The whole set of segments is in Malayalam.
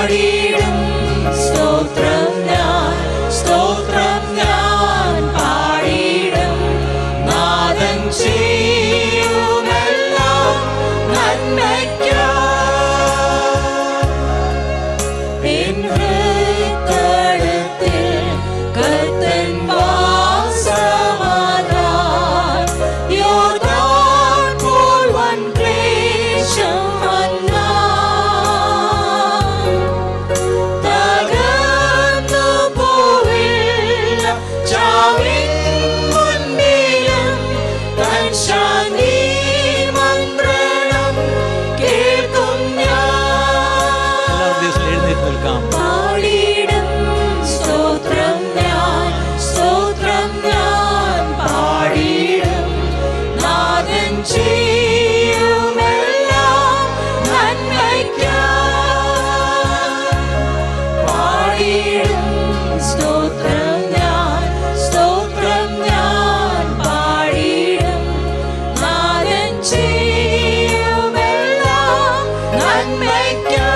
പാടിയിടും സ്തോത്രം ഞാൻ, സ്തോത്രം ഞാൻ പാടിയിടും. നാദൻ ചെയ്യുമെല്ലാം നന്മയ്ക്കായി. എൻ ഹൃദയത്തിൽ കർത്തൻ വാസമാതാൻ. യോർദാൻ പോൽ വൻ ക്ലേശം വന്നാൽ തകർന്നു പോവില്ല. ചാവിൻ മുൻപിലും തൻ ശാന്തി മന്ത്രണം കേൾക്കും ഞാൻ. എഴുന്നേറ്റ് നിൽക്കാം. പാടിയിടും സ്തോത്രം ഞാൻ, സ്തോത്രം ഞാൻ പാടിയിടും. നാദൻ ചെയ്യുമെല്ലാം നന്മയ്ക്കായി. പാടിയിടും സ്തോത്രം ഞാൻ, സ്തോത്രം ഞാൻ പാടിയിടും. നാദൻ ചെയ്യുമെല്ലാം നന്മയ്ക്കായി.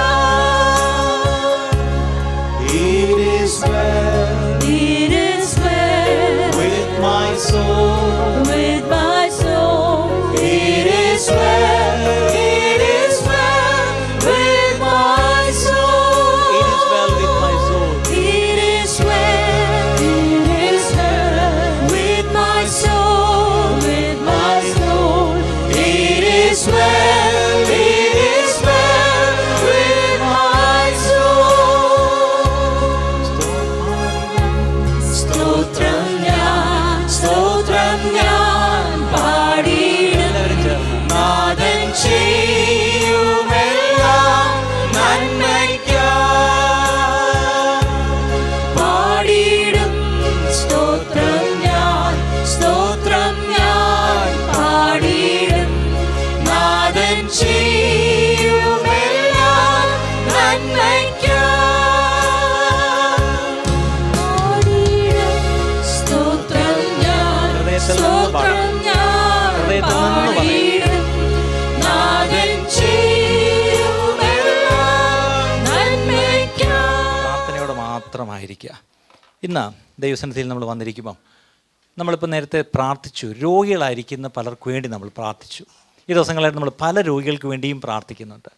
It is well It is well with my soul. with my soul. It is well, it is well with my soul. It is well with my soul. It is well, it is well with my soul, with my soul. It is well, it is well with my soul. സ്തോത്രം ഞാൻ, സ്തോത്രം ഞാൻ പാടിയിടും. നാദൻ ചെയ്യുമെല്ലാം നന്മയ്ക്കായി. പാടിയിടും സ്തോത്രം ഞാൻ, സ്തോത്രം ഞാൻ പാടിയിടും. നാദൻ ചെയ്യുമെല്ലാം നന്മയ്ക്കായി. പാടിയിടും സ്തോത്രം ഞാൻ, സ്തോത്രം ഞാൻ പാടിയിടും. നാദൻ ചെയ്യുമെല്ലാം നന്മയ്ക്കായി. പ്രാർത്ഥനയോടെ മാത്രമായിരിക്കുക. ഇന്ന് ദൈവസന്നിധിയിൽ നമ്മൾ വന്നിരിക്കുമ്പം നമ്മളിപ്പോൾ നേരത്തെ പ്രാർത്ഥിച്ചു. രോഗികളായിരിക്കുന്ന പലർക്ക് വേണ്ടി നമ്മൾ പ്രാർത്ഥിച്ചു. ഈ ദിവസങ്ങളായിട്ട് നമ്മൾ പല രോഗികൾക്ക് വേണ്ടിയും പ്രാർത്ഥിക്കുന്നുണ്ട്.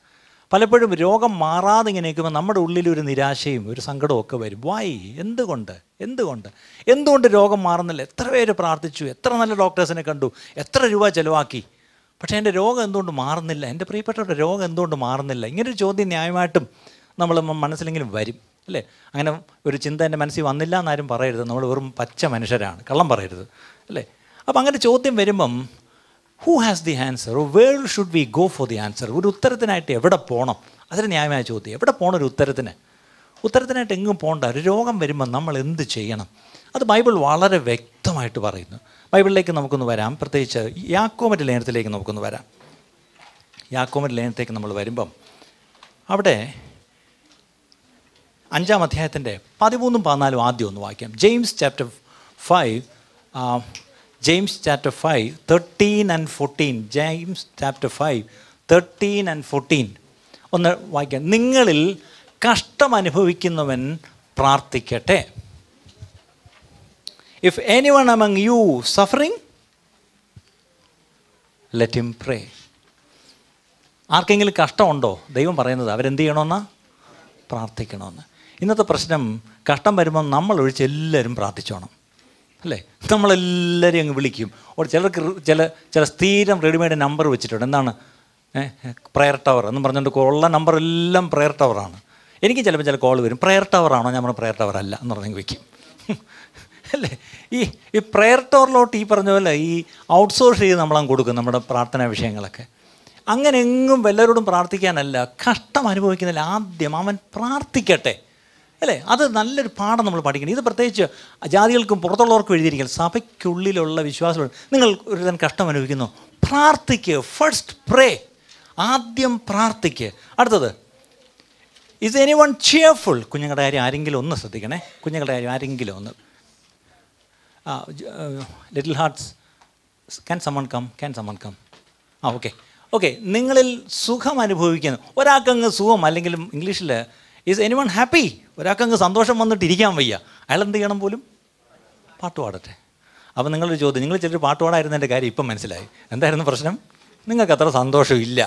പലപ്പോഴും രോഗം മാറാതെ ഇങ്ങനെ നിൽക്കുമ്പോൾ നമ്മുടെ ഉള്ളിലൊരു നിരാശയും ഒരു സങ്കടവും ഒക്കെ വരും. വായി എന്തുകൊണ്ട് രോഗം മാറുന്നില്ല? എത്ര പേര് പ്രാർത്ഥിച്ചു, എത്ര നല്ല ഡോക്ടേഴ്സിനെ കണ്ടു, എത്ര രൂപ ചിലവാക്കി, പക്ഷേ എൻ്റെ രോഗം എന്തുകൊണ്ട് മാറുന്നില്ല? എൻ്റെ പ്രിയപ്പെട്ടവരുടെ രോഗം എന്തുകൊണ്ട് മാറുന്നില്ല? ഇങ്ങനൊരു ചോദ്യം ന്യായമായിട്ടും നമ്മൾ മനസ്സിലെങ്കിലും വരും, അല്ലേ? അങ്ങനെ ഒരു ചിന്ത എൻ്റെ മനസ്സിൽ വന്നില്ല എന്നാരും പറയരുത്. നമ്മൾ വെറും പച്ച മനുഷ്യരാണ്, കള്ളം പറയരുത്, അല്ലേ? അപ്പോൾ അങ്ങനെ ചോദ്യം വരുമ്പം who has the answer, where should we go for the answer? ഒരു ഉത്തരത്തിനായിട്ട് എവിടെ പോകണം? അതൊരു ന്യായമായ ചോദ്യം. എവിടെ പോകണം ഒരു ഉത്തരത്തിനായിട്ട് എങ്ങും പോകണ്ട. ഒരു രോഗം വരുമ്പോൾ നമ്മൾ എന്ത് ചെയ്യണം? അത് ബൈബിൾ വളരെ വ്യക്തമായിട്ട് പറയുന്നു. ബൈബിളിലേക്ക് നമുക്കൊന്ന് വരാം. പ്രത്യേകിച്ച് യാക്കോബിൻ്റെ ലേഖനത്തിലേക്ക് നമുക്കൊന്ന് വരാം. യാക്കോബിൻ്റെ ലേഖനത്തിലേക്ക് നമ്മൾ വരുമ്പം അവിടെ 5-ാം അധ്യായത്തിൻ്റെ 13-14 ആദ്യം ഒന്ന് വായിക്കാം. James chapter 5 13 and 14. James chapter 5 13 and 14 ഒന്ന് വായിക്കാം. നിങ്ങളിൽ കഷ്ടം അനുഭവിക്കുന്നവൻ പ്രാർത്ഥിക്കട്ടെ. If anyone among you suffering, let him pray. ആർക്കെങ്കിലും കഷ്ടമുണ്ടോ? ദൈവം പറയുന്നത് അവരെന്ത് ചെയ്യണമെന്ന്? പ്രാർത്ഥിക്കണമെന്ന്. ഇന്നത്തെ പ്രശ്നം, കഷ്ടം വരുമ്പം നമ്മൾ ഒഴിച്ച് എല്ലാവരും പ്രാർത്ഥിച്ചോണം, അല്ലേ? നമ്മളെല്ലാവരും അങ്ങ് വിളിക്കും. ചിലർക്ക് ചില സ്ഥിരം റെഡിമെയ്ഡ് നമ്പർ വെച്ചിട്ടുണ്ട്. എന്താണ്? പ്രയർ ടവർ എന്ന് പറഞ്ഞുകൊണ്ട് ഉള്ള നമ്പറെല്ലാം പ്രയർ ടവറാണ്. എനിക്ക് ചിലപ്പോൾ ചില കോൾ വരും, പ്രയർ ടവറാണോ? ഞാൻ പറഞ്ഞ പ്രയർ ടവർ അല്ല എന്ന് പറഞ്ഞെങ്കിൽ വയ്ക്കും, അല്ലേ? ഈ പ്രയർ ടവറിലോട്ട് ഈ പറഞ്ഞ പോലെ ഈ ഔട്ട്സോഴ്സ് ചെയ്ത് നമ്മളങ്ങ് കൊടുക്കും നമ്മുടെ പ്രാർത്ഥനാ വിഷയങ്ങളൊക്കെ. അങ്ങനെ എങ്ങും വല്ലവരോടും പ്രാർത്ഥിക്കാനല്ല. കഷ്ടം അനുഭവിക്കുന്നില്ല, ആദ്യം അവൻ പ്രാർത്ഥിക്കട്ടെ, അല്ലേ? അത് നല്ലൊരു പാഠം നമ്മൾ പഠിക്കണം. ഇത് പ്രത്യേകിച്ച് ജാതികൾക്കും പുറത്തുള്ളവർക്കും എഴുതിയിരിക്കണം. സഭയ്ക്കുള്ളിലുള്ള വിശ്വാസം, നിങ്ങൾ ഒരു തന്നെ കഷ്ടം അനുഭവിക്കുന്നു, പ്രാർത്ഥിക്കുക. ഫസ്റ്റ് പ്രേ, ആദ്യം പ്രാർത്ഥിക്കുക. അടുത്തത്, ഇസ് എനിവൺ ചിയർഫുൾ? കുഞ്ഞുങ്ങളുടെ കാര്യം ആരെങ്കിലും ഒന്ന് ശ്രദ്ധിക്കണേ. കുഞ്ഞുങ്ങളുടെ കാര്യം ആരെങ്കിലും ഒന്ന്. Little hearts, can someone come? Okay. നിങ്ങളിൽ സുഖം അനുഭവിക്കുന്നു. ഒരാൾക്കങ്ങ് സുഖം, അല്ലെങ്കിൽ ഇംഗ്ലീഷിൽ ഈസ് എനിവൺ ഹാപ്പി? ഒരാൾക്കങ്ങ് സന്തോഷം വന്നിട്ട് ഇരിക്കാൻ വയ്യ, അയാൾ എന്ത് ചെയ്യണം പോലും? പാട്ട് പാടട്ടെ. അപ്പോൾ നിങ്ങളൊരു ചോദ്യം, നിങ്ങൾ ചിലർ പാട്ട് പാടായിരുന്നതിൻ്റെ കാര്യം ഇപ്പം മനസ്സിലായി. എന്തായിരുന്നു പ്രശ്നം? നിങ്ങൾക്ക് അത്ര സന്തോഷമില്ല,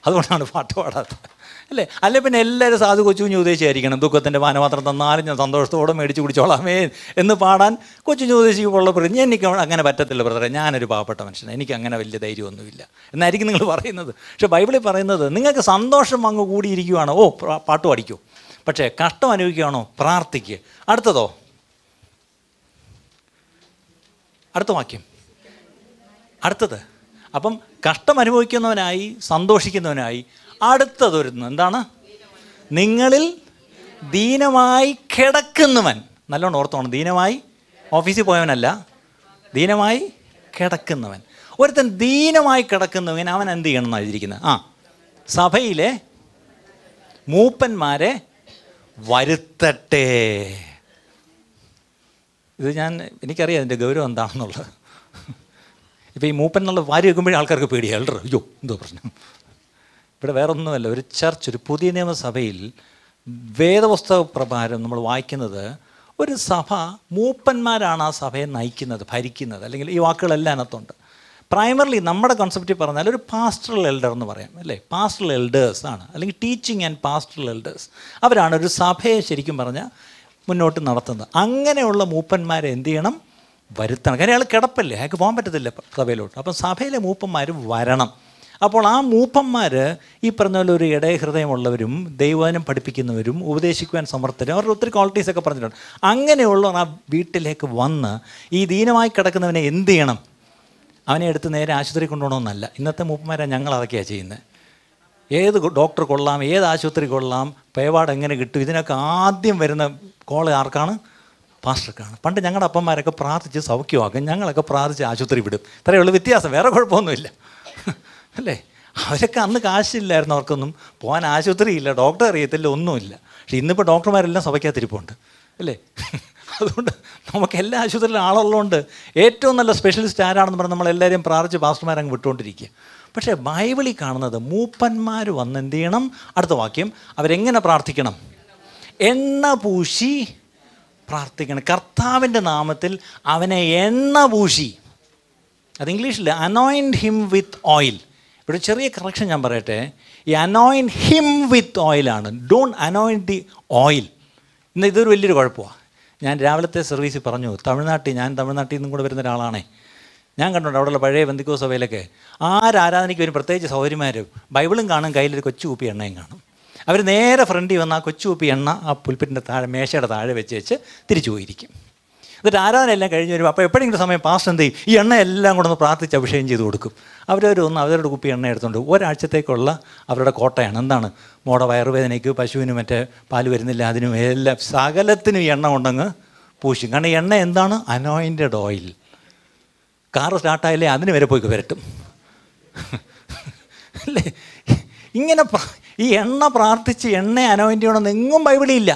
അതുകൊണ്ടാണ് പാട്ട് പാടാത്തത്, അല്ലേ? അല്ലെ പിന്നെ എല്ലാവരും സാധു കൊച്ചു കുഞ്ഞു ഉദ്ദേശിച്ചായിരിക്കണം. ദുഃഖത്തിൻ്റെ പാനപാത്രം തന്നാലും ഞാൻ സന്തോഷത്തോടെ മേടിച്ച് കുടിച്ചോളാമേ എന്ന് പാടാൻ കൊച്ചു ഉദ്ദേശിക്കുള്ള പറഞ്ഞു. എനിക്ക് അങ്ങനെ പറ്റത്തില്ല ബ്രദറെ, ഞാനൊരു പാവപ്പെട്ട മനുഷ്യനാണ്, എനിക്ക് അങ്ങനെ വലിയ ധൈര്യമൊന്നുമില്ല എന്നായിരിക്കും നിങ്ങൾ പറയുന്നത്. പക്ഷേ ബൈബിളിൽ പറയുന്നത് നിങ്ങൾക്ക് സന്തോഷം അങ്ങ് കൂടിയിരിക്കുകയാണോ, ഓ പാട്ട് പാടിക്കോ. പക്ഷേ കഷ്ടം അനുഭവിക്കുകയാണോ, പ്രാർത്ഥിക്കുക. അടുത്തതോ, അടുത്ത വാക്യം, അടുത്തത്. അപ്പം കഷ്ടം അനുഭവിക്കുന്നവനായി സന്തോഷിക്കുന്നവനായി അടുത്തതൊരുന്നു എന്താണ്? നിങ്ങളിൽ ദീനമായി കിടക്കുന്നവൻ. നല്ലോണം ഓർത്തോണം, ദീനമായി ഓഫീസിൽ പോയവനല്ല, ദീനമായി കിടക്കുന്നവൻ. ഒരുത്തൻ ദീനമായി കിടക്കുന്നവൻ അവൻ എന്ത് ചെയ്യണം എന്നാണ് എഴുതിയിരിക്കുന്നത്? സഭയിലെ മൂപ്പന്മാരെ വരുത്തട്ടെ. ഇത് എനിക്കറിയാം അതിൻ്റെ ഗൗരവം എന്താണെന്നുള്ളത്. ഇപ്പോൾ ഈ മൂപ്പൻ എന്നുള്ള വാരി വെക്കുമ്പോഴേ ആൾക്കാർക്ക് പേടിയാണ്. എൽഡർ, അയ്യോ എന്തോ പ്രശ്നം. ഇവിടെ വേറെ ഒന്നുമല്ല, ഒരു ചർച്ച്, ഒരു പുതിയ നിയമസഭയിൽ വേദപുസ്തക പ്രകാരം നമ്മൾ വായിക്കുന്നത് ഒരു സഭ, മൂപ്പന്മാരാണ് ആ സഭയെ നയിക്കുന്നത്, ഭരിക്കുന്നത്. അല്ലെങ്കിൽ ഈ വാക്കുകളെല്ലാം അതിനകത്തുണ്ട്. പ്രൈമറിലി നമ്മുടെ കോൺസെപ്റ്റിൽ പറഞ്ഞാൽ ഒരു പാസ്റ്ററൽ എൽഡർ എന്ന് പറയാം, അല്ലേ? പാസ്റ്ററൽ എൽഡേഴ്സ് ആണ്, അല്ലെങ്കിൽ ടീച്ചിങ് ആൻഡ് പാസ്റ്ററൽ എൽഡേഴ്സ്. അവരാണ് ഒരു സഭയെ ശരിക്കും പറഞ്ഞാൽ മുന്നോട്ട് നടത്തുന്നത്. അങ്ങനെയുള്ള മൂപ്പന്മാരെ എന്ത് ചെയ്യണം? വരുത്തണം. കാര്യം അയാൾ കിടപ്പല്ലേ, അയാൾക്ക് പോകാൻ പറ്റത്തില്ല സഭയിലോട്ട്. അപ്പം സഭയിലെ മൂപ്പന്മാർ വരണം. അപ്പോൾ ആ മൂപ്പന്മാർ ഈ പറഞ്ഞ പോലെ ഒരു ഇടയ ഹൃദയമുള്ളവരും ദൈവവചനം പഠിപ്പിക്കുന്നവരും ഉപദേശിക്കുവാൻ സമർത്ഥരും, അവരുടെ ഒത്തിരി ക്വാളിറ്റീസൊക്കെ പറഞ്ഞിട്ടുണ്ട്. അങ്ങനെയുള്ളവർ ആ വീട്ടിലേക്ക് വന്ന് ഈ ദീനമായി കിടക്കുന്നവനെ എന്ത് ചെയ്യണം? അവനെ എടുത്ത് നേരെ ആശുപത്രി കൊണ്ടുപോകണമെന്നല്ല. ഇന്നത്തെ മൂപ്പന്മാരെ ഞങ്ങൾ അതൊക്കെയാണ് ചെയ്യുന്നത്. ഏത് ഡോക്ടർ കൊള്ളാം, ഏത് ആശുപത്രി കൊള്ളാം, പേവാട് എങ്ങനെ കിട്ടും, ഇതിനൊക്കെ ആദ്യം വരുന്ന കോൾ ആർക്കാണ്? പാസ്റ്റർക്കാണ്. പണ്ട് ഞങ്ങളുടെ അപ്പന്മാരൊക്കെ പ്രാർത്ഥിച്ച് സൗഖ്യമാക്കും, ഞങ്ങളൊക്കെ പ്രാർത്ഥിച്ച് ആശുപത്രി വിടും. ഇത്രയേ ഉള്ളൂ വ്യത്യാസം, വേറെ കുഴപ്പമൊന്നുമില്ല, അല്ലേ? അവരൊക്കെ അന്ന് കാശില്ലായിരുന്നു, അവർക്കൊന്നും പോകാൻ ആശുപത്രിയില്ല, ഡോക്ടർ അറിയത്തില്ല, ഒന്നുമില്ല. പക്ഷേ ഇന്നിപ്പോൾ ഡോക്ടർമാരെല്ലാം സഭയ്ക്കകത്തിരിപ്പുണ്ട്, അല്ലേ? അതുകൊണ്ട് നമുക്ക് എല്ലാ ആശുപത്രിയിലും ആളുള്ളതുകൊണ്ട് ഏറ്റവും നല്ല സ്പെഷ്യലിസ്റ്റ് ആരാണെന്ന് പറഞ്ഞ് നമ്മളെല്ലാവരെയും പ്രാർത്ഥിച്ച് പാസ്റ്റർമാരങ്ങ് വിട്ടുകൊണ്ടിരിക്കുക. പക്ഷേ ബൈബിളിൽ കാണുന്നത് മൂപ്പന്മാർ വന്ന് എന്ത് ചെയ്യണം? അടുത്ത വാക്യം, അവരെങ്ങനെ പ്രാർത്ഥിക്കണം? എണ്ണ പൂശി പ്രാർത്ഥിക്കണം. കർത്താവിൻ്റെ നാമത്തിൽ അവനെ എണ്ണ പൂശി. അത് ഇംഗ്ലീഷിൽ അനോയിൻറ്റ് ഹിം വിത്ത് ഓയിൽ. ഇവിടെ ചെറിയ കറക്ഷൻ ഞാൻ പറയട്ടെ, ഈ അനോയിൻറ്റ് ഹിം വിത്ത് ഓയിലാണ്, ഡോണ്ട് അനോയിൻറ്റ് ദി ഓയിൽ. ഇന്ന് ഇതൊരു വലിയൊരു കുഴപ്പമാണ്. ഞാൻ രാവിലത്തെ സർവീസിൽ പറഞ്ഞു, ഞാൻ തമിഴ്നാട്ടിൽ നിന്നും കൂടെ വരുന്ന ഒരാളാണേ. ഞാൻ കണ്ടിട്ടുണ്ട് അവിടെയുള്ള പഴയ ബന്ധിക്കോ സഭയിലൊക്കെ ആരാധനയ്ക്ക് വരും പ്രത്യേകിച്ച് സൗകര്യമാർ ബൈബിളും കാണും, കയ്യിലൊരു കൊച്ചു കുപ്പി എണ്ണയും കാണും. അവർ നേരെ ഫ്രണ്ടിൽ വന്ന് ആ കൊച്ചു കുപ്പി എണ്ണ ആ പുൽപ്പിറ്റിൻ്റെ താഴെ, മേശയുടെ താഴെ വെച്ച് തിരിച്ചു പോയിരിക്കും. എന്നിട്ട് ആരാധന എല്ലാം കഴിഞ്ഞ് വരും. അപ്പോൾ എപ്പോഴെങ്കിലും സമയം പാസ്റ്റർ എന്ത് ചെയ്യും? ഈ എണ്ണ എല്ലാം കൂടെ ഒന്ന് പ്രാർത്ഥിച്ച് അഭിഷേകം ചെയ്ത് കൊടുക്കും. അവരുടെ കുപ്പി എണ്ണ എടുത്തുകൊണ്ട് ഒരാഴ്ചത്തേക്കുള്ള അവരുടെ കോട്ടയാണ്. എന്താണ്? മോടെ വയറുവേദനയ്ക്ക്, പശുവിന് മറ്റേ പാല് വരുന്നില്ല, അതിനും എല്ലാം സകലത്തിനും ഈ എണ്ണ കൊണ്ടങ്ങ് പൂശും. കാരണം എണ്ണ എന്താണ്? Anointed oil. കാറ് സ്റ്റാർട്ടായാലേ അതിന് വരെ പോയി വരട്ടും, അല്ലേ? ഇങ്ങനെ ഈ എണ്ണ പ്രാർത്ഥിച്ച് എണ്ണ അനോയിൻറ്റ് ചെയ്യണമെന്ന് എങ്ങും ബൈബിളില്ല.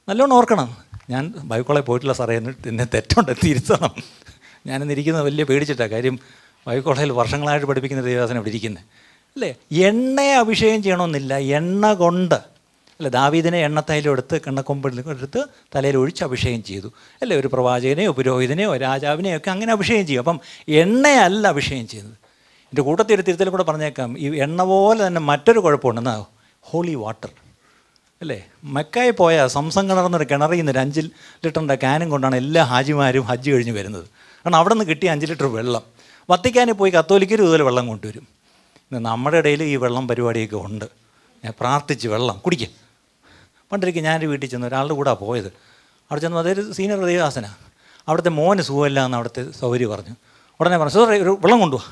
നല്ലോണം ഓർക്കണം. ഞാൻ ബൈബിൾ കോളേജിൽ പോയിട്ടില്ല സാറേ, എന്നെ തെറ്റുണ്ട്, തിരുത്തണം. ഞാനിന്നിരിക്കുന്നത് വലിയ പേടിച്ചിട്ടാണ്. കാര്യം ബൈബിൾ കോളേജിൽ വർഷങ്ങളായിട്ട് പഠിപ്പിക്കുന്ന ദേവദാസനെ ഇവിടെ ഇരിക്കുന്നത്, അല്ലേ? എണ്ണയെ അഭിഷേകം ചെയ്യണമെന്നില്ല, എണ്ണ കൊണ്ട്, അല്ലേ? ദാവീദിനെ എണ്ണത്തൈലം എടുത്ത് കണ്ണക്കൊമ്പെടുത്ത് തലയിൽ ഒഴിച്ച് അഭിഷേകം ചെയ്തു, അല്ലേ? ഒരു പ്രവാചകനെയോ പുരോഹിതനെയോ രാജാവിനെയോ ഒക്കെ അങ്ങനെ അഭിഷേകം ചെയ്യും. അപ്പം എണ്ണയല്ല അഭിഷേകം ചെയ്യുന്നത്. എൻ്റെ കൂട്ടത്തിൽ ഒരു തിരുത്തൽ കൂടെ പറഞ്ഞേക്കാം, ഈ എണ്ണ പോലെ തന്നെ മറ്റൊരു കുഴപ്പമുണ്ടെന്നാ, ഹോളി വാട്ടർ, അല്ലേ? മക്കായി പോയാൽ സംസം കിണർന്നൊരു കിണറിൽ നിന്ന് 5 ലിറ്ററിൻ്റെ ക്യാനും കൊണ്ടാണ് എല്ലാ ഹാജിമാരും ഹജ്ജ് കഴിഞ്ഞ് വരുന്നത്. കാരണം അവിടെ നിന്ന് കിട്ടിയ 5 ലിറ്റർ വെള്ളം വത്തിക്കാനിൽ പോയി കത്തോലിക്കരും ഇതുപോലെ വെള്ളം കൊണ്ടുവരും. നമ്മുടെ ഇടയിൽ ഈ വെള്ളം പരിപാടിയൊക്കെ ഉണ്ട്. ഞാൻ പ്രാർത്ഥിച്ച് വെള്ളം കുടിക്കുക. പണ്ടിരിക്കും ഞാനൊരു വീട്ടിൽ ചെന്ന് ഒരാളുടെ കൂടെ പോയത്. അവിടെ ചെന്ന് അതൊരു സീനിയർ ദേവദാസനാണ്. അവിടുത്തെ മോന് സുഖമില്ല എന്ന് അവിടുത്തെ സൗകര്യം പറഞ്ഞു. ഉടനെ പറഞ്ഞു, സാറേ ഒരു വെള്ളം കൊണ്ടുപോവാ.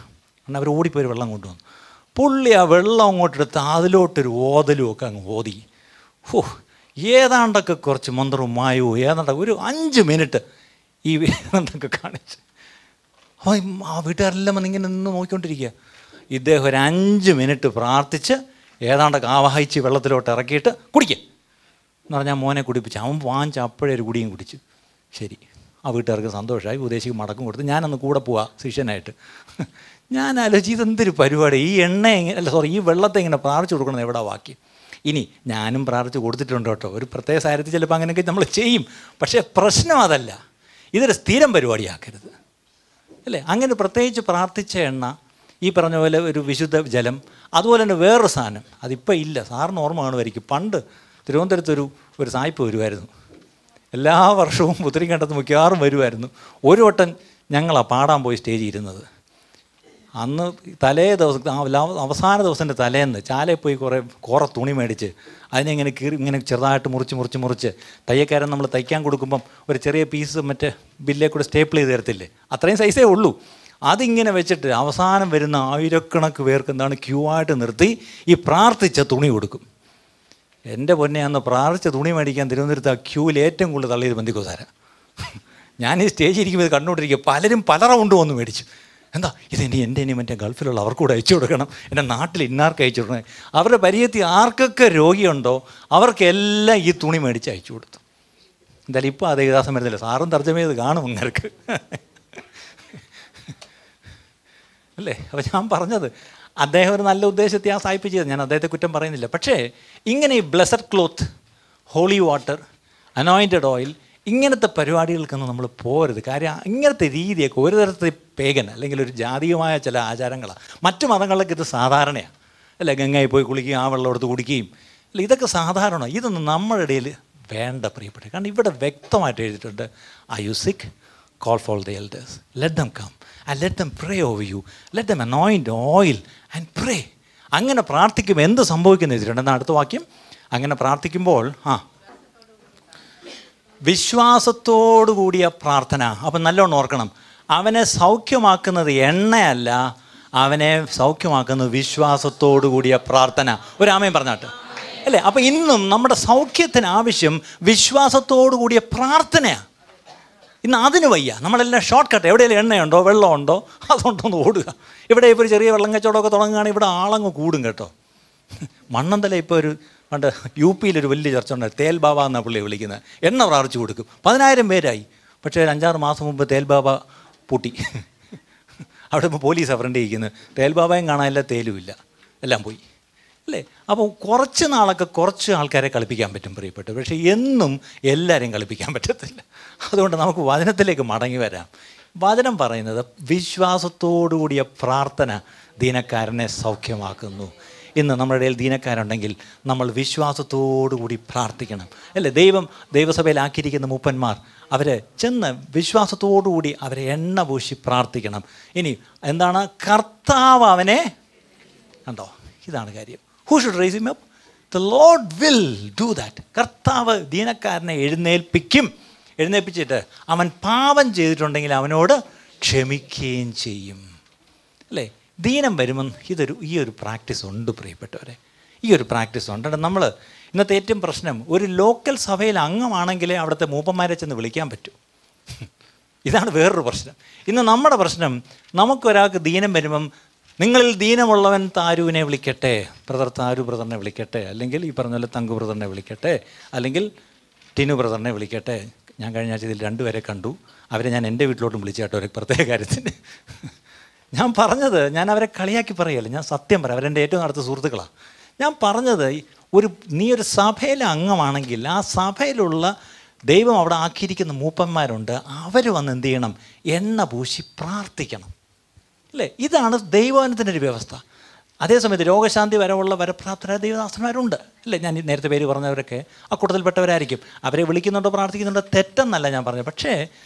എന്നാൽ അവർ ഓടിപ്പോയി വെള്ളം കൊണ്ടുവന്നു. പുള്ളി ആ വെള്ളം അങ്ങോട്ടെടുത്ത് അതിലോട്ടൊരു ഓതലും ഒക്കെ അങ്ങ് ഓതി. ഏതാണ്ടൊക്കെ കുറച്ച് മന്ത്രവും മായവും ഏതാണ്ടൊക്കെ ഒരു 5 മിനിറ്റ് ഈ ഏതാണ്ടൊക്കെ കാണിച്ച് ആ വീട്ടുകാരെല്ലാം വന്ന് ഇങ്ങനെ നിന്ന് നോക്കിക്കൊണ്ടിരിക്കുക. ഇദ്ദേഹം ഒരു 5 മിനിറ്റ് പ്രാർത്ഥിച്ച് ഏതാണ്ടൊക്കെ ആവാഹിച്ച് വെള്ളത്തിലോട്ട് ഇറക്കിയിട്ട് കുടിക്കുക എന്ന് പറഞ്ഞാൽ മോനെ കുടിപ്പിച്ച് അവൻ വാങ്ങിച്ച് അപ്പോഴേ ഒരു കുടിയും കുടിച്ചു. ശരി, ആ വീട്ടുകാർക്ക് സന്തോഷമായി, ഉപദേശിക്ക് മടക്കം കൊടുത്ത് ഞാനന്ന് കൂടെ പോവാം ശിഷ്യനായിട്ട്. ഞാൻ ആലോചിച്ച് ഇതെന്തൊരു പരിപാടി, ഈ എണ്ണ ഈ വെള്ളത്തെ ഇങ്ങനെ പ്രാർത്ഥിച്ചു കൊടുക്കണമെന്ന് എവിടെ വാക്കി? ഇനി ഞാനും പ്രാർത്ഥിച്ച് കൊടുത്തിട്ടുണ്ട് കേട്ടോ, ഒരു പ്രത്യേക സാഹചര്യത്തിൽ ചിലപ്പോൾ അങ്ങനെയൊക്കെ നമ്മൾ ചെയ്യും. പക്ഷേ പ്രശ്നം അതല്ല, ഇതൊരു സ്ഥിരം പരിപാടിയാക്കരുത് അല്ലേ. അങ്ങനെ പ്രത്യേകിച്ച് പ്രാർത്ഥിച്ച എണ്ണ, ഈ പറഞ്ഞ പോലെ ഒരു വിശുദ്ധ ജലം, അതുപോലെ തന്നെ വേറൊരു സാധനം, അതിപ്പോൾ ഇല്ല, സാറിന് ഓർമ്മ കാണുമായിരിക്കും. പണ്ട് തിരുവനന്തപുരത്തൊരു സായിപ്പ് വരുമായിരുന്നു. എല്ലാ വർഷവും പുത്തരിക്കണ്ടത്ത് മിക്കവാറും വരുമായിരുന്നു. ഒരു വട്ടം ഞങ്ങളാണ് പാടാൻ പോയി സ്റ്റേജിൽ ഇരുന്നത്. അന്ന് തലേ ദിവസം അവസാന ദിവസത്തിൻ്റെ തലേന്ന് ചാലയിൽ പോയി കുറേ തുണി മേടിച്ച് അതിനെ ഇങ്ങനെ ചെറുതായിട്ട് മുറിച്ച് തയ്യക്കാരൻ നമ്മൾ തയ്ക്കാൻ കൊടുക്കുമ്പം ഒരു ചെറിയ പീസ് മറ്റേ ബില്ലേ കൂടെ സ്റ്റേപ്പിൾ ചെയ്ത് തരത്തില്ലേ, അത്രയും സൈസേ ഉള്ളൂ. അതിങ്ങനെ വെച്ചിട്ട് അവസാനം വരുന്ന ആയിരക്കണക്ക് പേർക്ക് എന്താണ് ക്യൂ ആയിട്ട് നിർത്തി ഈ പ്രാർത്ഥിച്ച തുണി കൊടുക്കും. എൻ്റെ പൊന്നെ, അന്ന് പ്രാർത്ഥിച്ച തുണി മേടിക്കാൻ തിരുവനന്തപുരത്ത് ആ ക്യൂവിൽ ഏറ്റവും കൂടുതൽ തള്ളിയത് ബന്ധിക്കോസാര. ഞാൻ ഈ സ്റ്റേജിൽ ഇരിക്കുമ്പോൾ കണ്ടുകൊണ്ടിരിക്കുക, പലരും പല റൗണ്ട് വന്ന് മേടിച്ചു. എന്താ എൻ്റെ ഇനി മറ്റേ ഗൾഫിലുള്ള അവർക്കൂടെ അയച്ചു കൊടുക്കണം, എൻ്റെ നാട്ടിൽ ഇന്നാർക്ക് അയച്ചു കൊടുക്കണം. അവരുടെ പരിചയത്തിൽ ആർക്കൊക്കെ രോഗിയുണ്ടോ അവർക്കെല്ലാം ഈ തുണി മേടിച്ച് അയച്ചു കൊടുത്തു. എന്തായാലും ഇപ്പോൾ അത് ഏകദാസം വരുന്നില്ല, സാറും തർജ്ജമ ചെയ്ത് കാണും അങ്ങർക്ക് അല്ലേ. അപ്പോൾ ഞാൻ പറഞ്ഞത്, അദ്ദേഹം ഒരു നല്ല ഉദ്ദേശത്തെ ആ സായിപ്പ് ചെയ്തത്, ഞാൻ അദ്ദേഹത്തെ കുറ്റം പറയുന്നില്ല. പക്ഷേ ഇങ്ങനെ ഈ blessed cloth, holy water, anointed oil, ഇങ്ങനത്തെ പരിപാടികൾക്കൊന്നും നമ്മൾ പോരുത്. കാര്യം ഇങ്ങനത്തെ രീതിയൊക്കെ ഒരു തരത്തിൽ പേഗൻ അല്ലെങ്കിൽ ഒരു ജാതീയമായ ചില ആചാരങ്ങളാണ്. മറ്റു മതങ്ങളിലൊക്കെ ഇത് സാധാരണയാണ് അല്ലേ. ഗംഗയിൽ പോയി കുളിക്കുകയും ആ വെള്ളം എടുത്ത് കുടിക്കുകയും അല്ല, ഇതൊക്കെ സാധാരണ. ഇതൊന്നും നമ്മുടെ ഇടയിൽ വേണ്ട പ്രിയപ്പെട്ട. കാരണം ഇവിടെ വ്യക്തമായിട്ട് എഴുതിയിട്ടുണ്ട്, are you sick, call for the elders, let them come and let them pray over you, let them anoint oil and pray. അങ്ങനെ പ്രാർത്ഥിക്കുമ്പോൾ എന്ത് സംഭവിക്കുന്നു വെച്ചിട്ടുണ്ട്. എന്നാൽ അടുത്ത വാക്യം, അങ്ങനെ പ്രാർത്ഥിക്കുമ്പോൾ വിശ്വാസത്തോടു കൂടിയ പ്രാർത്ഥന. അപ്പം നല്ലോണം ഓർക്കണം, അവനെ സൗഖ്യമാക്കുന്നത് എണ്ണയല്ല, അവനെ സൗഖ്യമാക്കുന്നത് വിശ്വാസത്തോടു കൂടിയ പ്രാർത്ഥന. ഒരു ആമേൻ പറഞ്ഞാട്ട് അല്ലേ. അപ്പം ഇന്നും നമ്മുടെ സൗഖ്യത്തിന് ആവശ്യം വിശ്വാസത്തോടു കൂടിയ പ്രാർത്ഥനയാണ്. ഇന്ന് അതിന് വയ്യ, നമ്മളെല്ലാം ഷോർട്ട് കട്ട്, എവിടെയെങ്കിലും എണ്ണയുണ്ടോ വെള്ളമുണ്ടോ അതുകൊണ്ടൊന്ന് ഓടുക. ഇവിടെ ഇപ്പോൾ ഒരു ചെറിയ വെള്ളം കച്ചവടമൊക്കെ തുടങ്ങുകയാണെങ്കിൽ ഇവിടെ ആളങ്ങ് കൂടും കേട്ടോ. മണ്ണന്തല ഇപ്പോൾ ഒരു പണ്ട് യു പിയിലൊരു വലിയ ചർച്ച ഉണ്ട്, തേൽ ബാബ എന്നാണ് പുള്ളിയെ വിളിക്കുന്നത്. എണ്ണ പ്രാർത്ഥിച്ചു കൊടുക്കും, 10,000 പേരായി. പക്ഷേ ഒരു 5-6 മാസം മുമ്പ് തേൽ ബാബ പൂട്ടി. അവിടെ ഇപ്പോൾ പോലീസാണ് ഫ്രണ്ട് ഇരിക്കുന്നത്. തേൽ ബാബയും കാണാനില്ല, തേലുമില്ല, എല്ലാം പോയി അല്ലേ. അപ്പോൾ കുറച്ച് നാളൊക്കെ കുറച്ച് ആൾക്കാരെ കളിപ്പിക്കാൻ പറ്റും പ്രിയപ്പെട്ടു, പക്ഷേ എന്നും എല്ലാവരെയും കളിപ്പിക്കാൻ പറ്റത്തില്ല. അതുകൊണ്ട് നമുക്ക് വചനത്തിലേക്ക് മടങ്ങി വരാം. വചനം പറയുന്നത് വിശ്വാസത്തോടുകൂടിയ പ്രാർത്ഥന ദീനക്കാരനെ സൗഖ്യമാക്കുന്നു. ഇന്ന് നമ്മുടെ ഇടയിൽ ദീനക്കാരുണ്ടെങ്കിൽ നമ്മൾ വിശ്വാസത്തോടുകൂടി പ്രാർത്ഥിക്കണം അല്ലേ. ദൈവസഭയിലാക്കിയിരിക്കുന്ന മൂപ്പന്മാർ അവർ ചെന്ന് വിശ്വാസത്തോടുകൂടി അവരെ എണ്ണ പൂശി പ്രാർത്ഥിക്കണം. ഇനി എന്താണ്, കർത്താവ് അവനെ കണ്ടോ, ഇതാണ് കാര്യം. Who should raise him up? The Lord will do that. കർത്താവ് ദീനക്കാരനെ എഴുന്നേൽപ്പിച്ചിട്ട് അവൻ പാപം ചെയ്തിട്ടുണ്ടെങ്കിൽ അവനോട് ക്ഷമിക്കുകയും ചെയ്യും അല്ലേ. ദീനം വരുമ്പം ഈ ഒരു പ്രാക്ടീസ് ഉണ്ട് പ്രിയപ്പെട്ടവരെ, ഈ ഒരു പ്രാക്ടീസ് ഉണ്ട്. നമ്മൾ ഇന്നത്തെ ഏറ്റവും പ്രശ്നം, ഒരു ലോക്കൽ സഭയിൽ അംഗമാണെങ്കിലേ അവിടുത്തെ മൂപ്പന്മാരെ ചെന്ന് വിളിക്കാൻ പറ്റൂ. ഇതാണ് വേറൊരു പ്രശ്നം. ഇന്ന് നമ്മുടെ പ്രശ്നം, നമുക്കൊരാൾക്ക് ദീനം വരുമ്പം നിങ്ങളിൽ ദീനമുള്ളവൻ താരുവിനെ വിളിക്കട്ടെ, താരു ബ്രദറിനെ വിളിക്കട്ടെ, അല്ലെങ്കിൽ ഈ പറഞ്ഞ പോലെ തങ്കു ബ്രദറിനെ വിളിക്കട്ടെ, അല്ലെങ്കിൽ ടിനു ബ്രദറിനെ വിളിക്കട്ടെ. ഞാൻ കഴിഞ്ഞ ആഴ്ച ഇതിൽ 2 പേരെ കണ്ടു. അവരെ ഞാൻ എൻ്റെ വീട്ടിലോട്ടും വിളിച്ചു കേട്ടോ, ഒരു പ്രത്യേക കാര്യത്തിന്. ഞാൻ പറഞ്ഞത്, ഞാൻ അവരെ കളിയാക്കി പറയുകയല്ല, ഞാൻ സത്യം പറയാം, അവരെൻ്റെ ഏറ്റവും അടുത്ത സുഹൃത്തുക്കളാണ്. ഞാൻ പറഞ്ഞത്, നീ ഒരു സഭയിലെ അംഗമാണെങ്കിൽ ആ സഭയിലുള്ള ദൈവം അവിടെ ആക്കിയിരിക്കുന്ന മൂപ്പന്മാരുണ്ട്, അവർ വന്ന് എന്ത് ചെയ്യണം, എണ്ണ പൂശി പ്രാർത്ഥിക്കണം അല്ലേ. ഇതാണ് ദൈവവചനത്തിൻ്റെ ഒരു വ്യവസ്ഥ. അതേസമയത്ത് രോഗശാന്തി വരവുള്ള വരപ്രാപ്തരായ ദൈവദാസന്മാരുണ്ട് അല്ലേ. ഞാൻ നേരത്തെ പേര് പറഞ്ഞവരൊക്കെ ആ കൂട്ടത്തിൽപ്പെട്ടവരായിരിക്കും. അവരെ വിളിക്കുന്നുണ്ടോ പ്രാർത്ഥിക്കുന്നുണ്ടോ തെറ്റെന്നല്ല ഞാൻ പറഞ്ഞത്. പക്ഷേ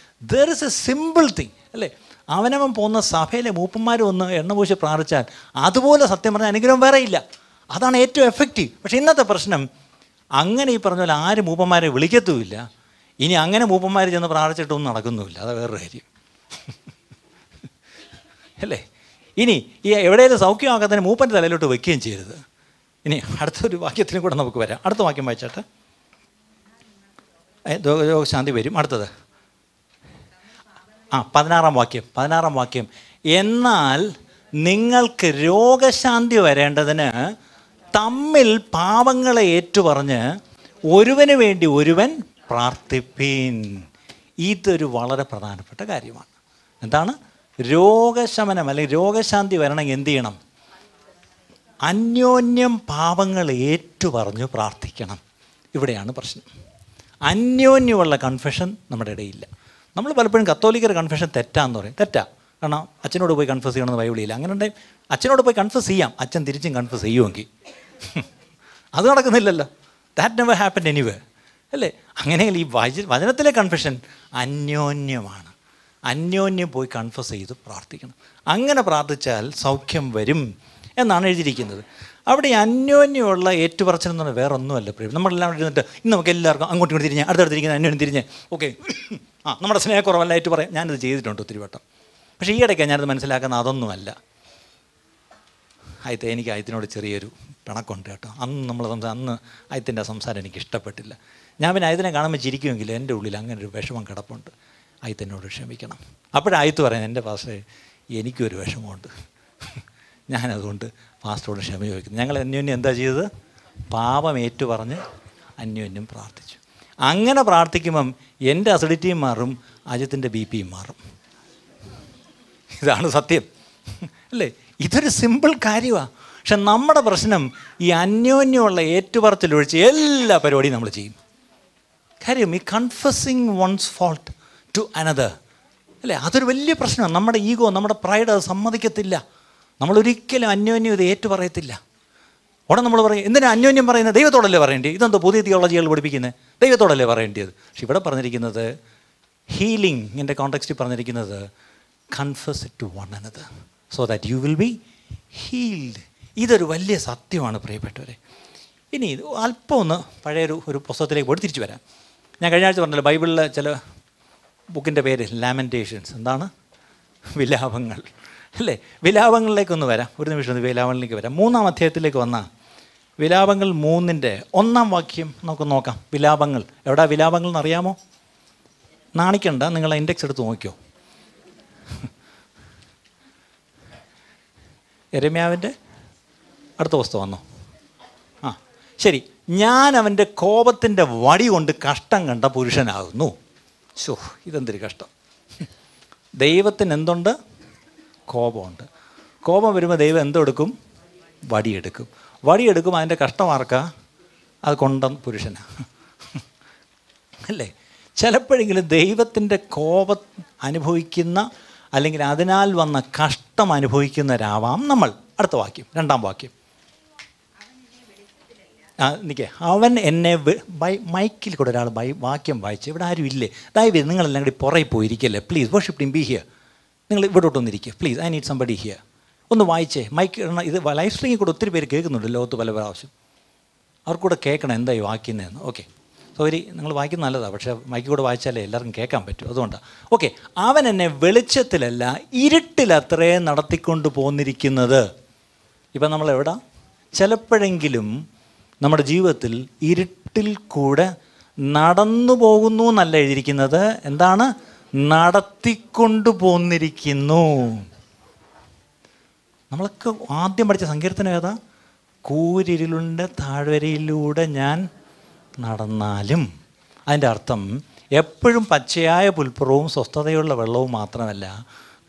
there is A simple thing അല്ലേ. അവനവൻ പോകുന്ന സഭയിലെ മൂപ്പന്മാരും ഒന്ന് എണ്ണ പൂശി പ്രാർത്ഥിച്ചാൽ അതുപോലെ സത്യം പറഞ്ഞാൽ അനുഗ്രഹം വേറെ ഇല്ല. അതാണ് ഏറ്റവും എഫക്റ്റീവ്. പക്ഷേ ഇന്നത്തെ പ്രശ്നം, അങ്ങനെ ഈ പറഞ്ഞ പോലെ ആരും മൂപ്പന്മാരെ വിളിക്കത്തുമില്ല. ഇനി അങ്ങനെ മൂപ്പന്മാർ ചെന്ന് പ്രാർത്ഥിച്ചിട്ടൊന്നും നടക്കുന്നുമില്ല. അത് വേറൊരു കാര്യം അല്ലേ. ഇനി ഈ എവിടെയെങ്കിലും സൗഖ്യമാക്കാത്തതിന് മൂപ്പൻ്റെ തലയിലോട്ട് വയ്ക്കുകയും ചെയ്യരുത്. ഇനി അടുത്തൊരു വാക്യത്തിനും കൂടെ നമുക്ക് വരാം. അടുത്ത വാക്യം വായിച്ചാട്ടെ. രോഗശാന്തി വരും. അടുത്തത് 16-ാം വാക്യം. എന്നാൽ നിങ്ങൾക്ക് രോഗശാന്തി വരേണ്ടതിന് തമ്മിൽ പാപങ്ങളെ ഏറ്റുപറഞ്ഞ് ഒരുവന് വേണ്ടി ഒരുവൻ പ്രാർത്ഥിപ്പീൻ. ഇതൊരു വളരെ പ്രധാനപ്പെട്ട കാര്യമാണ്. എന്താണ്? രോഗശമനം അല്ലെങ്കിൽ രോഗശാന്തി വരണമെങ്കിൽ എന്ത് ചെയ്യണം? അന്യോന്യം പാപങ്ങൾ ഏറ്റുപറഞ്ഞു പ്രാർത്ഥിക്കണം. ഇവിടെയാണ് പ്രശ്നം. അന്യോന്യമുള്ള കൺഫെഷൻ നമ്മുടെ ഇടയില്ല. നമ്മൾ പലപ്പോഴും കത്തോലിക്കരുടെ കൺഫെഷൻ തെറ്റാന്ന് പറയും. തെറ്റാ. കാരണം അച്ഛനോട് പോയി കൺഫസ് ചെയ്യണമെന്ന് ബൈബിളില്ല. അങ്ങനെ ഉണ്ടെങ്കിൽ അച്ഛനോട് പോയി കൺഫസ് ചെയ്യാം, അച്ഛൻ തിരിച്ചും കൺഫസ് ചെയ്യുമെങ്കിൽ. അത് നടക്കുന്നില്ലല്ലോ. ദാറ്റ് നെവർ ഹാപ്പൻ എനിവേ, അല്ലേ? അങ്ങനെയെങ്കിൽ ഈ വചനത്തിലെ കൺഫെഷൻ അന്യോന്യമാണ്. അന്യോന്യം പോയി കൺഫസ് ചെയ്ത് പ്രാർത്ഥിക്കണം. അങ്ങനെ പ്രാർത്ഥിച്ചാൽ സൗഖ്യം വരും എന്നാണ് എഴുതിയിരിക്കുന്നത്. അവിടെ ഈ അന്യോന്യമുള്ള ഏറ്റുപറച്ചിൽ എന്ന് പറഞ്ഞാൽ വേറെ ഒന്നുമല്ല. നമ്മളെല്ലാം എഴുതിട്ട് ഇന്ന് നമുക്ക് എല്ലാവർക്കും അങ്ങോട്ടും ഇങ്ങോട്ട് തിരിഞ്ഞ് അടുത്തടുത്തിരിക്കുന്ന അന്യോന്യം തിരിഞ്ഞ് ഓക്കെ നമ്മുടെ സ്നേഹക്കുറവല്ല ഏറ്റു പറയാം. ഞാനിത് ചെയ്തിട്ടുണ്ട് ഒത്തിരി വട്ടം. പക്ഷേ ഈ ഇടയ്ക്ക് ഞാനത് മനസ്സിലാക്കുന്ന അതൊന്നുമല്ല. എനിക്ക് ആയത്തിനോട് ചെറിയൊരു പിണക്കുണ്ട് കേട്ടോ. അന്ന് ആയത്തിൻ്റെ സംസാരം എനിക്ക് ഇഷ്ടപ്പെട്ടില്ല. ഞാൻ പിന്നെ ആയത്തിനെ കാണുമ്പോൾ ചിരിക്കുമെങ്കിലും എൻ്റെ ഉള്ളിൽ അങ്ങനെ ഒരു വിഷമം കിടപ്പുണ്ട്. ആയത്തിനോട് ക്ഷമിക്കണം. അപ്പോഴായത്ത് പറയാൻ എൻ്റെ പാസ്റ്റേ എനിക്കൊരു വിഷമമുണ്ട്, ഞാനതുകൊണ്ട് പാസ്റ്ററോട് ക്ഷമ ചോദിക്കുന്നു. ഞങ്ങൾ അന്യോന്യം എന്താ ചെയ്തത്? പാപം ഏറ്റുപറഞ്ഞ് അന്യോന്യം പ്രാർത്ഥിച്ചു. അങ്ങനെ പ്രാർത്ഥിക്കുമ്പം എൻ്റെ അസിഡിറ്റിയും മാറും, അജിത്തിൻ്റെ BP മാറും. ഇതാണ് സത്യം, അല്ലേ? ഇതൊരു സിമ്പിൾ കാര്യമാണ്. പക്ഷെ നമ്മുടെ പ്രശ്നം ഈ അന്യോന്യമുള്ള ഏറ്റുപറച്ചിലൊഴിച്ച് എല്ലാ പരിപാടിയും നമ്മൾ ചെയ്യും. കാര്യം ഈ confessing one's fault to another, അല്ലേ? അതൊരു വലിയ പ്രശ്നമാണ്. നമ്മുടെ ഈഗോ, നമ്മുടെ പ്രൈഡ് അത് സമ്മതിക്കത്തില്ല. നമ്മളൊരിക്കലും അന്യോന്യം ഇത് ഏറ്റു പറയത്തില്ല. ഉടനെ നമ്മൾ പറയും, എന്തിനാ അന്യോന്യം പറയുന്നത്? ദൈവത്തോടല്ലേ പറയേണ്ടത്? ഇതെന്തോ പുതിയ തിയോളജികൾ പഠിപ്പിക്കുന്നത്? ദൈവത്തോടല്ലേ പറയേണ്ടത്? പക്ഷെ ഇവിടെ പറഞ്ഞിരിക്കുന്നത് ഹീലിംഗിൻ്റെ കോണ്ടെക്സ്റ്റിൽ പറഞ്ഞിരിക്കുന്നത് confess it to one another so that you will be healed. ഇതൊരു വലിയ സത്യമാണ് പ്രിയപ്പെട്ടവരെ. ഇനി അല്പം ഒന്ന് പഴയൊരു പുസ്തകത്തിലേക്ക് പോയി തിരിച്ചു വരാം. ഞാൻ കഴിഞ്ഞ ആഴ്ച പറഞ്ഞല്ലോ, ബൈബിളിലെ ചില ബുക്കിൻ്റെ പേര് ലാമെൻറ്റേഷൻസ്. എന്താണ്? വിലാപങ്ങൾ, അല്ലേ? വിലാപങ്ങളിലേക്കൊന്ന് വരാം. ഒരു നിമിഷം ഒന്ന് വിലാപങ്ങളിലേക്ക് വരാം. 3-ാം അധ്യായത്തിലേക്ക് വന്നാൽ വിലാപങ്ങൾ 3-ന്റെ 1-ാം വാക്യം നമുക്ക് നോക്കാം. വിലാപങ്ങൾ എവിടാ? വിലാപങ്ങൾ എന്നറിയാമോ? നാണിക്കണ്ട, നിങ്ങൾ ഇൻഡെക്സ് എടുത്ത് നോക്കിയോ. യെരമ്യാവിൻ്റെ അടുത്ത പുസ്തകം വന്നോ? ആ ശരി. ഞാൻ അവൻ്റെ കോപത്തിൻ്റെ വടി കൊണ്ട് കഷ്ടം കണ്ട പുരുഷനാകുന്നു. ശോ, ഇതെന്തൊരു കഷ്ടം. ദൈവത്തിന് എന്തുണ്ട്? കോപമുണ്ട്. കോപം വരുമ്പോൾ ദൈവം എന്തെടുക്കും? വടിയെടുക്കും. വടിയെടുക്കും. അതിൻ്റെ കഷ്ടമാർക്കാ? അത് കൊണ്ട പുരുഷനാ, അല്ലേ? ചിലപ്പോഴെങ്കിലും ദൈവത്തിൻ്റെ കോപം അനുഭവിക്കുന്ന അല്ലെങ്കിൽ അതിനാൽ വന്ന കഷ്ടം അനുഭവിക്കുന്നവരാവാം നമ്മൾ. അടുത്ത വാക്യം, 2-ാം വാക്യം. നിൽക്കേ, അവൻ എന്നെ മൈക്കിൽ കൂടെ ഒരാൾ വാക്യം വായിച്ച്. ഇവിടെ ആരും ഇല്ലേ? ദയവ് നിങ്ങളെല്ലാം കൂടി പുറകെ പോയിരിക്കല്ലേ please. Worship team be here. നിങ്ങൾ ഇവിടോട്ടൊന്നിരിക്കുക please. I need somebody here. ഒന്ന് വായിച്ചേ. മൈക്ക് ഇത് ലൈവ് സ്ട്രീമിൽ കൂടെ ഒത്തിരി പേര് കേൾക്കുന്നുണ്ട് ലോകത്ത് പല പ്രാവശ്യം. അവർക്കൂടെ കേൾക്കണം എന്തായി വായിക്കുന്നതെന്ന്. ഓക്കെ, സോറി, നിങ്ങൾ വായിക്കുന്നത് നല്ലതാണ്, പക്ഷേ മൈക്ക് കൂടെ വായിച്ചാലേ എല്ലാവർക്കും കേൾക്കാൻ പറ്റും. അതുകൊണ്ടാണ്. ഓക്കെ, അവൻ എന്നെ വെളിച്ചത്തിലല്ല ഇരുട്ടിലത്രേ നടത്തിക്കൊണ്ട് പോന്നിരിക്കുന്നത്. ഇപ്പം നമ്മളെവിടാ? ചിലപ്പോഴെങ്കിലും നമ്മുടെ ജീവിതത്തിൽ ഇരുട്ടിൽ കൂടെ നടന്നു പോകുന്നു എന്നല്ല എഴുതിയിരിക്കുന്നത്. എന്താണ്? നടത്തിക്കൊണ്ടു പോന്നിരിക്കുന്നു. നമ്മളൊക്കെ ആദ്യം പഠിച്ച സങ്കീർത്തനം ഏതാ? കൂരിരുളിൻ്റെ താഴ്വരയിലൂടെ ഞാൻ നടന്നാലും. അതിൻ്റെ അർത്ഥം എപ്പോഴും പച്ചയായ പുൽപ്പുറവും സ്വസ്ഥതയുള്ള വെള്ളവും മാത്രമല്ല,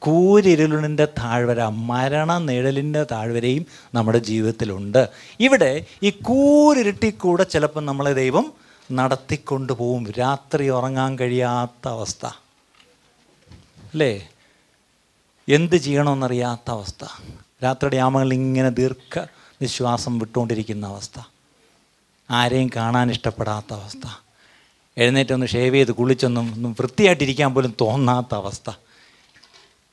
കൂരിരുളിൻ്റെ താഴ്വര, മരണ നിഴലിൻ്റെ താഴ്വരയും നമ്മുടെ ജീവിതത്തിലുണ്ട്. ഇവിടെ ഈ കൂരിരുട്ടിൽ കൂടെ ചിലപ്പോൾ നമ്മളെ ദൈവം നടത്തിക്കൊണ്ടു പോവും. രാത്രി ഉറങ്ങാൻ കഴിയാത്ത അവസ്ഥ, അല്ലേ? എന്ത് ചെയ്യണമെന്നറിയാത്ത അവസ്ഥ. രാത്രിയുടെ യാമങ്ങളിൽ ഇങ്ങനെ ദീർഘ നിശ്വാസം വിട്ടുകൊണ്ടിരിക്കുന്ന അവസ്ഥ. ആരെയും കാണാൻ ഇഷ്ടപ്പെടാത്ത അവസ്ഥ. എഴുന്നേറ്റൊന്ന് ഷേവ് ചെയ്ത് കുളിച്ചൊന്നും വൃത്തിയായിട്ടിരിക്കാൻ പോലും തോന്നാത്ത അവസ്ഥ.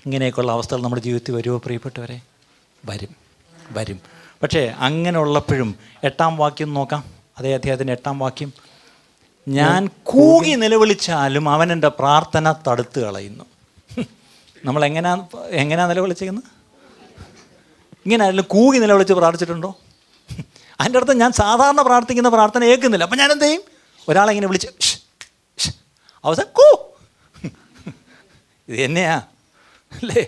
ഇങ്ങനെയൊക്കെയുള്ള അവസ്ഥകൾ നമ്മുടെ ജീവിതത്തിൽ വരുമോ പ്രിയപ്പെട്ടവരെ? വരും. പക്ഷേ അങ്ങനെ ഉള്ളപ്പോഴും 8-ാം വാക്യം നോക്കാം. അതേ അധ്യായത്തിൻ്റെ 8-ാം വാക്യം. ഞാൻ കൂകി നിലവിളിച്ചാലും അവൻ എൻ്റെ പ്രാർത്ഥന തടുത്ത് കളയുന്നു. നമ്മൾ എങ്ങനെയാ നിലവിളിച്ചിരിക്കുന്നത്? ഇങ്ങനെ ആരെങ്കിലും കൂകി നിലവിളിച്ച് പ്രാർത്ഥിച്ചിട്ടുണ്ടോ? അതിൻ്റെ അർത്ഥം ഞാൻ സാധാരണ പ്രാർത്ഥിക്കുന്ന പ്രാർത്ഥന കേൾക്കുന്നില്ല. അപ്പം ഞാൻ എന്ത് ചെയ്യും? ഒരാളെങ്ങനെ വിളിച്ച് അവസാനം ഇത് തന്നെയാ, അല്ലേ?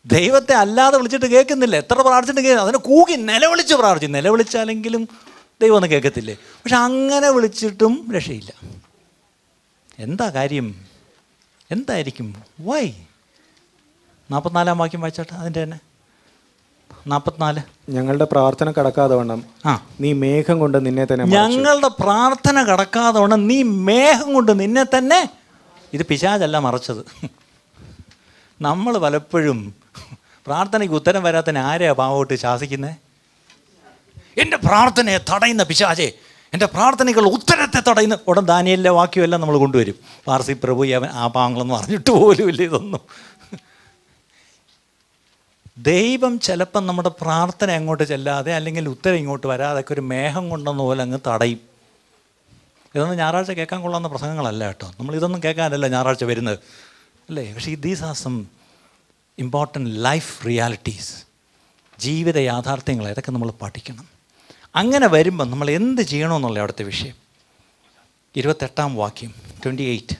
ദൈവത്തെ അല്ലാതെ വിളിച്ചിട്ട് കേൾക്കുന്നില്ല. എത്ര പ്രാർത്ഥിച്ചിട്ട് കേൾക്കും. അതിനെ കൂകി നിലവിളിച്ച് പ്രാർത്ഥിച്ചു. നിലവിളിച്ചാലെങ്കിലും ദൈവം ഒന്നും കേൾക്കത്തില്ലേ? പക്ഷെ അങ്ങനെ വിളിച്ചിട്ടും രക്ഷയില്ല. എന്താ കാര്യം? എന്തായിരിക്കും? വൈ? 44-ാം വാക്യം വായിച്ചാട്ടെ. അതിൻ്റെ തന്നെ 44. ഞങ്ങളുടെ പ്രാർത്ഥന കടക്കാതെ വണ്ണം നീ മേഘം കൊണ്ട് നിന്നെ തന്നെ ഞങ്ങളുടെ പ്രാർത്ഥന കടക്കാതെ വണ്ണം നീ മേഘം കൊണ്ട് നിന്നെ തന്നെ. ഇത് പിശാചല്ല മറച്ചത്. നമ്മൾ പലപ്പോഴും പ്രാർത്ഥനയ്ക്ക് ഉത്തരം വരാത്തതിന് ആരെയാ പാവോട്ട് ശാസിക്കുന്നത്? എൻ്റെ പ്രാർത്ഥനയെ തടയുന്ന പിശാചേ, എൻ്റെ പ്രാർത്ഥനയ്ക്കുള്ള ഉത്തരത്തെ തടയുന്ന. ഉടൻ ദാനിയേലിലെ വാക്യമെല്ലാം നമ്മൾ കൊണ്ടുവരും. പാർസി പ്രഭു അവൻ ആ പാങ്ങളൊന്നും അറിഞ്ഞിട്ട് പോലുമില്ല ഇതൊന്നും. ദൈവം ചിലപ്പം നമ്മുടെ പ്രാർത്ഥന അങ്ങോട്ട് ചെല്ലാതെ അല്ലെങ്കിൽ ഉത്തരം ഇങ്ങോട്ട് വരാതൊക്കെ ഒരു മേഘം കൊണ്ടെന്ന പോലെ അങ്ങ് തടയും. ഇതൊന്നും ഞായറാഴ്ച കേൾക്കാൻ കൊള്ളാവുന്ന പ്രസംഗങ്ങളല്ല കേട്ടോ. നമ്മളിതൊന്നും കേൾക്കാനല്ല ഞായറാഴ്ച വരുന്നത്, അല്ലേ? പക്ഷേ these are some important life realities, ജീവിത യാഥാർത്ഥ്യങ്ങൾ. ഇതൊക്കെ നമ്മൾ പഠിക്കണം. അങ്ങനെ വരുമ്പം നമ്മൾ എന്ത് ചെയ്യണമെന്നുള്ള അവിടുത്തെ വിഷയം. 28-ാം വാക്യം 28.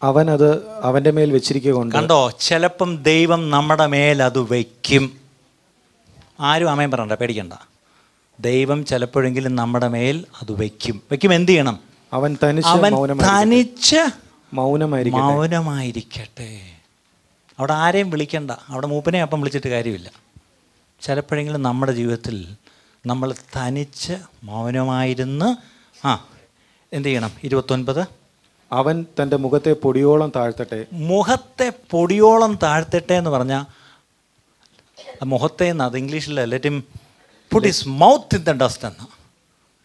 അവനത് അവൻ്റെ മേൽ വെച്ചിരിക്കൊണ്ട്. കണ്ടോ, ചിലപ്പം ദൈവം നമ്മുടെ മേൽ അത് വയ്ക്കും. ആരും അമേൻ പറയണ്ട, പേടിക്കണ്ട. ദൈവം ചിലപ്പോഴെങ്കിലും നമ്മുടെ മേൽ അത് വയ്ക്കും. എന്ത് ചെയ്യണം? അവൻ തനിച്ച് മൗനമായിരിക്കട്ടെ. അവിടെ ആരെയും വിളിക്കണ്ട. അവിടെ മൂപ്പനെ അപ്പം വിളിച്ചിട്ട് കാര്യമില്ല. ചിലപ്പോഴെങ്കിലും നമ്മുടെ ജീവിതത്തിൽ നമ്മൾ തനിച്ച് മൗനമായിരുന്ന് എന്ത് ചെയ്യണം? 29. അവൻ തൻ്റെ മുഖത്തെ പൊടിയോളം താഴ്ത്തട്ടെ. മുഖത്തെ പൊടിയോളം താഴ്ത്തട്ടെ എന്ന് പറഞ്ഞാൽ മുഖത്തെ അത് ഇംഗ്ലീഷിൽ let him puttu his mouth in the dust എന്ന്.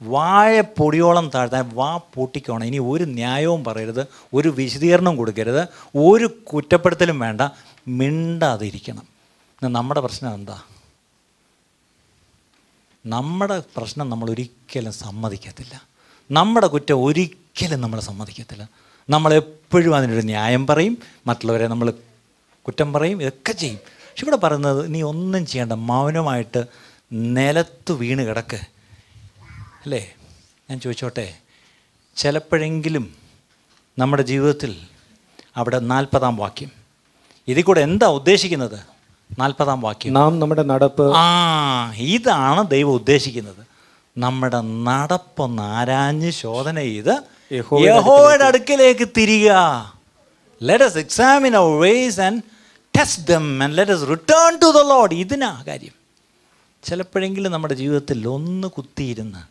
വായ പൊടിയോളം താഴ്ത്താൻ, വാ പൂട്ടിക്കോണം. ഇനി ഒരു ന്യായവും പറയരുത്, ഒരു വിശദീകരണവും കൊടുക്കരുത്, ഒരു കുറ്റപ്പെടുത്തലും വേണ്ട, മിണ്ടാതിരിക്കണം. നമ്മുടെ പ്രശ്നം എന്താ? നമ്മുടെ പ്രശ്നം നമ്മൾ ഒരിക്കലും സമ്മതിക്കത്തില്ല. നമ്മുടെ കുറ്റം ഒരിക്കലും നമ്മൾ സമ്മതിക്കത്തില്ല. നമ്മളെപ്പോഴും അതിനൊരു ന്യായം പറയും, മറ്റുള്ളവരെ നമ്മൾ കുറ്റം പറയും, ഇതൊക്കെ ചെയ്യും. പക്ഷെ ഇവിടെ പറയുന്നത് നീ ഒന്നും ചെയ്യേണ്ട, മൗനമായിട്ട് നിലത്ത് വീണ് കിടക്ക്, അല്ലേ? ഞാൻ ചോദിച്ചോട്ടെ, ചിലപ്പോഴെങ്കിലും നമ്മുടെ ജീവിതത്തിൽ അവിടെ 40-ാം വാക്യം, ഇതിൽ കൂടെ എന്താ ഉദ്ദേശിക്കുന്നത്? 40-ാം വാക്യം, നാം നമ്മുടെ നടപ്പ്. ഇതാണ് ദൈവം ഉദ്ദേശിക്കുന്നത്. നമ്മുടെ നടപ്പൊന്ന് ആരാഞ്ഞ് ശോധന ചെയ്ത് യഹോവയുടെ അടുക്കലേക്ക് തിരിയുക. Let us examine our ways and test them and let us return to the Lord. ഇതിനാ കാര്യം. ചിലപ്പോഴെങ്കിലും നമ്മുടെ ജീവിതത്തിൽ ഒന്ന് കുത്തിയിരുന്ന്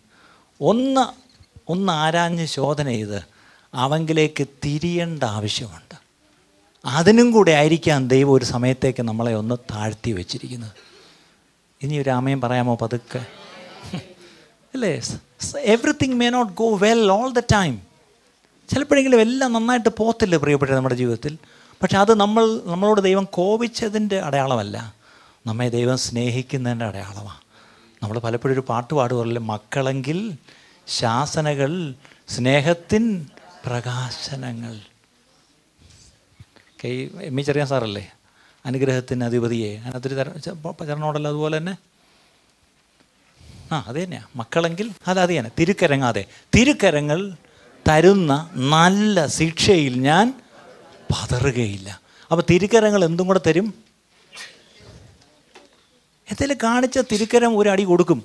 ഒന്ന് ആരാഞ്ഞ് ശോധന ചെയ്ത് അവങ്കിലേക്ക് തിരിയേണ്ട ആവശ്യമുണ്ട്. അതിനും കൂടെ ആയിരിക്കാം ദൈവം ഒരു സമയത്തേക്ക് നമ്മളെ ഒന്ന് താഴ്ത്തി വെച്ചിരിക്കുന്നത്. ഇനി ഒരു ആമയും പറയാമോ പതുക്കെ? അല്ലേ? Everything may not go well all the time. ചിലപ്പോഴെങ്കിലും എല്ലാം നന്നായിട്ട് പോകത്തില്ല പ്രിയപ്പെട്ട നമ്മുടെ ജീവിതത്തിൽ. പക്ഷെ അത് നമ്മളോട് ദൈവം കോപിച്ചതിൻ്റെ അടയാളമല്ല, നമ്മെ ദൈവം സ്നേഹിക്കുന്നതിൻ്റെ അടയാളമാണ്. നമ്മൾ പലപ്പോഴും ഒരു പാട്ട് പാടുകയല്ലേ, മക്കളെങ്കിൽ ശാസനകൾ സ്നേഹത്തിൻ പ്രകാശനങ്ങൾ. എം ഇ ചെറിയാൻ സാറല്ലേ അനുഗ്രഹത്തിന് അധിപതിയെ, അതിനകത്തൊരു ചരണോടല്ലോ അതുപോലെ തന്നെ. അത് തന്നെയാണ് മക്കളെങ്കിൽ. അത് തന്നെ തിരുക്കരങ്ങൾ തരുന്ന നല്ല ശിക്ഷയിൽ ഞാൻ പതറുകയില്ല. അപ്പോൾ തിരുക്കരങ്ങൾ എന്തും കൂടെ തരും. എന്തെങ്കിലും കാണിച്ച തിരുക്കരം ഒരു അടി കൊടുക്കും.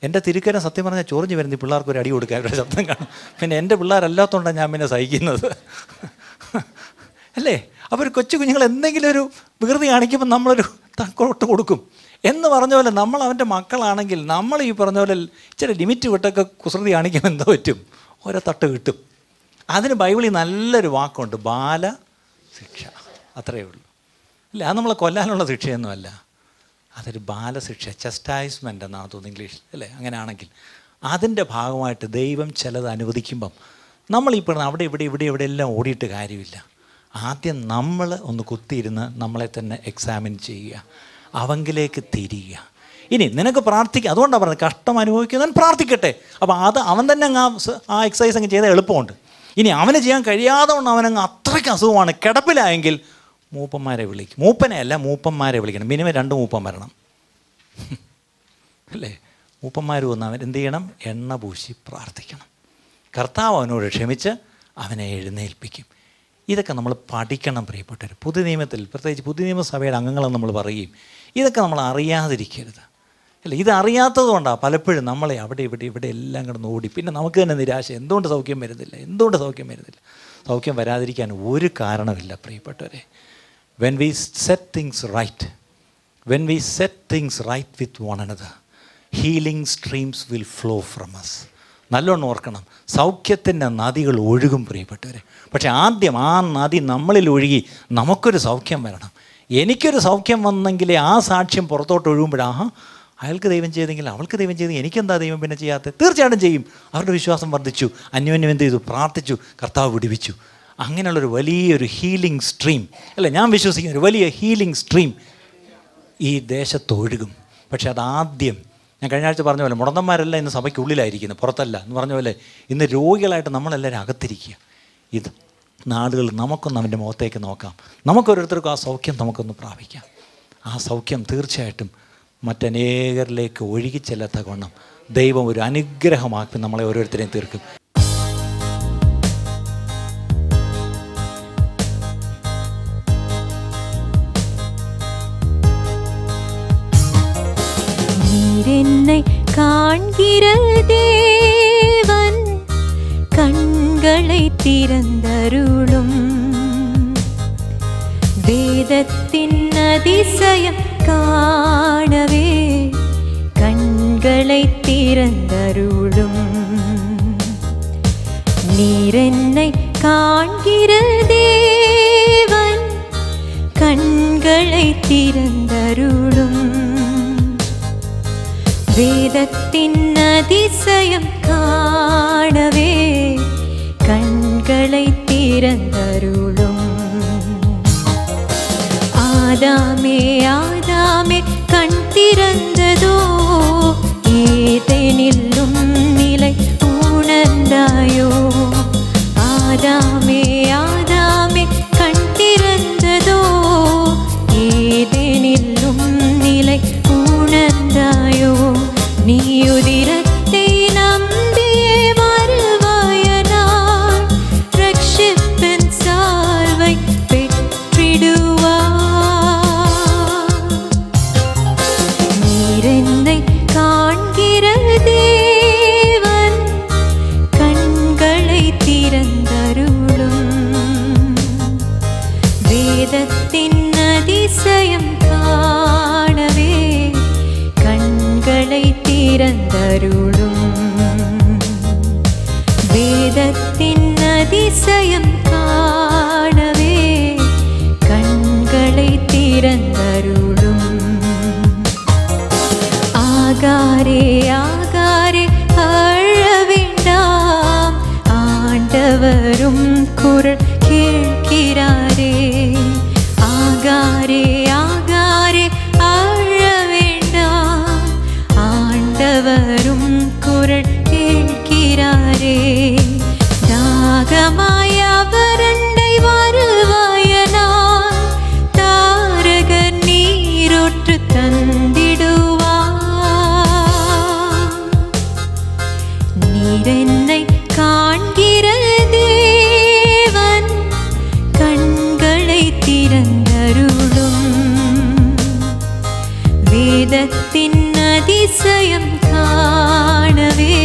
എൻ്റെ തിരുക്കരം സത്യം പറഞ്ഞാൽ ചൊറിഞ്ഞ് വരുന്ന ഈ പിള്ളേർക്ക് ഒരു അടി കൊടുക്കാൻ ഒരു ശബ്ദം കാണും. പിന്നെ എൻ്റെ പിള്ളേരല്ലാത്തതുകൊണ്ടാണ് ഞാൻ പിന്നെ സഹിക്കുന്നത്, അല്ലേ? അപ്പോൾ ഒരു കൊച്ചു കുഞ്ഞുങ്ങൾ എന്തെങ്കിലും ഒരു വികൃതി കാണിക്കുമ്പോൾ നമ്മളൊരു തക്കോട്ട് കൊടുക്കും എന്ന് പറഞ്ഞ പോലെ നമ്മൾ അവൻ്റെ മക്കളാണെങ്കിൽ നമ്മൾ ഈ പറഞ്ഞ പോലെ ഇച്ചിരി ലിമിറ്റ് വിട്ടൊക്കെ കുസൃതി കാണിക്കുമ്പോൾ എന്തോ പറ്റും, ഓരോ തട്ട് കിട്ടും. അതിന് ബൈബിളിൽ നല്ലൊരു വാക്കുണ്ട്, ബാലശിക്ഷ. അത്രയേ ഉള്ളൂ, അല്ലേ? അത് നമ്മളെ കൊല്ലാനുള്ള ശിക്ഷയൊന്നുമല്ല, അതൊരു ബാലശിക്ഷ, ചസ്റ്റായിസ്മെൻ്റ് എന്നാണ് തോന്നുന്നു ഇംഗ്ലീഷിൽ, അല്ലേ? അങ്ങനെയാണെങ്കിൽ അതിൻ്റെ ഭാഗമായിട്ട് ദൈവം ചിലത് അനുവദിക്കുമ്പം നമ്മൾ ഈ പറഞ്ഞ അവിടെ ഇവിടെ എല്ലാം ഓടിയിട്ട് കാര്യമില്ല. ആദ്യം നമ്മൾ ഒന്ന് കുത്തിയിരുന്ന് നമ്മളെ തന്നെ എക്സാമിൻ ചെയ്യുക, അവങ്കിലേക്ക് തിരിയുക. ഇനി നിനക്ക് പ്രാർത്ഥിക്കുക. അതുകൊണ്ടാണ് പറഞ്ഞത് കഷ്ടം അനുഭവിക്കുന്നവൻ പ്രാർത്ഥിക്കട്ടെ. അപ്പോൾ അവൻ തന്നെ ആ എക്സസൈസ് അങ്ങ് ചെയ്താൽ എളുപ്പമുണ്ട്. ഇനി അവന് ചെയ്യാൻ കഴിയാതെ കൊണ്ട് അവനങ്ങ് അത്രയ്ക്ക് അസുഖമാണ്, കിടപ്പിലായെങ്കിൽ മൂപ്പന്മാരെ വിളിക്കും. മൂപ്പന്മാരെ വിളിക്കണം. മിനിമം 2 മൂപ്പൻ വരണം, അല്ലേ? മൂപ്പന്മാർ വന്ന് അവൻ എന്ത് ചെയ്യണം? എണ്ണ പൂശി പ്രാർത്ഥിക്കണം. കർത്താവ് അവനോട് ക്ഷമിച്ച് അവനെ എഴുന്നേൽപ്പിക്കും. ഇതൊക്കെ നമ്മൾ പഠിക്കണം പ്രിയപ്പെട്ടവർ. പുതിയ നിയമത്തിൽ പ്രത്യേകിച്ച് പുതിയ നിയമസഭയുടെ അംഗങ്ങളെന്ന് നമ്മൾ പറയുകയും ഇതൊക്കെ നമ്മൾ അറിയാതിരിക്കരുത്, അല്ലേ? ഇതറിയാത്തത് കൊണ്ടാണ് പലപ്പോഴും നമ്മളെ അവിടെ ഇവിടെ എല്ലാം കിടന്ന് ഓടി. പിന്നെ നമുക്ക് തന്നെ നിരാശ, എന്തുകൊണ്ട് സൗഖ്യം വരുന്നില്ല? സൗഖ്യം വരാതിരിക്കാൻ ഒരു കാരണമില്ല പ്രിയപ്പെട്ടവരെ. When we set things right, when we set things right with one another, healing streams will flow from us. നല്ലോണം ഓർക്കണം, സൗഖ്യത്തിൻ്റെ നദികൾ ഒഴുകും പ്രിയപ്പെട്ടവരെ. പക്ഷേ ആദ്യം ആ നദി നമ്മളിൽ ഒഴുകി നമുക്കൊരു സൗഖ്യം വരണം. എനിക്കൊരു സൗഖ്യം വന്നെങ്കിലേ ആ സാക്ഷ്യം പുറത്തോട്ട് ഒഴുകുമ്പോഴാഹാ അയാൾക്ക് ദൈവം ചെയ്തെങ്കിൽ അവൾക്ക് ദൈവം ചെയ്ത് എനിക്കെന്താ ദൈവം പിന്നെ ചെയ്യാത്തത്? തീർച്ചയായിട്ടും ചെയ്യും. അവരുടെ വിശ്വാസം വർദ്ധിച്ചു, അന്യോന്യം എന്ത് ചെയ്തു? പ്രാർത്ഥിച്ചു, കർത്താവ് വിടുവിച്ചു. അങ്ങനെയുള്ളൊരു വലിയൊരു ഹീലിംഗ് സ്ട്രീം, അല്ലേ, ഞാൻ വിശ്വസിക്കുന്ന ഒരു വലിയ ഹീലിംഗ് സ്ട്രീം ഈ ദേശത്ത് ഒഴുകും. പക്ഷെ അതാദ്യം ഞാൻ കഴിഞ്ഞ ആഴ്ച പറഞ്ഞ പോലെ മുടന്തന്മാരെല്ലാം ഇന്ന് സഭയ്ക്കുള്ളിലായിരിക്കുന്നത്, പുറത്തല്ല എന്ന് പറഞ്ഞ പോലെ ഇന്ന് രോഗികളായിട്ട് നമ്മളെല്ലാവരും അകത്തിരിക്കുക. ഇത് നാടുകൾ നമുക്കൊന്ന് അവൻ്റെ മുഖത്തേക്ക് നോക്കാം, നമുക്കൊരോരുത്തർക്കും ആ സൗഖ്യം നമുക്കൊന്ന് പ്രാപിക്കാം. ആ സൗഖ്യം തീർച്ചയായിട്ടും മറ്റനേകരിലേക്ക് ഒഴുകിച്ചെല്ലത്തക്കവണ്ണം ദൈവം ഒരു അനുഗ്രഹമാക്കി നമ്മളെ ഓരോരുത്തരെയും തീർക്കും. என்னை காண்கிற தேவன் கண்களை திறந்தருளும், வேதத்தின் அதிசயம் காணவே கண்களை திறந்தருளும். நீர் என்னை காண்கிற தேவன் கண்களை திறந்தருளும், வேதத்தின் அதிசயம் காணவே கண்களை திறந்தருளும். ஆதாமே ஆதாமே கண் திறந்ததோ, ஏதேனிலும் நிலை உணர்ந்தாயோ. ஆதாமே ஆதாமே கண் திறந்ததோ, ஏதேனிலும் நிலை உணர்ந்தாயோ. நீ உதிரத்தை நம்பியே வருவாயனால் ரட்சிப்பின் சால்வை பெற்றிடுவார். நீர் என்னை காண்கிற தேவன் கண்களை திறந்தருளும், வேதத்தின் அதிசயம் காணவே கண்களை திறந்தருளும், வேதத்தின் அதிசயம் காணவே கண்களை திறந்தருளும். ஆகாரே ஆகாரே அழ வேண்டாம், ஆண்டவரும் குரல் கேட்கிறாரே. ஆகாரே ஆகாரே அழ வேண்டாம், ஆண்டவரும் குரல் கேட்கிறாரே. தாகமாய் அவரண்டை வருவாயனால் தாரக நீரூற்று தந்திடுவார். நீர் என்னை காண்கிற தேவன் கண்களை திறந்தருளும், வேதத்தின் அதிசயம் காணவே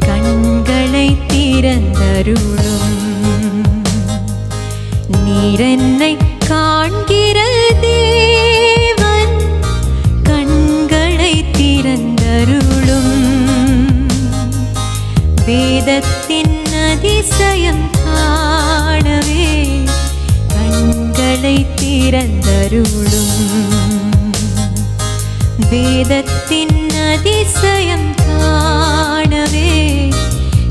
கண்களை திறந்தருளும். நீர் என்னை காண்கிற தேவன் கண்களை திறந்தருளும், வேதத்தின் அதிசயம் காணவே கண்களை திறந்தருளும், வேதத்தின் அதிசயம் காணவே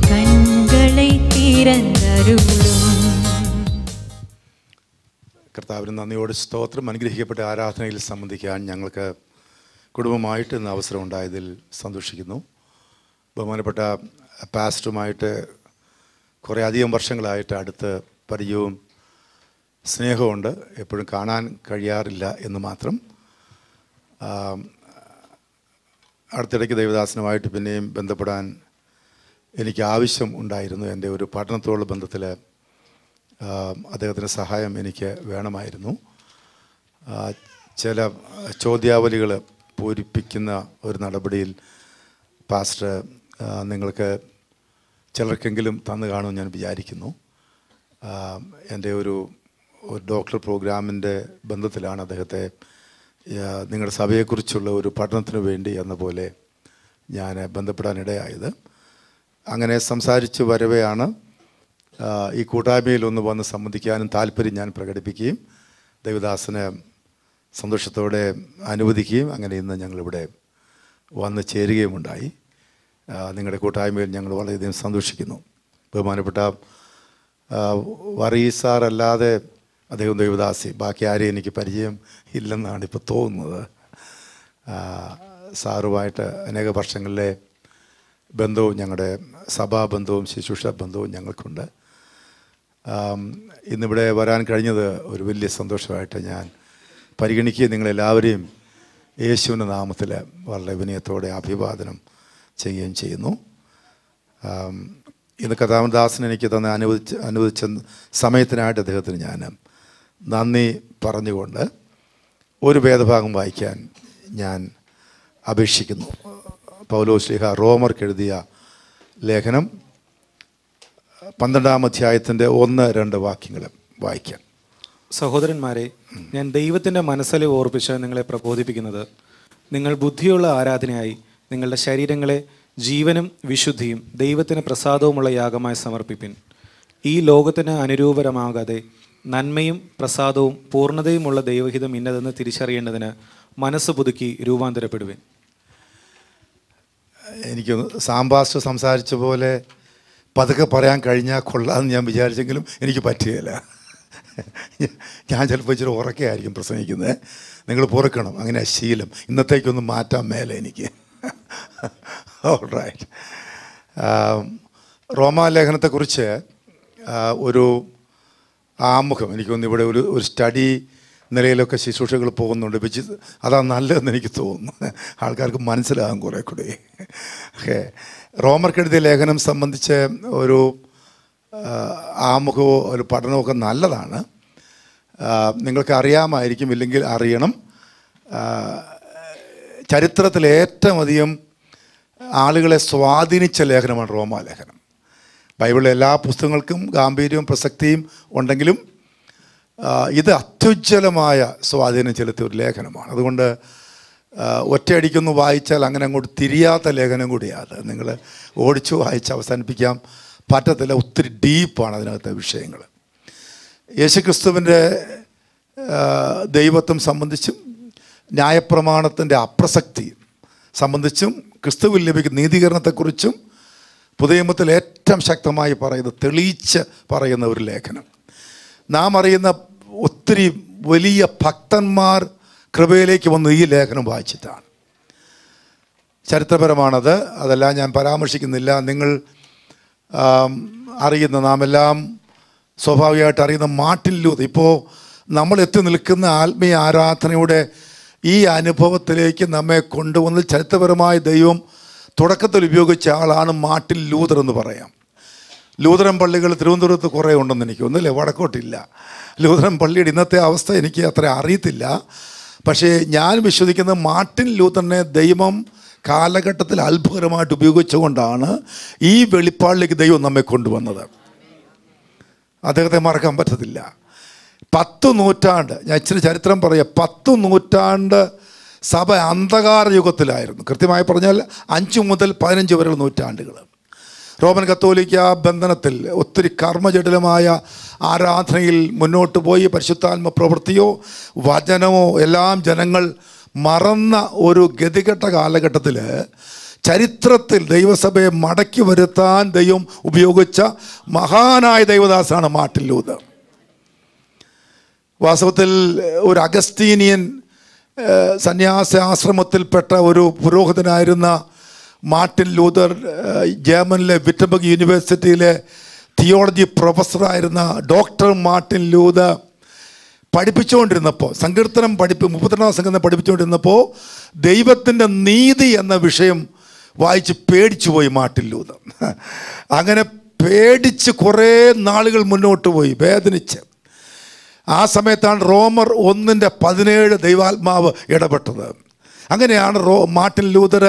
கண்களை திறந்தருளுം. കർത്താവിന് നന്ദിയോട് സ്തോത്രം. അനുഗ്രഹിക്കപ്പെട്ട ആരാധനയിൽ സംബന്ധിക്കാൻ ഞങ്ങൾക്ക് കുടുംബമായിട്ട് ഇന്ന് അവസരം ഉണ്ടായതിൽ സന്തോഷിക്കുന്നു. ബഹുമാനപ്പെട്ട പാസ്റ്ററുമായിട്ട് കുറേ അധികം വർഷങ്ങളായിട്ട് അടുത്ത് പരിചയവും സ്നേഹമുണ്ട്. എപ്പോഴും കാണാൻ കഴിയാറില്ല എന്ന് മാത്രം. അടുത്തിടയ്ക്ക് ദൈവദാസനുമായിട്ട് പിന്നെയും ബന്ധപ്പെടാൻ എനിക്ക് ആവശ്യം ഉണ്ടായിരുന്നു. എൻ്റെ ഒരു പഠനത്തോടുള്ള ബന്ധത്തിൽ അദ്ദേഹത്തിൻ്റെ സഹായം എനിക്ക് വേണമായിരുന്നു. ചില ചോദ്യാവലികൾ പൂരിപ്പിക്കുന്ന ഒരു നടപടിയിൽ പാസ്റ്റർ നിങ്ങൾക്ക് ചിലർക്കെങ്കിലും തന്നു കാണുമെന്ന് ഞാൻ വിചാരിക്കുന്നു. എൻ്റെ ഒരു ഡോക്ടർ പ്രോഗ്രാമിൻ്റെ ബന്ധത്തിലാണ് അദ്ദേഹത്തെ നിങ്ങളുടെ സഭയെക്കുറിച്ചുള്ള ഒരു പഠനത്തിന് വേണ്ടി എന്ന പോലെ ഞാൻ ബന്ധപ്പെടാനിടയായത്. അങ്ങനെ സംസാരിച്ച് വരവെയാണ് ഈ കൂട്ടായ്മയിൽ ഒന്ന് വന്ന് സംബന്ധിക്കാനും താല്പര്യം ഞാൻ പ്രകടിപ്പിക്കുകയും ദൈവദാസനെ സന്തോഷത്തോടെ അനുവദിക്കുകയും അങ്ങനെ ഇന്ന് ഞങ്ങളിവിടെ വന്ന് ചേരുകയുമുണ്ടായി. നിങ്ങളുടെ കൂട്ടായ്മയിൽ ഞങ്ങൾ വളരെയധികം സന്തോഷിക്കുന്നു. ബഹുമാനപ്പെട്ട വറീസാറല്ലാതെ അദ്ദേഹം ദൈവദാസി, ബാക്കി ആരെയും എനിക്ക് പരിചയം ഇല്ലെന്നാണ് ഇപ്പോൾ തോന്നുന്നത്. സാറുമായിട്ട് അനേക വർഷങ്ങളിലെ ബന്ധവും ഞങ്ങളുടെ സഭാബന്ധവും ശുശ്രൂഷ ബന്ധവും ഞങ്ങൾക്കുണ്ട്. ഇന്നിവിടെ വരാൻ കഴിഞ്ഞത് ഒരു വലിയ സന്തോഷമായിട്ട് ഞാൻ പരിഗണിക്കുകയും നിങ്ങളെല്ലാവരെയും യേശുവിൻ്റെ നാമത്തിൽ വളരെ വിനയത്തോടെ അഭിവാദനം ചെയ്യുകയും ചെയ്യുന്നു. ഇന്ന് കഥാമദാസൻ എനിക്ക് അനുവദിച്ച സമയത്തിനായിട്ട് അദ്ദേഹത്തിന് ഞാൻ നന്ദി പറഞ്ഞുകൊണ്ട് ഒരു വേദഭാഗം വായിക്കാൻ ഞാൻ അപേക്ഷിക്കുന്നു. പൗലോസ് ശ്ലീഹ റോമർക്ക് എഴുതിയ ലേഖനം 12-ാം അധ്യായത്തിൻ്റെ 1-2 വാക്യങ്ങൾ വായിക്കാം. സഹോദരന്മാരെ, ഞാൻ ദൈവത്തിൻ്റെ മനസ്സിലെ ഓർപ്പിച്ച് നിങ്ങളെ പ്രബോധിപ്പിക്കുന്നത്, നിങ്ങൾ ബുദ്ധിയുള്ള ആരാധനയായി നിങ്ങളുടെ ശരീരങ്ങളെ ജീവനും വിശുദ്ധിയും ദൈവത്തിന് പ്രസാദവുമുള്ള യാഗമായി സമർപ്പിപ്പിൻ. ഈ ലോകത്തിന് അനുരൂപരമാകാതെ നന്മയും പ്രസാദവും പൂർണ്ണതയുമുള്ള ദൈവഹിതം ഇന്നതെന്ന് തിരിച്ചറിയേണ്ടതിന് മനസ്സ് പുതുക്കി രൂപാന്തരപ്പെടുവിൻ. എനിക്ക് സാംബാസ്റ്റർ സംസാരിച്ച പോലെ പതുക്കെ പറയാൻ കഴിഞ്ഞാൽ കൊള്ളാമെന്ന് ഞാൻ വിചാരിച്ചെങ്കിലും എനിക്ക് പറ്റുകയില്ല. ഞാൻ ചിലപ്പോൾ ഇച്ചിരി ഉറക്കെ ആയിരിക്കും പ്രസംഗിക്കുന്നത്. നിങ്ങൾ പൊറുക്കണം, അങ്ങനെ ശീലം ഇന്നത്തേക്കൊന്നും മാറ്റാൻ മേലെ എനിക്ക്. ഓൾറൈറ്റ്. റോമാലേഖനത്തെക്കുറിച്ച് ഒരു ആമുഖം എനിക്കൊന്ന് ഇവിടെ ഒരു സ്റ്റഡി നിലയിലൊക്കെ ശുശ്രൂഷകൾ പോകുന്നുണ്ട്. അതാണ് നല്ലതെന്ന് എനിക്ക് തോന്നുന്നു. ആൾക്കാർക്ക് മനസ്സിലാകും കുറേ കൂടി. ഓക്കെ, റോമർക്കെഴുതിയ ലേഖനം സംബന്ധിച്ച് ഒരു ആമുഖമോ ഒരു പഠനമൊക്കെ നല്ലതാണ്. നിങ്ങൾക്ക് അറിയാമായിരിക്കും, ഇല്ലെങ്കിൽ അറിയണം. ചരിത്രത്തിൽ ഏറ്റവും അധികം ആളുകളെ സ്വാധീനിച്ച ലേഖനമാണ് റോമാലേഖനം. ബൈബിളിലെ എല്ലാ പുസ്തകങ്ങൾക്കും ഗാംഭീര്യവും പ്രസക്തിയും ഉണ്ടെങ്കിലും ഇത് അത്യുജ്വലമായ സ്വാധീനം ചെലുത്തിയ ഒരു ലേഖനമാണ്. അതുകൊണ്ട് ഒറ്റയടിക്കൊന്ന് വായിച്ചാൽ അങ്ങനെ അങ്ങോട്ട് തിരിയാത്ത ലേഖനം കൂടിയാണ്. നിങ്ങൾ ഓടിച്ചു വായിച്ച് അവസാനിപ്പിക്കാൻ പറ്റത്തില്ല. ഒത്തിരി ഡീപ്പാണ് അതിനകത്തെ വിഷയങ്ങൾ. യേശുക്രിസ്തുവിൻ്റെ ദൈവത്വം സംബന്ധിച്ചും ന്യായപ്രമാണത്തിൻ്റെ അപ്രസക്തി സംബന്ധിച്ചും ക്രിസ്തുവിൽ ലഭിക്കുന്ന നീതീകരണത്തെക്കുറിച്ചും പുതിയ നിയമത്തിൽ ഏറ്റവും ശക്തമായി തെളിയിച്ച് പറയുന്ന ഒരു ലേഖനം. നാം അറിയുന്ന ഒത്തിരി വലിയ ഭക്തന്മാർ കൃപയിലേക്ക് വന്ന് ഈ ലേഖനം വായിച്ചിട്ടാണ്. ചരിത്രപരമാണത്, അതെല്ലാം ഞാൻ പരാമർശിക്കുന്നില്ല. നിങ്ങൾ അറിയുന്ന, നാം എല്ലാം സ്വാഭാവികമായിട്ട് അറിയുന്ന മാർട്ടിൻ ലൂതർ, ഇപ്പോൾ നമ്മൾ എത്തി നിൽക്കുന്ന ആത്മീയ ആരാധനയുടെ ഈ അനുഭവത്തിലേക്ക് നമ്മെ കൊണ്ടുവന്ന് ചരിത്രപരമായ ദൈവം തുടക്കത്തിൽ ഉപയോഗിച്ച ആളാണ് മാർട്ടിൻ ലൂതർ എന്ന് പറയാം. ലൂതറൻ പള്ളികൾ തിരുവനന്തപുരത്ത് കുറേ ഉണ്ടെന്ന് എനിക്ക് ഒന്നുമില്ല, വടക്കോട്ടില്ല. ലൂതറൻ പള്ളിയുടെ ഇന്നത്തെ അവസ്ഥ എനിക്ക് അത്ര അറിയത്തില്ല. പക്ഷേ ഞാൻ വിശ്വസിക്കുന്നത് മാർട്ടിൻ ലൂതറിനെ ദൈവം കാലഘട്ടത്തിൽ അത്ഭുതകരമായിട്ട് ഉപയോഗിച്ചുകൊണ്ടാണ് ഈ വെളിപ്പാടിലേക്ക് ദൈവം നമ്മെ കൊണ്ടുവന്നത്. അദ്ദേഹത്തെ മറക്കാൻ പറ്റത്തില്ല. 10 നൂറ്റാണ്ട്, ഞാൻ ഇച്ചിരി ചരിത്രം പറയാം. 10 നൂറ്റാണ്ട് സഭ അന്ധകാര യുഗത്തിലായിരുന്നു. കൃത്യമായി പറഞ്ഞാൽ 5 മുതൽ 15 വരെയുള്ള നൂറ്റാണ്ടുകൾ. റോമൻ കത്തോലിക്ക ബന്ധനത്തിൽ ഒത്തിരി കർമ്മജടിലമായ ആരാധനയിൽ മുന്നോട്ട് പോയി പരിശുദ്ധാത്മ പ്രവൃത്തിയോ വചനമോ എല്ലാം ജനങ്ങൾ മറന്ന ഒരു ഗതികെട്ട കാലഘട്ടത്തിൽ ചരിത്രത്തിൽ ദൈവസഭയെ മടക്കി വരുത്താൻ ദൈവം ഉപയോഗിച്ച മഹാനായ ദൈവദാസനാണ് മാർട്ടിൻ ലൂതർ. വാസ്തവത്തിൽ ഒരു അഗസ്റ്റീനിയൻ സന്യാസ ആശ്രമത്തിൽപ്പെട്ട ഒരു പുരോഹിതനായിരുന്ന മാർട്ടിൻ ലൂതർ ജർമ്മനിലെ വിറ്റബർഗ് യൂണിവേഴ്സിറ്റിയിലെ തിയോളജി പ്രൊഫസറായിരുന്ന ഡോക്ടർ മാർട്ടിൻ ലൂതർ പഠിപ്പിച്ചുകൊണ്ടിരുന്നപ്പോൾ, സങ്കീർത്തനം 32-ാം സങ്കീർത്തനം പഠിപ്പിച്ചുകൊണ്ടിരുന്നപ്പോൾ ദൈവത്തിൻ്റെ നീതി എന്ന വിഷയം വായിച്ച് പേടിച്ചു പോയി മാർട്ടിൻ ലൂതർ. അങ്ങനെ പേടിച്ച് കുറേ നാളുകൾ മുന്നോട്ട് പോയി, വേദനിച്ച്. ആ സമയത്താണ് റോമർ 1:17 ദൈവാത്മാവ് ഇടപെട്ടത്. അങ്ങനെയാണ് മാർട്ടിൻ ലൂതർ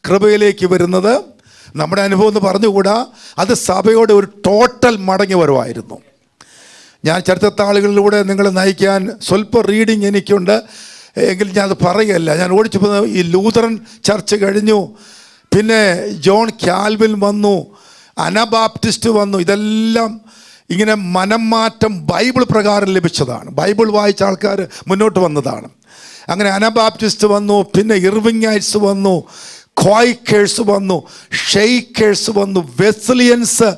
കൃപയിലേക്ക് വരുന്നത്. നമ്മുടെ അനുഭവം എന്ന് പറഞ്ഞുകൂടാ, അത് സഭയുടെ ഒരു ടോട്ടൽ മടങ്ങി വരവായിരുന്നു. ഞാൻ ചരിത്രത്താളുകളിലൂടെ നിങ്ങളെ നയിക്കാൻ സ്വല്പം റീഡിങ് എനിക്കുണ്ട്. എങ്കിലും ഞാനത് പറയുകയല്ല. ഞാൻ ഓടിച്ചു പോകുന്ന ഈ ലൂതറൻ ചർച്ച് കഴിഞ്ഞു, പിന്നെ ജോൺ കാൽവിൻ വന്നു, അനബാപ്റ്റിസ്റ്റ് വന്നു. ഇതെല്ലാം ഇങ്ങനെ മനം മാറ്റം ബൈബിൾ പ്രകാരം ലഭിച്ചതാണ്. ബൈബിൾ വായിച്ച ആൾക്കാർ മുന്നോട്ട് വന്നതാണ്. അങ്ങനെ അനബാപ്റ്റിസ്റ്റ് വന്നു, പിന്നെ ഇർവിങ്ങൈറ്റ്സ് വന്നു, ക്വൈക്കേഴ്സ് വന്നു, ഷെയ്ക്കേഴ്സ് വന്നു, വെസ്ലിയൻസ്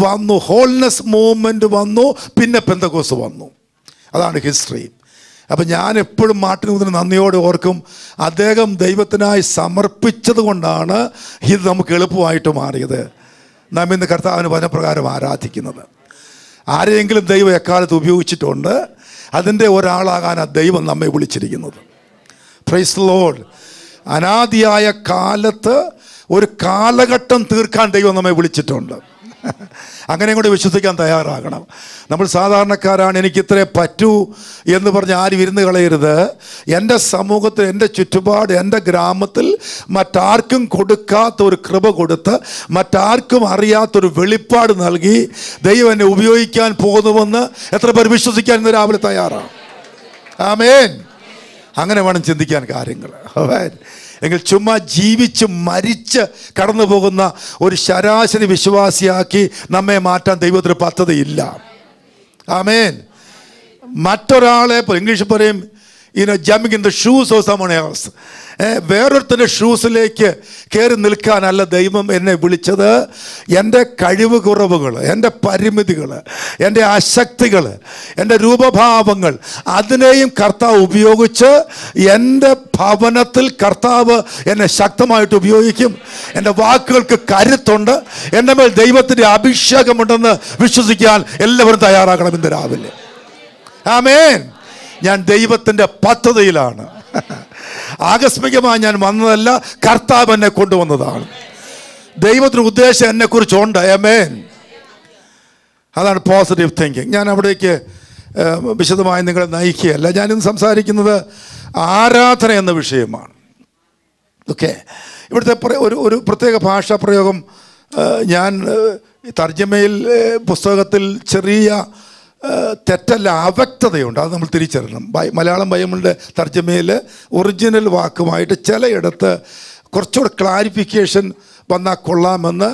വന്നു, ഹോൾനെസ് മൂവ്മെൻറ്റ് വന്നു, പിന്നെ പെന്തക്കോസ് വന്നു. അതാണ് ഹിസ്റ്ററി. അപ്പം ഞാൻ എപ്പോഴും മാർട്ടിൻ ലൂഥറിനെ നന്ദിയോടെ ഓർക്കും. അദ്ദേഹം ദൈവത്തിനായി സമർപ്പിച്ചത് കൊണ്ടാണ് ഇത് നമുക്ക് എളുപ്പമായിട്ട് മാറിയത്. നാം ഇന്ന് കർത്താവിന് വചനപ്രകാരം ആരാധിക്കുന്നത്. ആരെയെങ്കിലും ദൈവം എക്കാലത്ത് ഉപയോഗിച്ചിട്ടുണ്ട്, അതിൻ്റെ ഒരാളാകാനാണ് ദൈവം നമ്മെ വിളിച്ചിരിക്കുന്നത്. Price the Lord. അനാദിയായ കാലത്ത് ഒരു കാലഘട്ടം തീർക്കാൻ ദൈവം നമ്മെ വിളിച്ചിട്ടുണ്ട്. അങ്ങനെ കൂടെ വിശ്വസിക്കാൻ തയ്യാറാകണം. നമ്മൾ സാധാരണക്കാരാണ്, എനിക്കിത്രേ പറ്റൂ എന്ന് പറഞ്ഞ് ആരും ഇരുന്ന് കളയരുത്. എൻ്റെ സമൂഹത്തിൽ, എൻ്റെ ചുറ്റുപാട്, എൻ്റെ ഗ്രാമത്തിൽ മറ്റാർക്കും കൊടുക്കാത്ത ഒരു കൃപ കൊടുത്ത്, മറ്റാർക്കും അറിയാത്തൊരു വെളിപ്പാട് നൽകി ദൈവം എന്നെ ഉപയോഗിക്കാൻ പോകുന്നുവെന്ന് എത്ര പേർ വിശ്വസിക്കാൻ ഇന്ന് രാവിലെ തയ്യാറാണ്? ആമേൻ. അങ്ങനെ വേണം ചിന്തിക്കാൻ കാര്യങ്ങൾ. എങ്കിൽ ചുമ്മാ ജീവിച്ച് മരിച്ച് കടന്നു പോകുന്ന ഒരു ശരാശരി വിശ്വാസിയാക്കി നമ്മെ മാറ്റാൻ ദൈവത്തിന് പദ്ധതിയില്ല. ആമേൻ. മറ്റൊരാളെ ഇംഗ്ലീഷിൽ പറയും jumping in the shoes of someone else. വേറൊരുത്തൻ്റെ ഷൂസിലേക്ക് കയറി നിൽക്കാനല്ല ദൈവം എന്നെ വിളിച്ചത്. എൻ്റെ കഴിവ് കുറവുകൾ, എൻ്റെ പരിമിതികൾ, എൻ്റെ അശക്തികൾ, എൻ്റെ രൂപഭാവങ്ങൾ, അതിനെയും കർത്താവ് ഉപയോഗിച്ച് എൻ്റെ ഭവനത്തിൽ കർത്താവ് എന്നെ ശക്തമായിട്ട് ഉപയോഗിക്കും. എൻ്റെ വാക്കുകൾക്ക് കരുത്തുണ്ട്, എൻ്റെ മേൽ ദൈവത്തിൻ്റെ അഭിഷേകമുണ്ടെന്ന് വിശ്വസിക്കാൻ എല്ലാവരും തയ്യാറാകണം ഇന്ന് രാവിലെ. ആമേൻ. ഞാൻ ദൈവത്തിൻ്റെ പദ്ധതിയിലാണ്. ആകസ്മികമായി ഞാൻ വന്നതല്ല, കർത്താവ് എന്നെ കൊണ്ടുവന്നതാണ്. ദൈവത്തിന് ഉദ്ദേശം എന്നെക്കുറിച്ചുണ്ട്. ആമേൻ. അതാണ് പോസിറ്റീവ് തിങ്കിങ്. ഞാൻ അവിടേക്ക് വിശദമായി നിങ്ങളെ നയിക്കുകയല്ല. ഞാനിന്ന് സംസാരിക്കുന്നത് ആരാധന എന്ന വിഷയമാണ്. ഓക്കെ. ഇവിടുത്തെ ഒരു പ്രത്യേക ഭാഷാ പ്രയോഗം ഞാൻ തർജ്ജമയിൽ പുസ്തകത്തിൽ ചെറിയ തെറ്റല്ല, അവ്യക്തതയുണ്ട്. അത് നമ്മൾ തിരിച്ചറിയണം. മലയാളം ബൈബിളിൻ്റെ തർജ്ജമയിൽ ഒറിജിനൽ വാക്കുമായിട്ട് ചിലയിടത്ത് കുറച്ചുകൂടെ ക്ലാരിഫിക്കേഷൻ വന്നാൽ കൊള്ളാമെന്ന്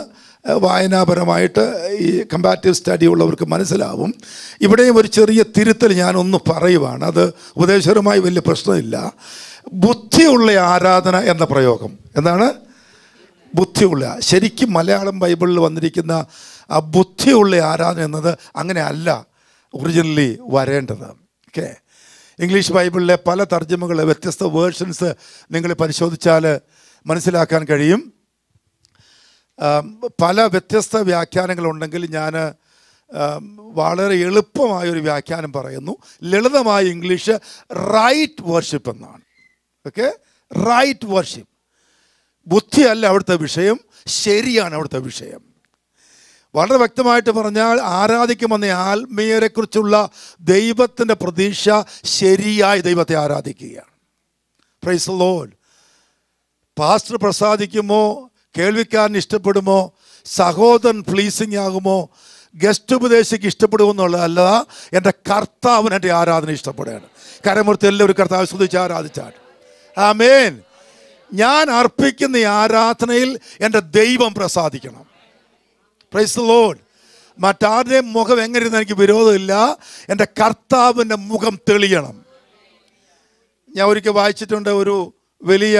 വായനാപരമായിട്ട് ഈ കമ്പാരിറ്റീവ് സ്റ്റഡി ഉള്ളവർക്ക് മനസ്സിലാവും. ഇവിടെയും ഒരു ചെറിയ തിരുത്തൽ ഞാനൊന്ന് പറയുവാണ്. അത് ഉപദേശപരമായി വലിയ പ്രശ്നമില്ല. ബുദ്ധിയുള്ള ആരാധന എന്ന പ്രയോഗം എന്താണ്? ബുദ്ധിയുള്ള. ശരിക്കും മലയാളം ബൈബിളിൽ വന്നിരിക്കുന്ന ആ ബുദ്ധിയുള്ള ആരാധന എന്നത് അങ്ങനെ അല്ല ഒറിജിനലി വരേണ്ടത്. ഓക്കെ. ഇംഗ്ലീഷ് ബൈബിളിലെ പല തർജ്ജമകൾ, വ്യത്യസ്ത വേർഷൻസ് നിങ്ങൾ പരിശോധിച്ചാൽ മനസ്സിലാക്കാൻ കഴിയും. പല വ്യത്യസ്ത വ്യാഖ്യാനങ്ങളുണ്ടെങ്കിൽ ഞാൻ വളരെ എളുപ്പമായൊരു വ്യാഖ്യാനം പറയുന്നു. ലളിതമായ ഇംഗ്ലീഷ് റൈറ്റ് വർഷിപ്പ് എന്നാണ്. ഓക്കെ. Right worship. ബുദ്ധിയല്ല അവിടുത്തെ വിഷയം, ശരിയാണ് അവിടുത്തെ വിഷയം. വളരെ വ്യക്തമായിട്ട് പറഞ്ഞാൽ ആരാധിക്കുമെന്ന ആത്മീയരെക്കുറിച്ചുള്ള ദൈവത്തിൻ്റെ പ്രതീക്ഷ ശരിയായി ദൈവത്തെ ആരാധിക്കുകയാണ്. Praise the lord. പാസ്റ്റർ പ്രസാദിക്കുമോ, കേൾവിക്കാരന് ഇഷ്ടപ്പെടുമോ, സഹോദരൻ പ്ലീസിങ് ആകുമോ, ഗസ്റ്റ് ഉപദേശിക്ക് ഇഷ്ടപ്പെടുമെന്നുള്ളതല്ല, എൻ്റെ കർത്താവിന് എൻ്റെ ആരാധന ഇഷ്ടപ്പെടുകയാണ്. കരമുറത്ത് എല്ലാവരും കർത്താവ് സ്തുതിച്ച് ആരാധിച്ചാണ്. ആമേൻ. ഞാൻ അർപ്പിക്കുന്ന ഈ ആരാധനയിൽ എൻ്റെ ദൈവം പ്രസാദിക്കണം. Price the Lord. മറ്റാരുടെയും മുഖം എങ്ങനെ ഇരുന്ന് എനിക്ക് വിരോധമില്ല, എൻ്റെ കർത്താവിൻ്റെ മുഖം തെളിയണം. ഞാൻ ഒരിക്കൽ വായിച്ചിട്ടുണ്ട്, ഒരു വലിയ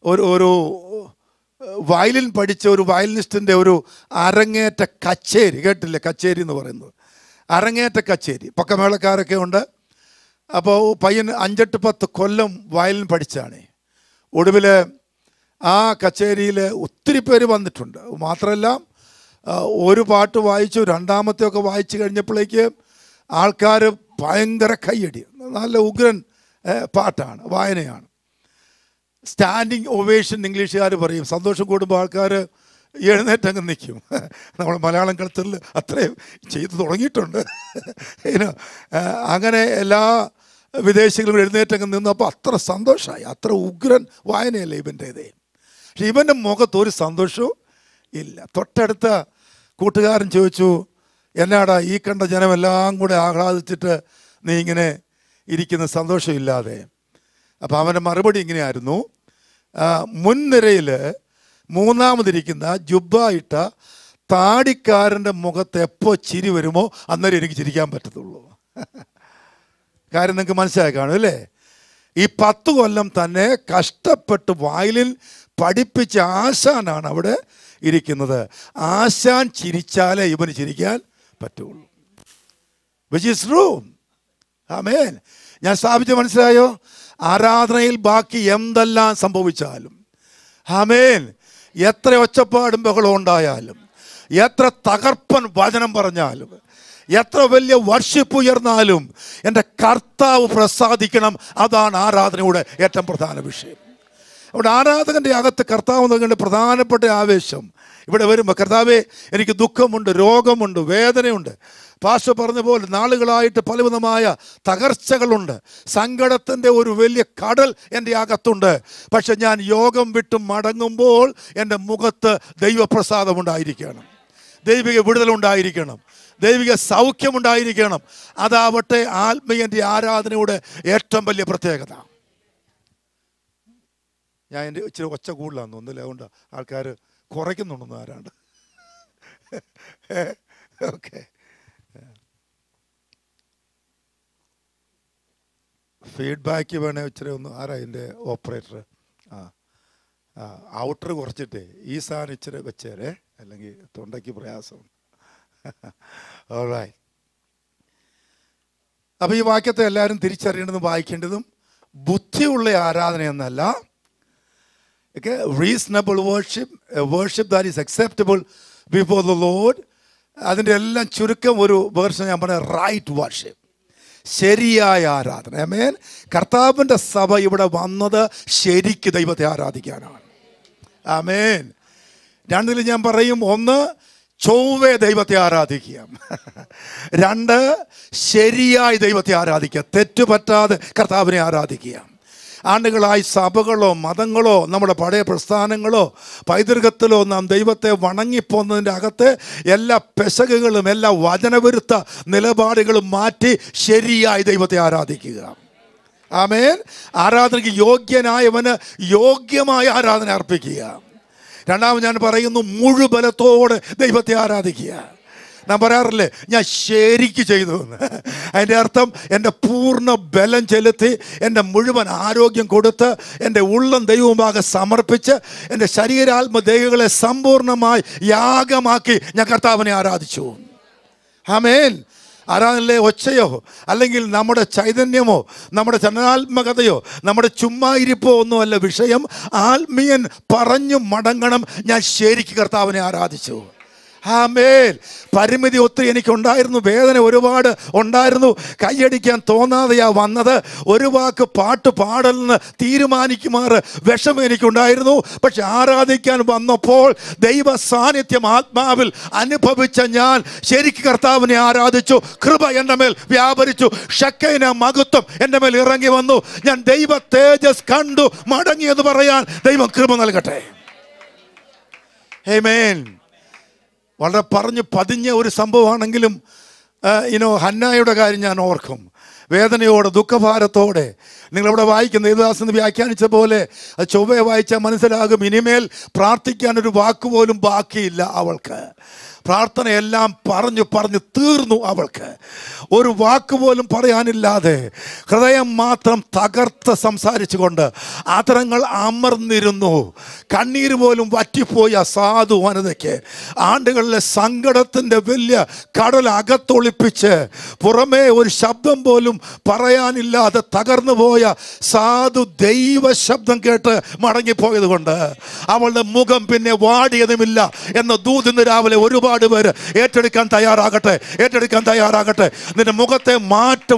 ഒരു വയലിൻ പഠിച്ച ഒരു വയലിനിസ്റ്റിൻ്റെ ഒരു അരങ്ങേറ്റ കച്ചേരി കേട്ടില്ലേ? കച്ചേരി എന്ന് പറയുന്നത് അരങ്ങേറ്റ കച്ചേരി. പക്കമേളക്കാരൊക്കെ ഉണ്ട്. അപ്പോൾ പയ്യൻ 5-10 കൊല്ലം വയലിൻ പഠിച്ചാണ്. ഒടുവിൽ ആ കച്ചേരിയിൽ ഒത്തിരി പേര് വന്നിട്ടുണ്ട്. മാത്രമല്ല ഒരു പാട്ട് വായിച്ചു, രണ്ടാമത്തെയൊക്കെ വായിച്ചു കഴിഞ്ഞപ്പോഴേക്ക് ആൾക്കാർ ഭയങ്കര കയ്യടി. നല്ല ഉഗ്രൻ പാട്ടാണ്, വായനയാണ്. സ്റ്റാൻഡിങ് ഒവേഷൻ ഇംഗ്ലീഷുകാർ പറയും. സന്തോഷം കൂടുമ്പോൾ ആൾക്കാർ എഴുന്നേറ്റങ്ങ് നിൽക്കും. നമ്മൾ മലയാളം കൾച്ചറിൽ അത്രയും ചെയ്തു തുടങ്ങിയിട്ടുണ്ട്. അങ്ങനെ എല്ലാ വിദേശികളും എഴുന്നേറ്റങ്ങ് നിന്നു. അപ്പോൾ അത്ര സന്തോഷമായി. അത്ര ഉഗ്രൻ വായനയല്ലേ ഇവൻ്റേതേ. പക്ഷെ ഇവൻ്റെ മുഖത്ത് ഒരു സന്തോഷവും ഇല്ല. തൊട്ടടുത്ത കൂട്ടുകാരൻ ചോദിച്ചു, എന്നാടാ ഈ കണ്ട ജനമെല്ലാം കൂടെ ആഹ്ലാദിച്ചിട്ട് നീ ഇങ്ങനെ ഇരിക്കുന്ന സന്തോഷമില്ലാതെ. അപ്പോൾ അവൻ്റെ മറുപടി ഇങ്ങനെയായിരുന്നു, മുൻനിരയിൽ മൂന്നാമതിരിക്കുന്ന ജുബ്ബ ഇട്ട താടിക്കാരൻ്റെ മുഖത്ത് എപ്പോൾ ചിരി വരുമോ അന്നേരം എനിക്ക് ചിരിക്കാൻ പറ്റത്തുള്ളൂ. കാര്യം നിങ്ങൾക്ക് മനസ്സിലായി കാണും അല്ലേ? ഈ 10 കൊല്ലം തന്നെ കഷ്ടപ്പെട്ട് വയലിൻ പഠിപ്പിച്ച ആശാനാണ് അവിടെ ഇരിക്കുന്നത്. ആശാൻ ചിരിച്ചാലേ ഇവന് ചിരിക്കാൻ പറ്റുള്ളൂ. Which is true. ആമേൻ. ഞാൻ സ്ഥാപിച്ച് മനസ്സിലായോ? ആരാധനയിൽ ബാക്കി എന്തെല്ലാം സംഭവിച്ചാലും, ആമേൻ, എത്ര ഒച്ചപ്പാടും ബഹളം ഉണ്ടായാലും, എത്ര തകർപ്പൻ വചനം പറഞ്ഞാലും, എത്ര വലിയ വർഷിപ്പ് ഉയർന്നാലും എൻ്റെ കർത്താവ് പ്രസാദിക്കണം. അതാണ് ആരാധനയുടെ ഏറ്റവും പ്രധാന വിഷയം. അവിടെ ആരാധകൻ്റെ അകത്ത് കർത്താവ് നൽകേണ്ട പ്രധാനപ്പെട്ട ആവേശം ഇവിടെ വരുമ്പോൾ, കർത്താവേ എനിക്ക് ദുഃഖമുണ്ട്, രോഗമുണ്ട്, വേദനയുണ്ട്, പാസ്റ്റർ പറഞ്ഞ പോലെ നാളുകളായിട്ട് പലവിധമായ തകർച്ചകളുണ്ട്, സങ്കടത്തിൻ്റെ ഒരു വലിയ കടൽ എൻ്റെ അകത്തുണ്ട്. പക്ഷെ ഞാൻ യോഗം വിട്ട് മടങ്ങുമ്പോൾ എൻ്റെ മുഖത്ത് ദൈവപ്രസാദമുണ്ടായിരിക്കണം, ദൈവിക വിടുതലുണ്ടായിരിക്കണം, ദൈവിക സൗഖ്യമുണ്ടായിരിക്കണം. അതാവട്ടെ ആത്മീയൻ്റെ ആരാധനയുടെ ഏറ്റവും വലിയ പ്രത്യേകത. ഞാൻ എൻ്റെ ഇച്ചിരി ഒച്ച കൂടുതലാന്ന് തോന്നുന്നില്ല, അതുകൊണ്ട് ആൾക്കാർ കുറയ്ക്കുന്നുണ്ടെന്ന് ആരാണ്ട്. ഓക്കെ, ഫീഡ്ബാക്ക് വേണേ ഇച്ചിരി ഒന്ന്. ആരാ എൻ്റെ ഓപ്പറേറ്റർ? ഔട്ടർ കുറച്ചിട്ടേ ഈ സാധനം ഇച്ചിരി വെച്ചേരേ, അല്ലെങ്കിൽ തൊണ്ടയ്ക്ക് പ്രയാസം. ഓൾറൈറ്റ്. അപ്പോൾ ഈ വാക്യത്തെ എല്ലാവരും തിരിച്ചറിയേണ്ടതും വായിക്കേണ്ടതും ബുദ്ധിയുള്ള ആരാധന എന്നല്ല, reasonable worship, worship that is acceptable before the Lord. അതിൻ്റെ എല്ലാം ചുരുക്കം ഒരു വേർഷൻ ഞാൻ പറഞ്ഞ റൈറ്റ് വർഷിപ്പ്, ശരിയായ ആരാധന. ആമേൻ. കർത്താവിൻ്റെ സഭ ഇവിടെ വന്നത് ശരിക്ക് ദൈവത്തെ ആരാധിക്കാനാണ്. ആമേൻ. രണ്ടിൽ ഞാൻ പറയും, ഒന്ന് ചൊവ്വേ ദൈവത്തെ ആരാധിക്കുക, 2 ശരിയായി ദൈവത്തെ ആരാധിക്കുക, തെറ്റുപറ്റാതെ കർത്താവിനെ ആരാധിക്കുക. ആണ്ടുകളായി സഭകളോ മതങ്ങളോ നമ്മുടെ പഴയ പ്രസ്ഥാനങ്ങളോ പൈതൃകത്തിലോ നാം ദൈവത്തെ വണങ്ങിപ്പോന്നതിൻ്റെ അകത്ത് എല്ലാ പെശകുകളും എല്ലാ വചനവിരുദ്ധ നിലപാടുകളും മാറ്റി ശരിയായി ദൈവത്തെ ആരാധിക്കുക. ആമേൻ. ആരാധനയ്ക്ക് യോഗ്യനായവന് യോഗ്യമായ ആരാധന അർപ്പിക്കുക. രണ്ടാമത് ഞാൻ പറയുന്നു, മുഴുബലത്തോടെ ദൈവത്തെ ആരാധിക്കുക. ഞാൻ പറയാറില്ലേ, ഞാൻ ശരിക്ക് ചെയ്തു എന്ന്. അതിൻ്റെ അർത്ഥം എൻ്റെ പൂർണ്ണ ബലം ചെലുത്തി, എൻ്റെ മുഴുവൻ ആരോഗ്യം കൊടുത്ത്, എൻ്റെ ഉള്ളം ദൈവമുമ്പാകെ സമർപ്പിച്ച്, എൻ്റെ ശരീരാത്മദേഹങ്ങളെ സമ്പൂർണ്ണമായി യാഗമാക്കി ഞാൻ കർത്താവിനെ ആരാധിച്ചു. ആമേൻ. ആരാധനയിലെ ഒച്ചയോ അല്ലെങ്കിൽ നമ്മുടെ ചൈതന്യമോ നമ്മുടെ ചലനാത്മകതയോ നമ്മുടെ ചുമ്മായിരിപ്പോ ഒന്നുമല്ല വിഷയം. ആത്മീയൻ പറഞ്ഞു മടങ്ങണം, ഞാൻ ശരിക്ക് കർത്താവിനെ ആരാധിച്ചു. ആമേൻ. പരിമിതി ഒത്തിരി എനിക്കുണ്ടായിരുന്നു, വേദന ഒരുപാട് ഉണ്ടായിരുന്നു, കൈയടിക്കാൻ തോന്നാതെയാ വന്നത്. ഒരു വാക്ക് പാട്ട് പാടലെന്ന് തീരുമാനിക്കുമാറ് വിഷമം എനിക്കുണ്ടായിരുന്നു. പക്ഷെ ആരാധിക്കാൻ വന്നപ്പോൾ ദൈവ സാന്നിധ്യം ആത്മാവിൽ അനുഭവിച്ച ഞാൻ ശരിക്ക് കർത്താവിനെ ആരാധിച്ചു. കൃപ എൻ്റെ മേൽ വ്യാപരിച്ചു, ഷക്കൈന മഹത്വം എൻ്റെ മേൽ ഇറങ്ങി വന്നു. ഞാൻ ദൈവ തേജസ് കണ്ടു മടങ്ങിയെന്ന് പറയാൻ ദൈവം കൃപ നൽകട്ടെ. ആമേൻ. വളരെ പറഞ്ഞു പതിഞ്ഞ ഒരു സംഭവമാണെങ്കിലും ഹന്നായുടെ കാര്യം ഞാൻ ഓർക്കും. വേദനയോടെ ദുഃഖഭാരത്തോടെ നിങ്ങളിവിടെ വായിക്കുന്ന ദേവദാസൻ വ്യാഖ്യാനിച്ച പോലെ അത് ചൊവ്വേ വായിച്ചാൽ മനസ്സിലാകും. ഇനിമേൽ പ്രാർത്ഥിക്കാനൊരു വാക്കുപോലും ബാക്കിയില്ല അവൾക്ക്. പ്രാർത്ഥനയെല്ലാം പറഞ്ഞു തീർന്നു. അവൾക്ക് ഒരു വാക്കുപോലും പറയാനില്ലാതെ ഹൃദയം മാത്രം തകർത്ത് സംസാരിച്ചുകൊണ്ട് അതരങ്ങൾ അമർന്നിരുന്നു. കണ്ണീര് പോലും വറ്റിപ്പോയി സാധു വനിതയ്ക്ക്. ആണ്ടുകളിലെ സങ്കടത്തിൻ്റെ വലിയ കടൽ അകത്തൊളിപ്പിച്ച് പുറമേ ഒരു ശബ്ദം പോലും പറയാനില്ലാതെ തകർന്നു പോയ സാധു ദൈവ ശബ്ദം കേട്ട് മടങ്ങിപ്പോയത് കൊണ്ട് അവളുടെ മുഖം പിന്നെ വാടിയതുമില്ല എന്ന ദൂതിന്ന് രാവിലെ ഒരുപാട് പേര് ഏറ്റെടുക്കാൻ തയ്യാറാകട്ടെ. നിന്റെ മുഖത്തെ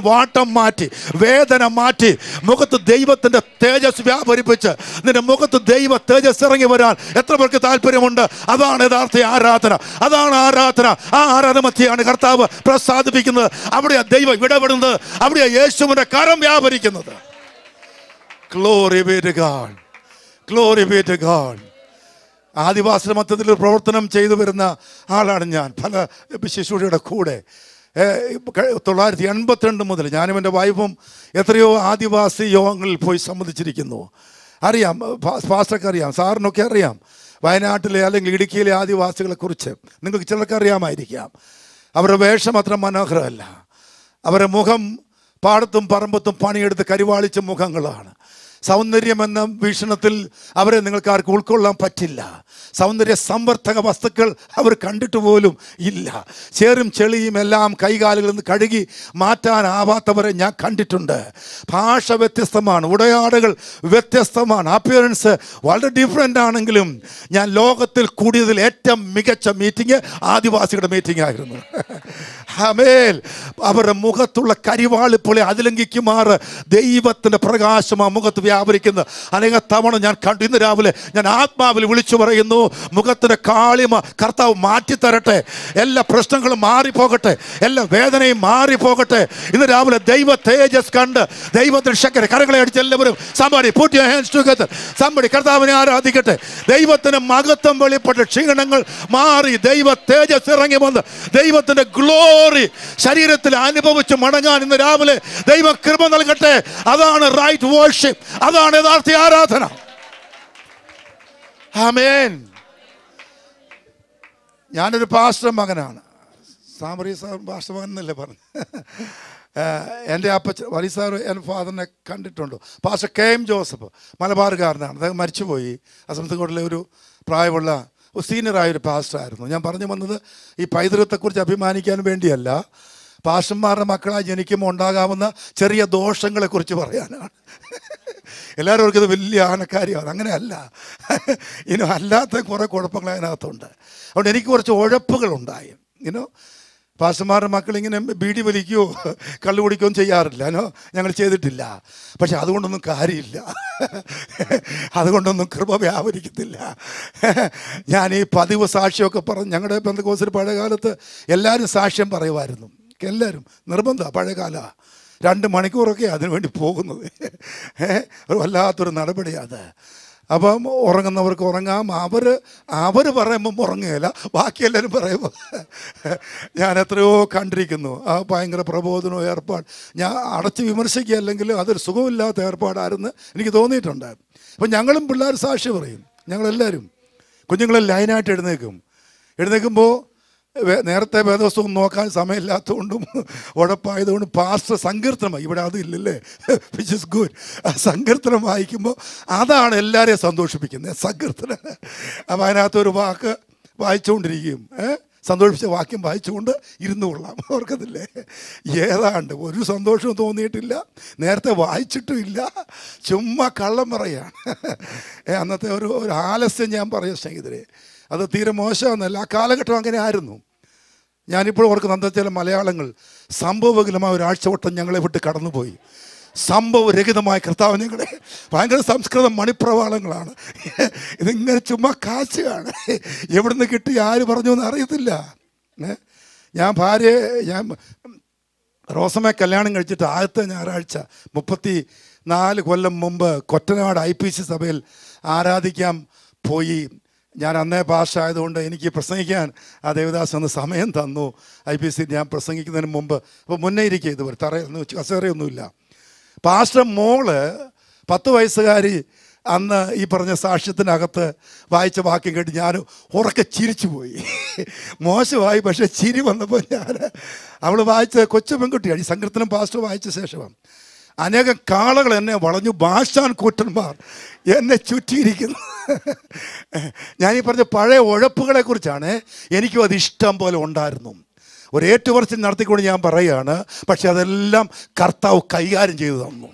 വാട്ടം മാറ്റി, വേദന മാറ്റി, മുഖത്ത് ദൈവത്തിന്റെ തേജസ് വ്യാപരിപ്പിച്ച് നിന്റെ മുഖത്ത് ദൈവ തേജസ് ഇറങ്ങി വരാൻ എത്ര പേർക്ക് താല്പര്യമുണ്ട്? അതാണ് യഥാർത്ഥ ആരാധന. അതാണ് ആരാധന. ആ ആരാധന മധ്യയാണ് കർത്താവ് പ്രസാദിപ്പിക്കുന്നത്. അവിടെയാ ദൈവം ഇടപെടുന്നത്. അവിടെയാ യേശുവിന്റെ കരം വ്യാപരിക്കുന്നത്. Glory be to God. Glory be to God. ആദിവാസി മധ്യത്തിൽ പ്രവർത്തനം ചെയ്തു വരുന്ന ആളാണ് ഞാൻ, പല ശിശുയുടെ കൂടെ. 1982 മുതൽ ഞാനും എൻ്റെ വൈഫും എത്രയോ ആദിവാസി യോഗങ്ങളിൽ പോയി സംബന്ധിച്ചിരിക്കുന്നു. അറിയാം, പാസ്റ്റർക്ക് അറിയാം, സാറിനൊക്കെ അറിയാം വയനാട്ടിലെ അല്ലെങ്കിൽ ഇടുക്കിയിലെ ആദിവാസികളെക്കുറിച്ച്. നിങ്ങൾക്ക് ചിലർക്ക് അറിയാമായിരിക്കാം. അവരുടെ വേഷം അത്ര മനോഹരമല്ല. അവരുടെ മുഖം പാടത്തും പറമ്പത്തും പണിയെടുത്ത് കരിവാളിച്ച മുഖങ്ങളാണ്. സൗന്ദര്യമെന്ന വീക്ഷണത്തിൽ അവരെ നിങ്ങൾക്ക് ആർക്കും ഉൾക്കൊള്ളാൻ പറ്റില്ല. സൗന്ദര്യ സംവർദ്ധക വസ്തുക്കൾ അവർ കണ്ടിട്ട് പോലും ഇല്ല. ചേറും ചെളിയും എല്ലാം കൈകാലുകളിൽ നിന്ന് കഴുകി മാറ്റാനാവാത്തവരെ ഞാൻ കണ്ടിട്ടുണ്ട്. ഭാഷ വ്യത്യസ്തമാണ്, ഉടയാടകൾ വ്യത്യസ്തമാണ്, അപ്പിയറൻസ് വളരെ ഡിഫറെൻ്റ് ആണെങ്കിലും ഞാൻ ലോകത്തിൽ കൂടിയതിൽ ഏറ്റവും മികച്ച മീറ്റിംഗ് ആദിവാസികളുടെ മീറ്റിംഗ് ആയിരുന്നു. ആമേൻ. അവരുടെ മുഖത്തുള്ള കരിവാളിപ്പൊളി അതിലംഘിക്കുമാറ് ദൈവത്തിൻ്റെ പ്രകാശം ആ മുഖത്ത് വ്യാപരിക്കുന്നത് അനേക തവണ ഞാൻ കണ്ടു. ഇന്ന് രാവിലെ ഞാൻ ആത്മാവിൽ വിളിച്ചു പറയുന്നു, മുഖത്തിൻ്റെ കാളിമ കർത്താവ് മാറ്റിത്തരട്ടെ. എല്ലാ പ്രശ്നങ്ങളും മാറിപ്പോകട്ടെ, എല്ലാ വേദനയും മാറിപ്പോകട്ടെ. ഇന്ന് രാവിലെ ദൈവ തേജസ് കണ്ട് ദൈവത്തിന് ശക്തി കരങ്ങളെ അടിച്ച് എല്ലാവരും somebody put your hands together. somebody കർത്താവിനെ ആരാധിക്കട്ടെ. ദൈവത്തിന് മഹത്വം വെളിപ്പെട്ട് ക്ഷീണങ്ങൾ മാറി ദൈവ തേജസ് ഇറങ്ങി വന്ന് ദൈവത്തിൻ്റെ ഗ്ലോറി ശരീരത്തിൽ അനുഭവിച്ച് മടങ്ങാൻ ഇന്ന് രാവിലെ ദൈവ കൃപ നൽകട്ടെ. അതാണ് റൈറ്റ് വർഷിപ്പ്, അതാണ് യഥാർത്ഥ ആരാധന. ആമേൻ. ഞാനൊരു പാസ്റ്റർ മകനാണ്. സാമറി സാർ പാസ്റ്റർ മകൻ എന്നല്ലേ പറഞ്ഞു. എൻ്റെ അപ്പച്ച വലിയ സാർ എൻ്റെ ഫാദറിനെ കണ്ടിട്ടുണ്ട്. പാസ്റ്റർ KM ജോസഫ് മലബാറുകാരനാണ്. അദ്ദേഹം മരിച്ചുപോയി. അസംസ്കോട്ടിലെ ഒരു പ്രായമുള്ള സീനിയറായൊരു പാസ്റ്ററായിരുന്നു. ഞാൻ പറഞ്ഞു വന്നത് ഈ പൈതൃകത്തെക്കുറിച്ച് അഭിമാനിക്കാൻ വേണ്ടിയല്ല, പാസ്റ്റർമാരുടെ മക്കളായി ജനിക്കുമ്പോൾ ഉണ്ടാകാവുന്ന ചെറിയ ദോഷങ്ങളെക്കുറിച്ച് പറയാനാണ്. എല്ലാവരും അവർക്കിത് വലിയ ആനക്കാര്യമാണ്. അങ്ങനെയല്ല, ഇനി അല്ലാത്ത കുറേ കുഴപ്പങ്ങൾ അതിനകത്തുണ്ട്. അതുകൊണ്ട് എനിക്ക് കുറച്ച് ഉഴപ്പുകളുണ്ടായി. പാസ്റ്റർമാരുടെ മക്കളിങ്ങനെ ബീഡി വലിക്കുകയോ കള്ളു കുടിക്കുകയോ ചെയ്യാറില്ല. ഞങ്ങൾ ചെയ്തിട്ടില്ല. പക്ഷെ അതുകൊണ്ടൊന്നും കാര്യമില്ല, അതുകൊണ്ടൊന്നും കൃപ വ്യാപരിക്കത്തില്ല. ഞാൻ ഈ പതിവ് സാക്ഷ്യമൊക്കെ പറഞ്ഞു. ഞങ്ങളുടെ പെന്തക്കോസ്തിൽ പഴയ കാലത്ത് എല്ലാവരും സാക്ഷ്യം പറയുമായിരുന്നു. എല്ലാവരും നിർബന്ധമാണ്. പഴയകാല 2 മണിക്കൂറൊക്കെ അതിനുവേണ്ടി പോകുന്നത്. വല്ലാത്തൊരു നടപടിയാണ്. അപ്പം ഉറങ്ങുന്നവർക്ക് ഉറങ്ങാം. അവർ പറയുമ്പം ഉറങ്ങുകയില്ല, ബാക്കി എല്ലാവരും പറയുമ്പോൾ. ഞാൻ എത്രയോ കണ്ടിരിക്കുന്നു ആ ഭയങ്കര പ്രബോധനവും ഏർപ്പാട്. ഞാൻ അടച്ച് വിമർശിക്കുകയല്ലെങ്കിൽ അതൊരു സുഖമില്ലാത്ത ഏർപ്പാടായിരുന്നു എനിക്ക് തോന്നിയിട്ടുണ്ട്. അപ്പം ഞങ്ങളും പിള്ളേർ സാക്ഷി പറയും. ഞങ്ങളെല്ലാവരും കുഞ്ഞുങ്ങളെ ലൈനായിട്ട് എഴുന്നേൽക്കുമ്പോൾ നേരത്തെ വേദപുസ്തകം നോക്കാൻ സമയമില്ലാത്തതുകൊണ്ടും ഉഴപ്പായതുകൊണ്ടും പാസ്റ്റർ സങ്കീർത്തനം, ഇവിടെ അതില്ലല്ലേ, വിച്ച് ഇസ് ഗുഡ്. സങ്കീർത്തനം വായിക്കുമ്പോൾ അതാണ് എല്ലാവരെയും സന്തോഷിപ്പിക്കുന്നത്, സങ്കീർത്തനം. അപ്പം അതിനകത്തൊരു വാക്ക് വായിച്ചുകൊണ്ടിരിക്കും, സന്തോഷിപ്പിച്ച വാക്യം വായിച്ചുകൊണ്ട് ഇരുന്നു കൊള്ളാം. ഓർക്കത്തില്ലേ? ഏതാണ്ട് ഒരു സന്തോഷവും തോന്നിയിട്ടില്ല, നേരത്തെ വായിച്ചിട്ടും ഇല്ല, ചുമ്മാ കള്ളം പറയുകയാണ്. അന്നത്തെ ഒരു ആലസ്യം ഞാൻ പറയാം സ്നേഹിതരെ, അത് തീരെ മോശമെന്നല്ല. ആ കാലഘട്ടം അങ്ങനെ ആയിരുന്നു. ഞാനിപ്പോൾ ഓർക്കുന്ന അന്നത്തെ ചില മലയാളങ്ങൾ സംഭവകരമായ ഒരു ആഴ്ചവട്ടം ഞങ്ങളെ വിട്ട് കടന്നുപോയി. സംഭവരഹിതമായ കർത്താവ് ഞങ്ങളെ ഭയങ്കര സംസ്കൃതം മണിപ്രവാളങ്ങളാണ്. ഇതിങ്ങനെ ചുമ്മാ കാശുകയാണ്. എവിടുന്ന് കിട്ടി ആര് പറഞ്ഞു എന്ന് അറിയത്തില്ല. ഞാൻ റോസമ്മയെ കല്യാണം കഴിച്ചിട്ട് ആദ്യത്തെ ഞായറാഴ്ച 34 കൊല്ലം മുമ്പ് കൊറ്റനാട് IPC സഭയിൽ ആരാധിക്കാൻ പോയി. ഞാൻ അന്നേ ഭാഷ ആയതുകൊണ്ട് എനിക്ക് പ്രസംഗിക്കാൻ ആ ദേവദാസ് ഒന്ന് സമയം തന്നു. IPC ഞാൻ പ്രസംഗിക്കുന്നതിന് മുമ്പ്. അപ്പോൾ മുന്നേ ഇരിക്കുക, ഇതുവരെ തറയൊന്നും കസേരയൊന്നുമില്ല. പാസ്റ്റർ മോള് 10 വയസ്സുകാരി അന്ന് ഈ പറഞ്ഞ സാക്ഷ്യത്തിനകത്ത് വായിച്ച വാക്യം കേട്ട് ഞാൻ ഉറക്കെ ചിരിച്ചു പോയി. മോശമായി, പക്ഷേ ചിരി വന്നപ്പോൾ അവൾ വായിച്ച കൊച്ചു പെൺകുട്ടിയാണ്. ഈ സങ്കീർത്തനം പാസ്റ്റർ വായിച്ച ശേഷമാണ്. അനേകം കാളകൾ എന്നെ വളഞ്ഞു, ഭാഷാൻ കൂറ്റന്മാർ എന്നെ ചുറ്റിയിരിക്കുന്നു. ഞാനീ പറഞ്ഞ പഴയ ഉഴപ്പുകളെ കുറിച്ചാണ്. എനിക്കും അത് ഇഷ്ടം പോലെ ഉണ്ടായിരുന്നു. ഒരു ഏറ്റുപറച്ചിൽ നടത്തിക്കൊണ്ട് ഞാൻ പറയുകയാണ്, പക്ഷെ അതെല്ലാം കർത്താവ് കൈകാര്യം ചെയ്തു തന്നു.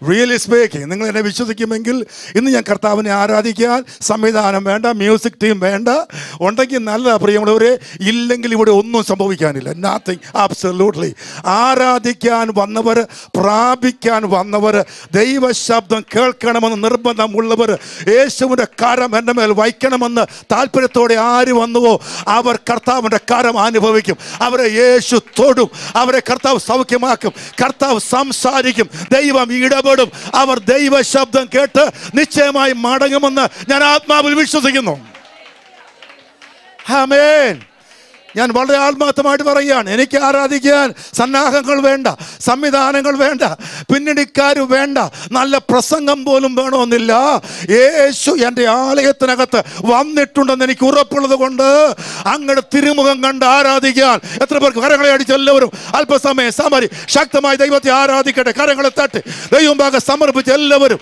റിയലി സ്പീക്കിംഗ്, നിങ്ങൾ എന്നെ വിശ്വസിക്കുമെങ്കിൽ ഇന്ന് ഞാൻ കർത്താവിനെ ആരാധിക്കാൻ സംവിധാനം വേണ്ട, മ്യൂസിക് ടീം വേണ്ട. ഉണ്ടെങ്കിൽ നല്ലതാണ് പ്രിയമുള്ളവരെ, ഇല്ലെങ്കിൽ ഇവിടെ ഒന്നും സംഭവിക്കാനില്ല. Nothing, absolutely. ആരാധിക്കാൻ വന്നവർ, പ്രാപിക്കാൻ വന്നവർ, ദൈവശബ്ദം കേൾക്കണമെന്ന് നിർബന്ധമുള്ളവർ, യേശുവിൻ്റെ കരം എൻ്റെ മേൽ വയ്ക്കണമെന്ന് താല്പര്യത്തോടെ ആര് വന്നുവോ അവർ കർത്താവിൻ്റെ കരം അനുഭവിക്കും. അവരെ യേശു തൊടും, അവരെ കർത്താവ് സൗഖ്യമാക്കും, കർത്താവ് സംസാരിക്കും, ദൈവം ഇടപെടും. അവർ ദൈവ ശബ്ദം കേട്ട് നിശ്ചയമായി മടങ്ങുമെന്ന് ഞാൻ ആത്മാവിൽ വിശ്വസിക്കുന്നു. ആമേൻ. ഞാൻ വളരെ ആത്മാർത്ഥമായിട്ട് പറയുകയാണ്, എനിക്ക് ആരാധിക്കാൻ സന്നാഹങ്ങൾ വേണ്ട, സംവിധാനങ്ങൾ വേണ്ട, പിന്നണിക്കാർ വേണ്ട, നല്ല പ്രസംഗം പോലും വേണമെന്നില്ല. യേശു എൻ്റെ ആലയത്തിനകത്ത് വന്നിട്ടുണ്ടെന്ന് എനിക്ക് ഉറപ്പുള്ളത് കൊണ്ട് അങ്ങയുടെ തിരുമുഖം കണ്ട് ആരാധിക്കാൻ എത്ര പേർക്ക്? കരങ്ങളെ അടിച്ച് എല്ലാവരും അല്പസമയം സമരി ശക്തമായി ദൈവത്തെ ആരാധിക്കട്ടെ. കരങ്ങളെ തട്ടി ദൈവം സമർപ്പിച്ച് എല്ലാവരും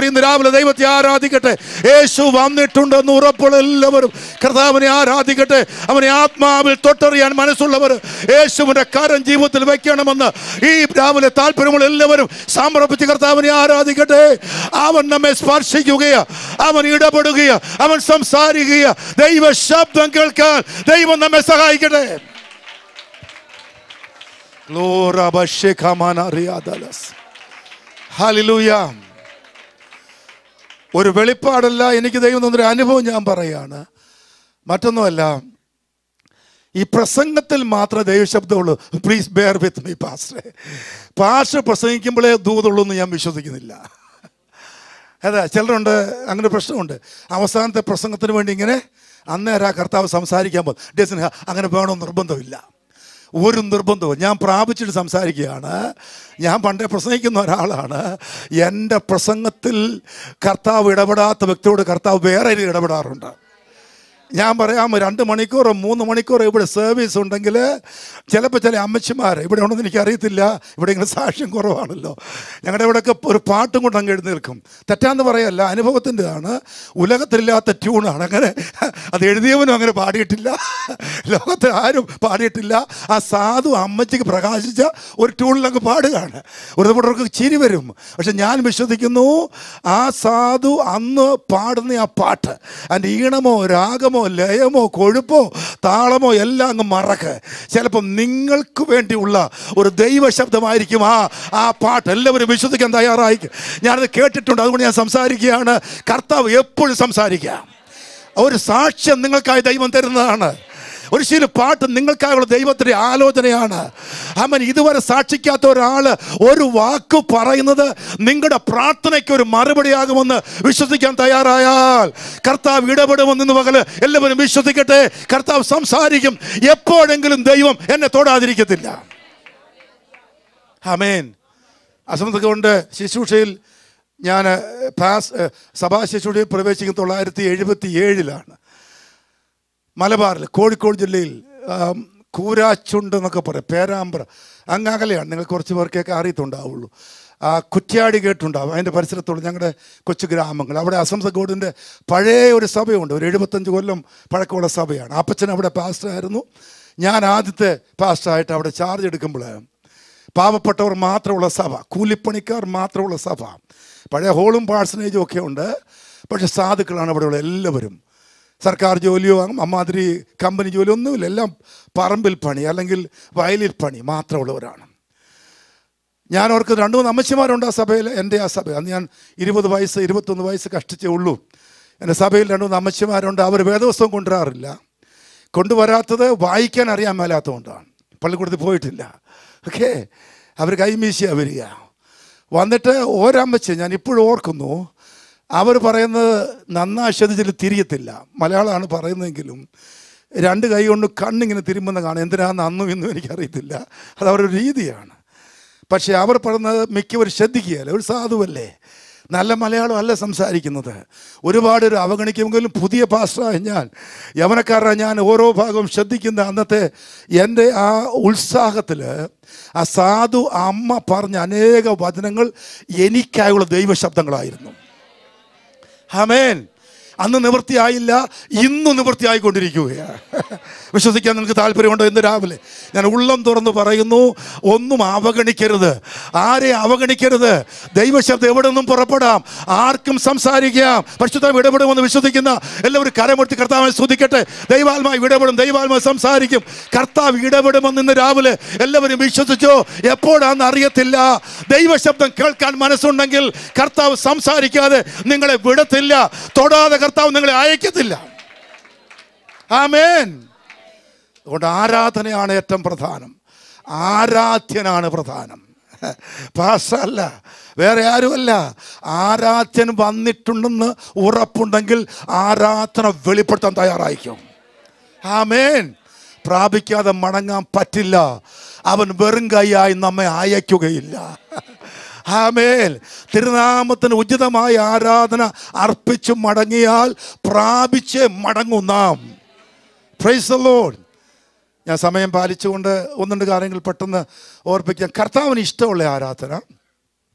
ഇന്ന് രാവിലെ ദൈവത്തെ ആരാധിക്കട്ടെ. യേശു വന്നിട്ടുണ്ടെന്ന് ഉറപ്പുള്ള എല്ലാവരും കർത്താവിനെ ആരാധിക്കട്ടെ. അവനെ ആത്മാവിൽ തൊട്ടറിയാൻ മനസ്സുള്ളവർ യേശുവിന്റെ കരം ജീവിതത്തിൽ വയ്ക്കണമെന്ന് ഈ രാവിലെ താല്പര്യമുള്ള എല്ലാവരും സമർപ്പിച്ച് കർത്താവിനെ ആരാധിക്കട്ടെ. അവൻ നമ്മെ സ്പർശിക്കുകയാ, അവൻ ഇടപെടുകയാ, അവൻ സംസാരിക്കുകയാ. ദൈവ ശബ്ദം കേൾക്കാൻ ദൈവം നമ്മെ സഹായിക്കട്ടെ. ഹല്ലേലൂയ. ഒരു വെളിപ്പാടല്ല, എനിക്ക് ദൈവം തന്നൊരു അനുഭവം ഞാൻ പറയാണ്. മറ്റൊന്നുമല്ല, ഈ പ്രസംഗത്തിൽ മാത്രമേ ദൈവശബ്ദമുള്ളൂ. Please bear with me pastor പ്രസംഗിക്കുമ്പോഴേ ദൂതുള്ളൂ എന്ന് ഞാൻ വിശ്വസിക്കുന്നില്ല. അതാ ചിലരുണ്ട്, അങ്ങനെ പ്രശ്നമുണ്ട്. അവസാനത്തെ പ്രസംഗത്തിന് വേണ്ടി ഇങ്ങനെ അന്നേരം കർത്താവ് സംസാരിക്കാൻ പോകും. അങ്ങനെ വേണമെന്ന് നിർബന്ധമില്ല, ഒരു നിർബന്ധവും. ഞാൻ പ്രാപിച്ചിട്ട് സംസാരിക്കുകയാണ്. ഞാൻ പണ്ടേ പ്രസംഗിക്കുന്ന ഒരാളാണ്. എൻ്റെ പ്രസംഗത്തിൽ കർത്താവ് ഇടപെടാത്ത വ്യക്തിയോട് കർത്താവ് വേറെ ഇടപെടാറുണ്ട്. ഞാൻ പറയാം, 2 മണിക്കൂറോ 3 മണിക്കൂറോ ഇവിടെ സർവീസ് ഉണ്ടെങ്കിൽ ചിലപ്പോൾ ചില അമ്മച്ചിമാർ ഇവിടെ ഉണ്ടെന്ന് എനിക്കറിയത്തില്ല, ഇവിടെ ഇങ്ങനെ സാക്ഷ്യം കുറവാണല്ലോ, ഞങ്ങളുടെ ഇവിടെയൊക്കെ ഒരു പാട്ടും കൊണ്ട് അങ്ങ് എഴുന്നേൽക്കും. തെറ്റാന്ന് പറയല്ല, അനുഭവത്തിൻ്റെതാണ്. ഉലകത്തിലില്ലാത്ത ട്യൂണാണ്. അങ്ങനെ അത് എഴുതിയവനും അങ്ങനെ പാടിയിട്ടില്ല, ലോകത്തിൽ ആരും പാടിയിട്ടില്ല. ആ സാധു അമ്മച്ചിക്ക് പ്രകാശിച്ച ഒരു ട്യൂണിലങ്ങ് പാടുകയാണ്. ഒരുപാടവർക്ക് ചിരി വരും. പക്ഷെ ഞാൻ വിശ്വസിക്കുന്നു, ആ സാധു അന്ന് പാടുന്ന ആ പാട്ട് അതിൻ്റെ ഈണമോ രാഗമോ ലയമോ കൊഴുപ്പോ താളമോ എല്ലാം അങ്ങ് മറക്ക്. ചിലപ്പം നിങ്ങൾക്ക് വേണ്ടിയുള്ള ഒരു ദൈവ ശബ്ദമായിരിക്കും ആ പാട്ട്. എല്ലാവരും വിശ്വസിക്കാൻ തയ്യാറായിരിക്കും. ഞാനത് കേട്ടിട്ടുണ്ട്, അതുകൊണ്ട് ഞാൻ സംസാരിക്കുകയാണ്. കർത്താവ് എപ്പോഴും സംസാരിക്കാം. ഒരു സാക്ഷ്യം നിങ്ങൾക്കായി ദൈവം തരുന്നതാണ്. ഒരു ശീല പാട്ട് നിങ്ങൾക്കായുള്ള ദൈവത്തിൻ്റെ ആലോചനയാണ്. അവൻ ഇതുവരെ സാക്ഷിക്കാത്ത ഒരാൾ ഒരു വാക്ക് പറയുന്നത് നിങ്ങളുടെ പ്രാർത്ഥനയ്ക്ക് ഒരു മറുപടിയാകുമെന്ന് വിശ്വസിക്കാൻ തയ്യാറായാൽ കർത്താവ് ഇടപെടുമെന്ന് പകല് എല്ലാവരും വിശ്വസിക്കട്ടെ. കർത്താവ് സംസാരിക്കും. എപ്പോഴെങ്കിലും ദൈവം എന്നെ തൊടാതിരിക്കത്തില്ല. ആമേൻ. അസംബന്ധം കൊണ്ട് ശുശ്രൂഷയിൽ ഞാൻ സഭാ ശുശ്രൂഷയിൽ പ്രവേശിക്കുന്ന 1977 മലബാറിൽ കോഴിക്കോട് ജില്ലയിൽ കൂരാച്ചുണ്ട് എന്നൊക്കെ പറയും, പേരാമ്പ്ര അങ്ങകലെയാണ്. നിങ്ങൾ കുറച്ച് പേർക്കൊക്കെ അറിയത്തുണ്ടാവുള്ളൂ. കുറ്റ്യാടി കേട്ടുണ്ടാവും. അതിൻ്റെ പരിസരത്തുള്ള ഞങ്ങളുടെ കൊച്ചു ഗ്രാമങ്ങൾ. അവിടെ അസംസ ഗോഡിൻ്റെ പഴയ ഒരു സഭയുണ്ട്. ഒരു 75 കൊല്ലം പഴക്കമുള്ള സഭയാണ്. അപ്പച്ചൻ അവിടെ പാസ്റ്ററായിരുന്നു. ഞാൻ ആദ്യത്തെ പാസ്റ്ററായിട്ട് അവിടെ ചാർജ് എടുക്കുമ്പോൾ പാവപ്പെട്ടവർ മാത്രമുള്ള സഭ, കൂലിപ്പണിക്കാർ മാത്രമുള്ള സഭ. പഴയ ഹോളും പാഴ്സനേജും ഒക്കെ ഉണ്ട്. പക്ഷെ സാധുക്കളാണ് അവിടെയുള്ള എല്ലാവരും. സർക്കാർ ജോലിയോ അമ്മാതിരി കമ്പനി ജോലിയോ ഒന്നുമില്ല. എല്ലാം പറമ്പിൽ പണി അല്ലെങ്കിൽ വയലിൽ പണി മാത്രമുള്ളവരാണ്. ഞാൻ അവർക്ക് 2-3 അമ്മച്ചിമാരുണ്ട് ആ സഭയിൽ. എൻ്റെ ആ സഭ അന്ന് ഞാൻ 20 വയസ്സ് 21 വയസ്സ് കഷ്ടിച്ചേ ഉള്ളൂ. എൻ്റെ സഭയിൽ 2-3 അമ്മച്ചിമാരുണ്ട്. അവർ വേദപുസ്തകം കൊണ്ടുവരാറില്ല. കൊണ്ടുവരാത്തത് വായിക്കാൻ അറിയാൻ മേലാത്തതുകൊണ്ടാണ്. പള്ളിക്കൂടത്തിൽ പോയിട്ടില്ല. ഓക്കെ, അവർ കൈമീശിയാണ് വരിക. വന്നിട്ട് ഒരമ്മച്ചി ഞാൻ ഇപ്പോഴും ഓർക്കുന്നു, അവർ പറയുന്നത് നന്നായി ശ്രദ്ധിച്ചിട്ട് തിരിയത്തില്ല. മലയാളമാണ് പറയുന്നതെങ്കിലും 2 കൈ കൊണ്ട് കണ്ണിങ്ങനെ തിരുമ്പുന്ന കാണാം. എന്തിനാണെന്ന് അന്നും ഇന്നും എനിക്കറിയത്തില്ല. അത് അവരുടെ രീതിയാണ്. പക്ഷേ അവർ പറയുന്നത് മിക്കവരും ശ്രദ്ധിക്കുകയല്ലേ. ഒരു സാധുവല്ലേ, നല്ല മലയാളം അല്ല സംസാരിക്കുന്നത്. ഒരുപാട് അവഗണിക്കുമെങ്കിലും പുതിയ പാസ്റ്ററായ ഞാൻ, യവനക്കാരനായ ഞാൻ ഓരോ ഭാഗവും ശ്രദ്ധിക്കുന്ന അന്നത്തെ എൻ്റെ ആ ഉത്സാഹത്തിൽ ആ സാധു അമ്മ പറഞ്ഞ അനേക വചനങ്ങൾ എനിക്കായുള്ള ദൈവശബ്ദങ്ങളായിരുന്നു. ആമേൻ. അന്ന് നിവൃത്തിയായില്ല, ഇന്ന് നിവൃത്തിയായിക്കൊണ്ടിരിക്കുകയാണ്. വിശ്വസിക്കാൻ നിങ്ങൾക്ക് താല്പര്യമുണ്ടോ? ഇന്ന് രാവിലെ ഞാൻ ഉള്ളം തുറന്ന് പറയുന്നു, ഒന്നും അവഗണിക്കരുത്. ആരെയും അവഗണിക്കരുത്. ദൈവശബ്ദം എവിടെ നിന്നും പുറപ്പെടാം, ആർക്കും സംസാരിക്കാം. പരിശുദ്ധാത്മാവ് ഇടപെടുമെന്ന് വിശ്വസിക്കുന്ന എല്ലാവരും കരമുയർത്തി കർത്താവിനെ സ്തുതിക്കട്ടെ. ദൈവാത്മാവ് ഇടപെടും, ദൈവാത്മാവ് സംസാരിക്കും. കർത്താവ് ഇടപെടുമെന്ന് ഇന്ന് രാവിലെ എല്ലാവരും വിശ്വസിച്ചോ? എപ്പോഴാണെന്ന് അറിയത്തില്ല. ദൈവശബ്ദം കേൾക്കാൻ മനസ്സുണ്ടെങ്കിൽ കർത്താവ് സംസാരിക്കാതെ നിങ്ങളെ വിടത്തില്ല. തൊടാതെ കർത്താവ് നിങ്ങളെ അയക്കത്തില്ല. ആമേൻ. അതുകൊണ്ട് ആരാധനയാണ് ഏറ്റവും പ്രധാനം. ആരാധ്യനാണ് പ്രധാനം, പാസ്റ്റല്ല, വേറെ ആരുമല്ല. ആരാധ്യൻ വന്നിട്ടുണ്ടെന്ന് ഉറപ്പുണ്ടെങ്കിൽ ആരാധന വെളിപ്പെടുത്താൻ തയ്യാറായിരിക്കും. ആമേൻ. പ്രാപിക്കാതെ മടങ്ങാൻ പറ്റില്ല. അവൻ വെറും കൈയായി നമ്മെ അയക്കുകയില്ല. ആമേൻ. തിരുനാമത്തിന് ഉചിതമായ ആരാധന അർപ്പിച്ചു മടങ്ങിയാൽ പ്രാപിച്ച് മടങ്ങും നാം. Price the Lord. ഞാൻ സമയം പാലിച്ചുകൊണ്ട് ഒന്നുണ്ട് കാര്യങ്ങൾ പെട്ടെന്ന് ഓർപ്പിക്കാം. കർത്താവിന് ഇഷ്ടമുള്ള ആരാധന,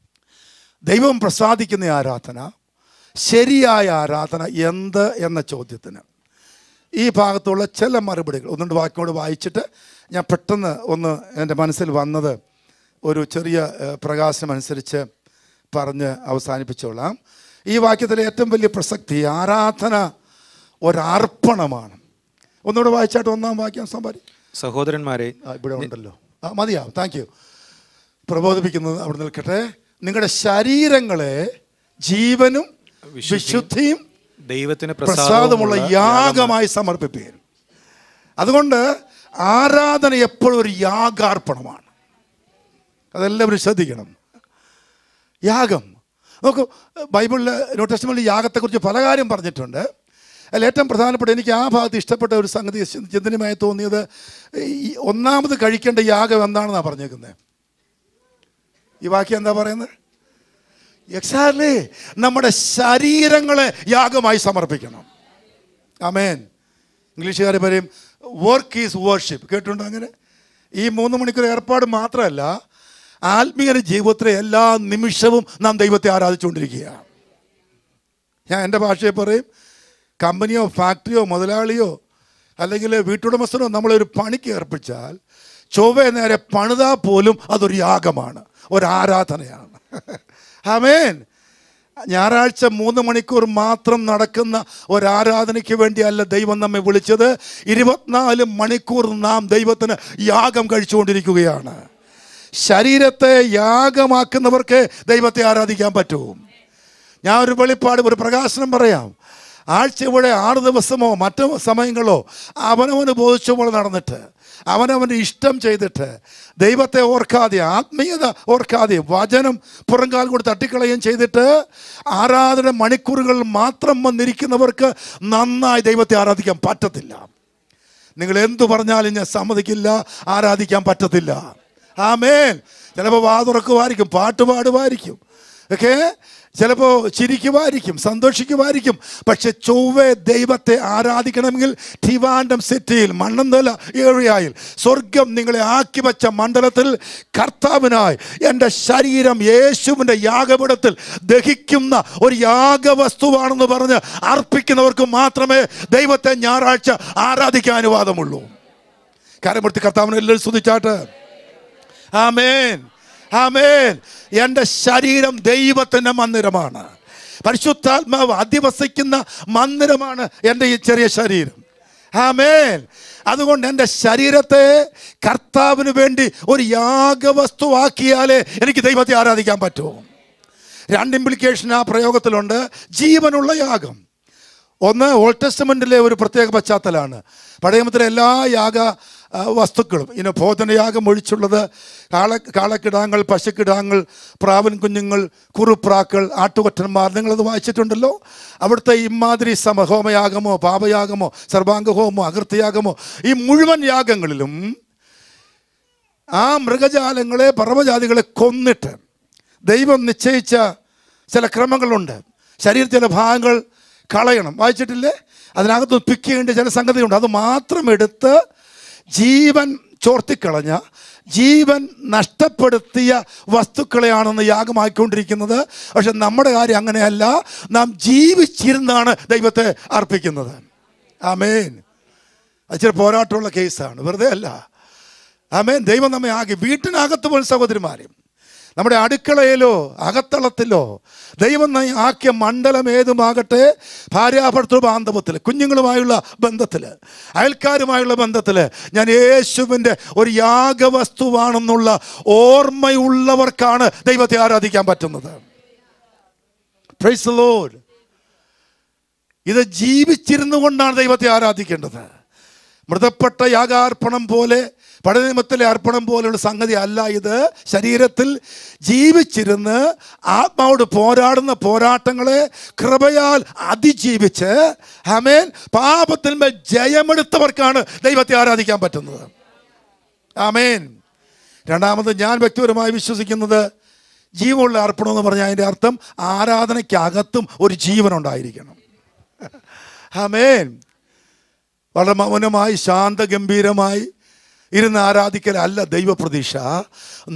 ദൈവം പ്രസാദിക്കുന്ന ആരാധന, ശരിയായ ആരാധന എന്ത് എന്ന ചോദ്യത്തിന് ഈ ഭാഗത്തുള്ള ചില മറുപടികൾ ഒന്നുണ്ട് വാക്കിനോട് വായിച്ചിട്ട് ഞാൻ പെട്ടെന്ന് ഒന്ന് എൻ്റെ മനസ്സിൽ വന്നത് ഒരു ചെറിയ പ്രകാശനം അനുസരിച്ച് പറഞ്ഞ് അവസാനിപ്പിച്ചോളാം. ഈ വാക്യത്തിലെ ഏറ്റവും വലിയ പ്രസക്തി ആരാധന ഒരർപ്പണമാണ്. ഒന്നുകൂടെ വായിച്ചായിട്ട് ഒന്നാം വാക്യം സംഭാരി. സഹോദരന്മാരെ, ഇവിടെ ഉണ്ടല്ലോ, മതിയാവും, താങ്ക് യു. പ്രബോധിപ്പിക്കുന്നത് അവിടെ നിൽക്കട്ടെ. നിങ്ങളുടെ ശരീരങ്ങളെ ജീവനും വിശുദ്ധിയും ദൈവത്തിന് പ്രസാദമുള്ള യാഗമായി സമർപ്പിപ്പീൻ. അതുകൊണ്ട് ആരാധന എപ്പോഴും ഒരു യാഗാർപ്പണമാണ്. അതെല്ലാവരും ശ്രദ്ധിക്കണം. യാഗം നോക്കൂ, ബൈബിളിൽ ന്യൂ ടെസ്റ്റ്മെന്റിൽ യാഗത്തെക്കുറിച്ച് പല കാര്യം പറഞ്ഞിട്ടുണ്ട്. അതിൽ ഏറ്റവും പ്രധാനപ്പെട്ട എനിക്ക് ആ ഭാഗത്ത് ഇഷ്ടപ്പെട്ട ഒരു സംഗതി ചിന്തനമായി തോന്നിയത്, ഒന്നാമത് കഴിക്കേണ്ട യാഗം എന്താണെന്നാണ് പറഞ്ഞേക്കുന്നത്. ഈ വാക്യം എന്താ പറയുന്നത്? എക്സാക്ട്ലി നമ്മുടെ ശരീരങ്ങളെ യാഗമായി സമർപ്പിക്കണം. ആമേൻ. ഇംഗ്ലീഷുകാർ പറയും വർക്ക് ഈസ് വർഷിപ്പ്. കേട്ടിട്ടുണ്ടോ അങ്ങനെ? ഈ 3 മണിക്കൂർ ഏർപ്പാട് മാത്രമല്ല, ആത്മീയ ജീവിതത്തിലെ എല്ലാ നിമിഷവും നാം ദൈവത്തെ ആരാധിച്ചുകൊണ്ടിരിക്കുകയാണ്. ഞാൻ എൻ്റെ ഭാഷയെ പറയും, കമ്പനിയോ ഫാക്ടറിയോ മുതലാളിയോ അല്ലെങ്കിൽ വീട്ടുടമസ്ഥനോ നമ്മളൊരു പണിക്ക് ഏർപ്പിച്ചാൽ ചൊവ്വ നേരെ പണിതാൽ പോലും അതൊരു യാഗമാണ്, ഒരാരാധനയാണ്. ആമേൻ. ഞായറാഴ്ച 3 മണിക്കൂർ മാത്രം നടക്കുന്ന ഒരാരാധനയ്ക്ക് വേണ്ടിയല്ല ദൈവം നമ്മെ വിളിച്ചത്. 24 മണിക്കൂർ നാം ദൈവത്തിന് യാഗം കഴിച്ചുകൊണ്ടിരിക്കുകയാണ്. ശരീരത്തെ യാഗമാക്കുന്നവർക്ക് ദൈവത്തെ ആരാധിക്കാൻ പറ്റൂ. ഞാൻ ഒരു വെളിപ്പാട്, ഒരു പ്രകാശനം പറയാം. ആഴ്ചയുടെ 6 ദിവസമോ മറ്റു സമയങ്ങളോ അവനവന് ബോധിച്ച പോലെ നടന്നിട്ട് അവനവൻ്റെ ഇഷ്ടം ചെയ്തിട്ട് ദൈവത്തെ ഓർക്കാതെ, ആത്മീയത ഓർക്കാതെ, വചനം പുറംകാൽ കൂടി തട്ടിക്കളയുകയും ചെയ്തിട്ട് ആരാധന മണിക്കൂറുകൾ മാത്രം വന്നിരിക്കുന്നവർക്ക് നന്നായി ദൈവത്തെ ആരാധിക്കാൻ പറ്റത്തില്ല. നിങ്ങൾ എന്തു പറഞ്ഞാലും ഞാൻ സമ്മതിക്കില്ല, ആരാധിക്കാൻ പറ്റത്തില്ല. ആമേൻ. ചിലപ്പോൾ വാതുറക്കുമായിരിക്കും, പാട്ടുപാടുമായിരിക്കും, ഓക്കെ, ചിലപ്പോൾ ചിരിക്കുമായിരിക്കും, സന്തോഷിക്കുമായിരിക്കും. പക്ഷെ ചൊവ്വെ ദൈവത്തെ ആരാധിക്കണമെങ്കിൽ ട്രിവാൻഡ്രം സിറ്റിയിൽ, മണ്ണന്തല ഏരിയയിൽ, സ്വർഗം നിങ്ങളെ ആക്കി വച്ച മണ്ഡലത്തിൽ കർത്താവിനായി എൻ്റെ ശരീരം യേശുവിൻ്റെ യാഗപീഠത്തിൽ ദഹിക്കുന്ന ഒരു യാഗവസ്തുവാണെന്ന് പറഞ്ഞ് അർപ്പിക്കുന്നവർക്ക് മാത്രമേ ദൈവത്തെ ഞായറാഴ്ച ആരാധിക്കാൻ അനുവാദമുള്ളൂ. കരമെടുത്ത് കർത്താവിനെ എല്ലാവരും സ്തുതിച്ചാട്ട്. ആമേൻ, ആമേൻ. എൻ്റെ ശരീരം ദൈവത്തിൻ്റെ മന്ദിരമാണ്. പരിശുദ്ധാത്മാവ് അധിവസിക്കുന്ന മന്ദിരമാണ് എൻ്റെ ഈ ചെറിയ ശരീരം. ആമേൻ. അതുകൊണ്ട് എൻ്റെ ശരീരത്തെ കർത്താവിന് വേണ്ടി ഒരു യാഗവസ്തുവാക്കിയാലേ എനിക്ക് ദൈവത്തെ ആരാധിക്കാൻ പറ്റൂ. 2 ഇംപ്ലിക്കേഷൻ ആ പ്രയോഗത്തിലുണ്ട്. ജീവനുള്ള യാഗം. ഒന്ന്, ഓൾഡ് ടെസ്റ്റമെൻറ്റിലെ ഒരു പ്രത്യേക പശ്ചാത്തലമാണ്. പഴയ നിയമത്തിലെ എല്ലാ യാഗ വസ്തുക്കളും, ഭോജനയാഗം ഒഴിച്ചുള്ളത് കാളക്കിടാങ്ങൾ, പശുക്കിടാങ്ങൾ, പ്രാവൻ കുഞ്ഞുങ്ങൾ, കുറുപ്രാക്കൾ, ആട്ടുകൊറ്റന്മാർ, നിങ്ങളത് വായിച്ചിട്ടുണ്ടല്ലോ. അവിടുത്തെ ഇമാതിരി ഹോമയാഗമോ പാപയാഗമോ സർവാംഗഹോമോ അകൃത്യയാഗമോ ഈ മുഴുവൻ യാഗങ്ങളിലും ആ മൃഗജാലങ്ങളെ, പർവ്വജാതികളെ കൊന്നിട്ട് ദൈവം നിശ്ചയിച്ച ചില ക്രമങ്ങളുണ്ട്. ശരീരത്തിലെ ഭാഗങ്ങൾ കളയണം, വായിച്ചിട്ടില്ലേ? അതിനകത്ത് പിക്കേണ്ട ചില സംഗതിയുണ്ട്. അത് മാത്രം എടുത്ത് ജീവൻ ചോർത്തിക്കളഞ്ഞ, ജീവൻ നഷ്ടപ്പെടുത്തിയ വസ്തുക്കളെയാണെന്ന് യാഗമാക്കിക്കൊണ്ടിരിക്കുന്നത്. പക്ഷെ നമ്മുടെ കാര്യം അങ്ങനെയല്ല. നാം ജീവിച്ചിരുന്നാണ് ദൈവത്തെ അർപ്പിക്കുന്നത്. ആമേൻ. അത് ചില പോരാട്ടമുള്ള കേസാണ്, വെറുതെ അല്ല. ആമേൻ. ദൈവം നമ്മെ ആക്കി വീട്ടിനകത്ത് പോലും, സഹോദരിമാരും, നമ്മുടെ അടുക്കളയിലോ അകത്തളത്തിലോ ദൈവം ആക്കിയ മണ്ഡലം ഏതുമാകട്ടെ, ഭാര്യാഭർത്തൃ ബാന്ധവത്തിൽ, കുഞ്ഞുങ്ങളുമായുള്ള ബന്ധത്തിൽ, അയൽക്കാരുമായുള്ള ബന്ധത്തിൽ ഞാൻ യേശുവിൻ്റെ ഒരു യാഗവസ്തുവാണെന്നുള്ള ഓർമ്മയുള്ളവർക്കാണ് ദൈവത്തെ ആരാധിക്കാൻ പറ്റുന്നത്. Price the Lord. ഇത് ജീവിച്ചിരുന്നു കൊണ്ടാണ് ദൈവത്തെ ആരാധിക്കേണ്ടത്. മൃതപ്പെട്ട യാഗാർപ്പണം പോലെ, പഴയ നിയമത്തിലെ അർപ്പണം പോലെയുള്ള സംഗതി അല്ല ഇത്. ശരീരത്തിൽ ജീവിച്ചിരുന്ന് ആത്മാവോട് പോരാടുന്ന പോരാട്ടങ്ങളെ കൃപയാൽ അതിജീവിച്ച് ആമേൻ പാപത്തിന്മേൽ ജയമെടുത്തവർക്കാണ് ദൈവത്തെ ആരാധിക്കാൻ പറ്റുന്നത്. ആമേൻ. രണ്ടാമത് ഞാൻ വ്യക്തിപരമായി വിശ്വസിക്കുന്നത്, ജീവനുള്ള അർപ്പണം എന്ന് പറഞ്ഞാൽ അതിൻ്റെ അർത്ഥം ആരാധനയ്ക്കകത്തും ഒരു ജീവനുണ്ടായിരിക്കണം. ആമേൻ. വളരെ മൗനമായി ശാന്തഗംഭീരമായി ഇരുന്ന് ആരാധിക്കലല്ല ദൈവപ്രതീക്ഷ.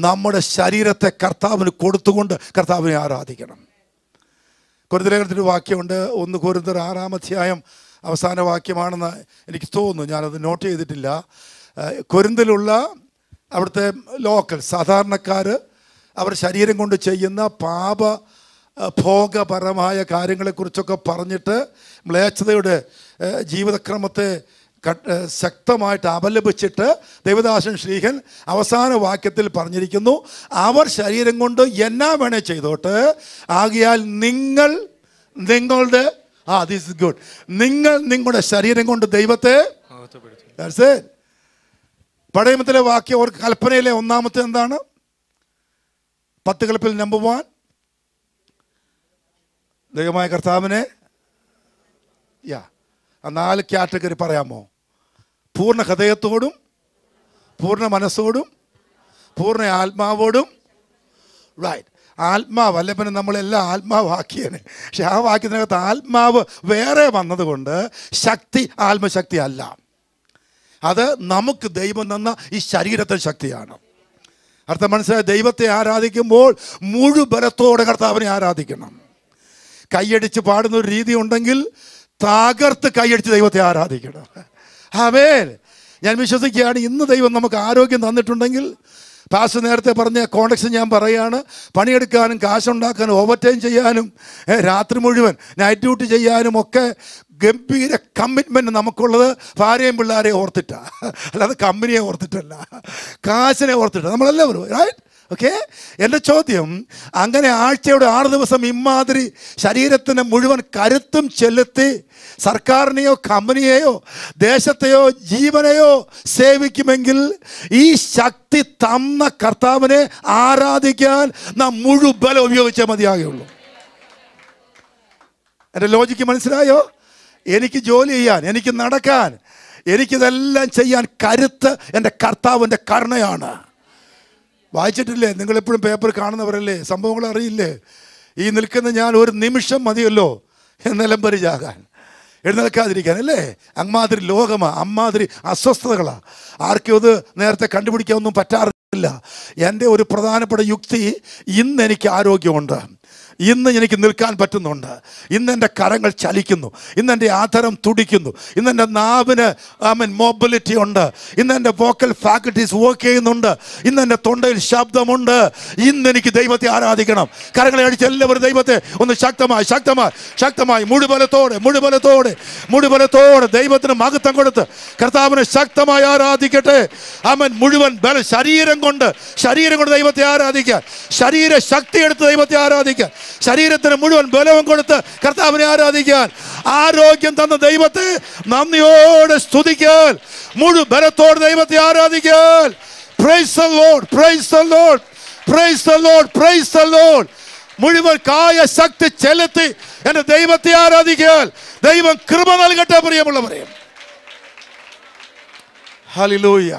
നമ്മുടെ ശരീരത്തെ കർത്താവിന് കൊടുത്തുകൊണ്ട് കർത്താവിനെ ആരാധിക്കണം. കൊരിന്ത്യലേഖനത്തിൻ്റെ വാക്യമുണ്ട്, 1 കൊരിന്ത്യർ 6-ാം അധ്യായം അവസാന വാക്യമാണെന്ന് എനിക്ക് തോന്നുന്നു, ഞാനത് നോട്ട് ചെയ്തിട്ടില്ല. കൊരിന്തിലുള്ള അവിടുത്തെ ലോക്കൽ സാധാരണക്കാർ അവർ ശരീരം കൊണ്ട് ചെയ്യുന്ന ഭോഗപരമായ കാര്യങ്ങളെക്കുറിച്ചൊക്കെ പറഞ്ഞിട്ട് മ്ലേച്ഛതയുടെ ജീവിതക്രമത്തെ ശക്തമായിട്ട് അപലപിച്ചിട്ട് ദൈവദാസൻ ശ്രീഹൻ അവസാന വാക്യത്തിൽ പറഞ്ഞിരിക്കുന്നു, അവർ ശരീരം കൊണ്ട് എന്നാ വേണേ ചെയ്തോട്ട്, ആകിയാൽ നിങ്ങളുടെ ദിസ് ഇസ് ഗുഡ്, നിങ്ങളുടെ ശരീരം കൊണ്ട് ദൈവത്തെ. പഴയ നിയമത്തിലെ വാക്യം ഒരു കൽപ്പനയിലെ ഒന്നാമത്തെ എന്താണ്? 10 കൽപ്പനയിൽ നമ്പർ 1 ദൈവമായ കർത്താവിനെ. 4 കാറ്റഗറി പറയാമോ? പൂർണ്ണ ഹൃദയത്തോടും, പൂർണ്ണ മനസ്സോടും, പൂർണ്ണ ആത്മാവോടും. റൈറ്റ്. ആത്മാവല്ല, പിന്നെ നമ്മളെല്ലാം ആത്മാവാക്കിയാണ്. പക്ഷെ ആ വാക്യത്തിനകത്ത് ആത്മാവ് വേറെ വന്നതുകൊണ്ട് ശക്തി ആത്മശക്തി അല്ല. അത് നമുക്ക് ദൈവം തന്ന ഈ ശരീരത്തിൽ ശക്തിയാണ്. അർത്ഥം മനസ്സിലായി? ദൈവത്തെ ആരാധിക്കുമ്പോൾ മുഴുബലത്തോടെ കർത്താവിനെ ആരാധിക്കണം. കൈയടിച്ച് പാടുന്ന ഒരു രീതി ഉണ്ടെങ്കിൽ തകർത്ത് കൈയടിച്ച് ദൈവത്തെ ആരാധിക്കണം. ആമേൻ. ഞാൻ വിശ്വസിക്കുകയാണ്, ഇന്ന് ദൈവം നമുക്ക് ആരോഗ്യം തന്നിട്ടുണ്ടെങ്കിൽ, പാസ്റ്റർ നേരത്തെ പറഞ്ഞ കോണ്ടക്സ്റ്റ് ഞാൻ പറയുകയാണ്, പണിയെടുക്കാനും കാശുണ്ടാക്കാനും ഓവർ ടൈം ചെയ്യാനും രാത്രി മുഴുവൻ നൈറ്റ് ഡ്യൂട്ടി ചെയ്യാനും ഒക്കെ ഗംഭീര കമ്മിറ്റ്മെൻറ്റ് നമുക്കുള്ളത് ഭാര്യയും പിള്ളേരെയും ഓർത്തിട്ടാണ്, അല്ലാതെ കമ്പനിയെ ഓർത്തിട്ടല്ല, കാശിനെ ഓർത്തിട്ടാണ് നമ്മളെല്ലാവരും. റൈറ്റ്? ഓക്കെ. എൻ്റെ ചോദ്യം, അങ്ങനെ ആഴ്ചയുടെ 6 ദിവസം ഇമാതിരി ശരീരത്തിന് മുഴുവൻ കരുത്തും ചെലുത്തി സർക്കാരിനെയോ കമ്പനിയെയോ ദേശത്തെയോ ജീവനെയോ സേവിക്കുമെങ്കിൽ ഈ ശക്തി തന്ന കർത്താവിനെ ആരാധിക്കാൻ നാം മുഴുവൻ ഉപയോഗിച്ചേ മതിയാകുള്ളൂ. എൻ്റെ ലോജിക്ക് മനസ്സിലായോ? എനിക്ക് ജോലി ചെയ്യാൻ, എനിക്ക് നടക്കാൻ, എനിക്കിതെല്ലാം ചെയ്യാൻ കരുത്ത് എൻ്റെ കർത്താവിൻ്റെ കരുണയാണ്. വായിച്ചിട്ടില്ലേ? നിങ്ങളെപ്പോഴും പേപ്പർ കാണുന്നവരല്ലേ, സംഭവങ്ങൾ അറിയില്ലേ? ഈ നിൽക്കുന്ന ഞാൻ ഒരു നിമിഷം മതിയല്ലോ നിലംപരിചാകാൻ, എഴുന്നേൽക്കാതിരിക്കാൻ, അല്ലേ? അമ്മാതിരി ലോകമാണ്, അമ്മാതിരി അസ്വസ്ഥതകളാണ്. ആർക്കും ഇത് നേരത്തെ കണ്ടുപിടിക്കാനൊന്നും പറ്റാറില്ല. എൻ്റെ ഒരു പ്രധാനപ്പെട്ട യുക്തി, ഇന്ന് എനിക്ക് ആരോഗ്യമുണ്ട്, ഇന്ന് എനിക്ക് നിൽക്കാൻ പറ്റുന്നുണ്ട്, ഇന്ന് എൻ്റെ കരങ്ങൾ ചലിക്കുന്നു, ഇന്ന് എൻ്റെ ആധാരം തുടിക്കുന്നു, ഇന്ന് എൻ്റെ നാവിന് മൊബിലിറ്റി ഉണ്ട്, ഇന്ന് എൻ്റെ വോക്കൽ ഫാക്കൽറ്റീസ് വർക്ക് ചെയ്യുന്നുണ്ട്, ഇന്ന് എൻ്റെ തൊണ്ടയിൽ ശബ്ദമുണ്ട്. ഇന്ന് എനിക്ക് ദൈവത്തെ ആരാധിക്കണം. കരങ്ങളെ അടിച്ച് എല്ലാവരും ദൈവത്തെ ഒന്ന് ശക്തമായി ശക്തമായി ശക്തമായി മുഴുവലത്തോടെ മുഴുവലത്തോടെ മുഴുവലത്തോടെ ദൈവത്തിന് മഹത്വം കൊടുത്ത് കർത്താവിനെ ശക്തമായി ആരാധിക്കട്ടെ. അവൻ മുഴുവൻ ശരീരം കൊണ്ട് ദൈവത്തെ ആരാധിക്കാൻ, ശരീര ശക്തി എടുത്ത് ദൈവത്തെ ആരാധിക്കാൻ, ശരീരത്തിന് മുഴുവൻ ബലവും കൊടുത്ത് കർത്താവിനെ ആരാധിക്കാൻ, ആരോഗ്യം തന്ന ദൈവത്തെ നന്ദിയോടെ സ്തുതിക്കാൻ, മുഴു ബലത്തോടെ ദൈവത്തെ ആരാധിക്കാൻ. Price the Lord, price the Lord, price the Lord, price the Lord. മുഴുവൻ കായ ശക്തി ചെലുത്തി എന്റെ ദൈവത്തെ ആരാധിക്കാൻ ദൈവം കൃപ നൽകട്ടെ. പ്രിയമുള്ളവരെ, ഹല്ലേലൂയ.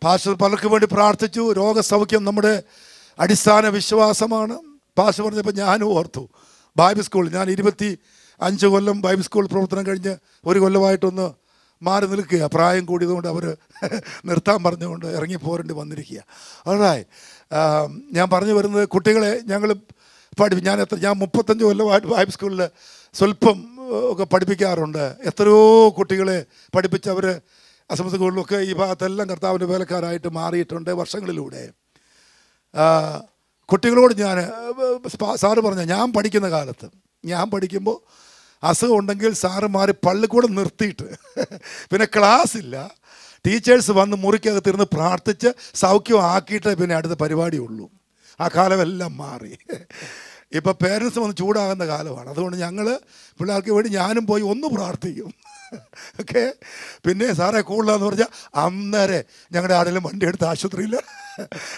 പാസ്റ്റർ പലർക്കും വേണ്ടി പ്രാർത്ഥിച്ചു. രോഗസൗഖ്യം നമ്മുടെ അടിസ്ഥാന വിശ്വാസമാണ്. പാസ്റ്റർ പറഞ്ഞപ്പോൾ ഞാനും ഓർത്തു, ബൈബിൾ സ്കൂൾ, ഞാൻ 25 കൊല്ലം ബൈബിൾ സ്കൂൾ പ്രവർത്തനം കഴിഞ്ഞ് 1 കൊല്ലമായിട്ടൊന്ന് മാറി നിൽക്കുക. പ്രായം കൂടിയതുകൊണ്ട് അവർ നിർത്താൻ പറഞ്ഞുകൊണ്ട് ഇറങ്ങിപ്പോരേണ്ടി വന്നിരിക്കുക. ഓൾറൈറ്റ്. ഞാൻ പറഞ്ഞു വരുന്നത്, കുട്ടികളെ ഞങ്ങൾ ഞാൻ 35 കൊല്ലമായിട്ട് ബൈബിൾ സ്കൂളിൽ സ്വല്പം ഒക്കെ പഠിപ്പിക്കാറുണ്ട്. എത്രയോ കുട്ടികളെ പഠിപ്പിച്ച് അവർ അസംബന്ധ സ്കൂളിലൊക്കെ ഈ ഭാഗത്തെല്ലാം കർത്താവിൻ്റെ വേലക്കാരായിട്ട് മാറിയിട്ടുണ്ട് വർഷങ്ങളിലൂടെ. കുട്ടികളോട് സാറ് പറഞ്ഞ, ഞാൻ പഠിക്കുന്ന കാലത്ത്, ഞാൻ പഠിക്കുമ്പോൾ അസുഖം ഉണ്ടെങ്കിൽ സാറുമാർ പള്ളിക്കൂടെ നിർത്തിയിട്ട് പിന്നെ ക്ലാസ് ഇല്ല, ടീച്ചേഴ്സ് വന്ന് മുറിക്കകത്തിരുന്ന് പ്രാർത്ഥിച്ച് സൗഖ്യം ആക്കിയിട്ട് പിന്നെ അടുത്ത പരിപാടിയുള്ളൂ. ആ കാലമെല്ലാം മാറി. ഇപ്പോൾ പേരൻസ് വന്ന് ചൂടാകുന്ന കാലമാണ്. അതുകൊണ്ട് ഞങ്ങൾ പിള്ളേർക്ക് വേണ്ടി ഞാനും പോയി ഒന്ന് പ്രാർത്ഥിക്കും. ഓക്കെ. പിന്നെ സാറേ കൂടുതലാന്ന് പറഞ്ഞാൽ അന്നേരെ ഞങ്ങളുടെ ആടെങ്കിലും വണ്ടി എടുത്ത് ആശുപത്രിയിൽ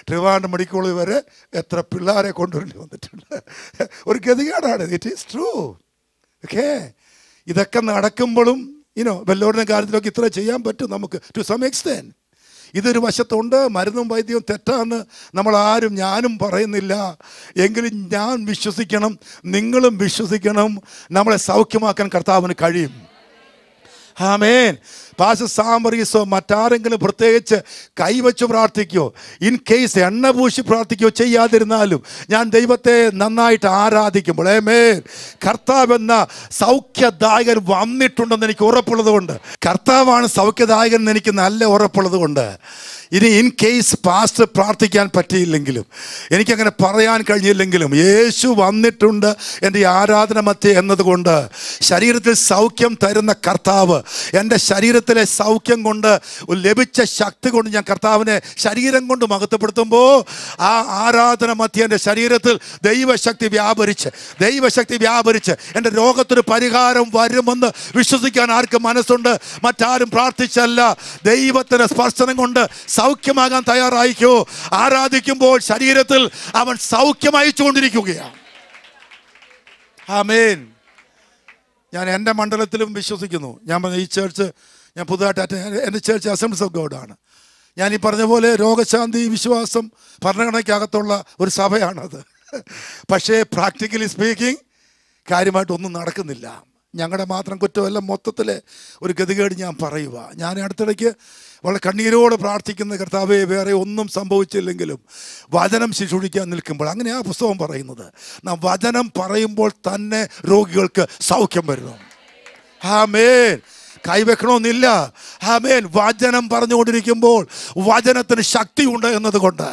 ട്രിവാൻഡ്രം മെഡിക്കൽ കോളേജ് വരെ എത്ര പിള്ളേരെ കൊണ്ടുവരേണ്ടി വന്നിട്ടുണ്ട്. ഒരു ഗതികേടാണ്. It is true. ഓക്കെ. ഇതൊക്കെ നടക്കുമ്പോഴും വല്ലവരുടെ കാര്യത്തിലൊക്കെ ഇത്ര ചെയ്യാൻ പറ്റും നമുക്ക് ടു സം എക്സ്റ്റെന്റ്. ഇതൊരു വശത്തുണ്ട്. മരുന്നും വൈദ്യവും തെറ്റാന്ന് നമ്മളാരും, ഞാനും പറയുന്നില്ല. എങ്കിലും ഞാൻ വിശ്വസിക്കണം, നിങ്ങളും വിശ്വസിക്കണം, നമ്മളെ സൗഖ്യമാക്കാൻ കർത്താവിന് കഴിയും. ആമേൻ. പാസ്റ്റർ സാമറീസോ മറ്റാരെങ്കിലും പ്രത്യേകിച്ച് കൈവച്ച് പ്രാർത്ഥിക്കുകയോ ഇൻ കേസ് എണ്ണ പൂശി പ്രാർത്ഥിക്കുകയോ ചെയ്യാതിരുന്നാലും ഞാൻ ദൈവത്തെ നന്നായിട്ട് ആരാധിക്കുമ്പോൾ ആമേൻ, കർത്താവ് എന്ന സൗഖ്യദായകൻ വന്നിട്ടുണ്ടെന്ന് എനിക്ക് ഉറപ്പുള്ളത് കൊണ്ട്, കർത്താവാണ് സൗഖ്യദായകൻ എന്ന് എനിക്ക് നല്ല ഉറപ്പുള്ളത് കൊണ്ട്, ഇനി ഇൻ കേസ് പാസ്റ്റർ പ്രാർത്ഥിക്കാൻ പറ്റിയില്ലെങ്കിലും, എനിക്കങ്ങനെ പറയാൻ കഴിഞ്ഞില്ലെങ്കിലും, യേശു വന്നിട്ടുണ്ട് എൻ്റെ ആരാധന മധ്യേ എന്നതുകൊണ്ട്, ശരീരത്തിൽ സൗഖ്യം തരുന്ന കർത്താവ് എൻ്റെ ശരീരത്തിലെ സൗഖ്യം കൊണ്ട് ലഭിച്ച ശക്തി കൊണ്ട് ഞാൻ കർത്താവിനെ ശരീരം കൊണ്ട് മഹത്വപ്പെടുത്തുമ്പോൾ ആ ആരാധന മധ്യേ എൻ്റെ ശരീരത്തിൽ ദൈവശക്തി വ്യാപരിച്ച് എൻ്റെ രോഗത്തിന് പരിഹാരം വരുമെന്ന് വിശ്വസിക്കാൻ ആർക്കും മനസ്സുണ്ട്? മറ്റാരും പ്രാർത്ഥിച്ചല്ല, ദൈവത്തിൻ്റെ സ്പർശനം കൊണ്ട് സൗഖ്യമാകാൻ തയ്യാറായിക്കോ. ആരാധിക്കുമ്പോൾ ശരീരത്തിൽ അവൻ സൗഖ്യം അയച്ചുകൊണ്ടിരിക്കുകയാണ്. ആമേൻ. ഞാൻ എൻ്റെ മണ്ഡലത്തിലും വിശ്വസിക്കുന്നു. ഞാൻ പറഞ്ഞ ഈ ചേർച്ച് ഞാൻ പുതുതായിട്ട് എൻ്റെ ചേർച്ച് അസംബ്ലീസ് ഓഫ് ഗോഡ് ആണ്. ഞാൻ ഈ പറഞ്ഞ പോലെ രോഗശാന്തി വിശ്വാസം ഭരണഘടനയ്ക്കകത്തുള്ള ഒരു സഭയാണത്. പക്ഷേ പ്രാക്ടിക്കലി സ്പീക്കിംഗ് കാര്യമായിട്ടൊന്നും നടക്കുന്നില്ല. ഞങ്ങളുടെ മാത്രം കുറ്റമല്ല, മൊത്തത്തിലെ ഒരു ഗതികേട് ഞാൻ പറയുക. ഞാൻ അടുത്തിടയ്ക്ക് വളരെ കണ്ണീരോടെ പ്രാർത്ഥിക്കുന്ന കർത്താവേ, വേറെ ഒന്നും സംഭവിച്ചില്ലെങ്കിലും വചനം ശുശ്രൂഷിക്കാൻ നിൽക്കുമ്പോൾ, അങ്ങനെ ആ പുസ്തകം പറയുന്നത്, നാം വചനം പറയുമ്പോൾ തന്നെ രോഗികൾക്ക് സൗഖ്യം വരുന്നു. ആമേൻ. കൈവെക്കണമെന്നില്ല. ആമേൻ. വചനം പറഞ്ഞുകൊണ്ടിരിക്കുമ്പോൾ വചനത്തിന് ശക്തിയുണ്ട് എന്നതുകൊണ്ട്,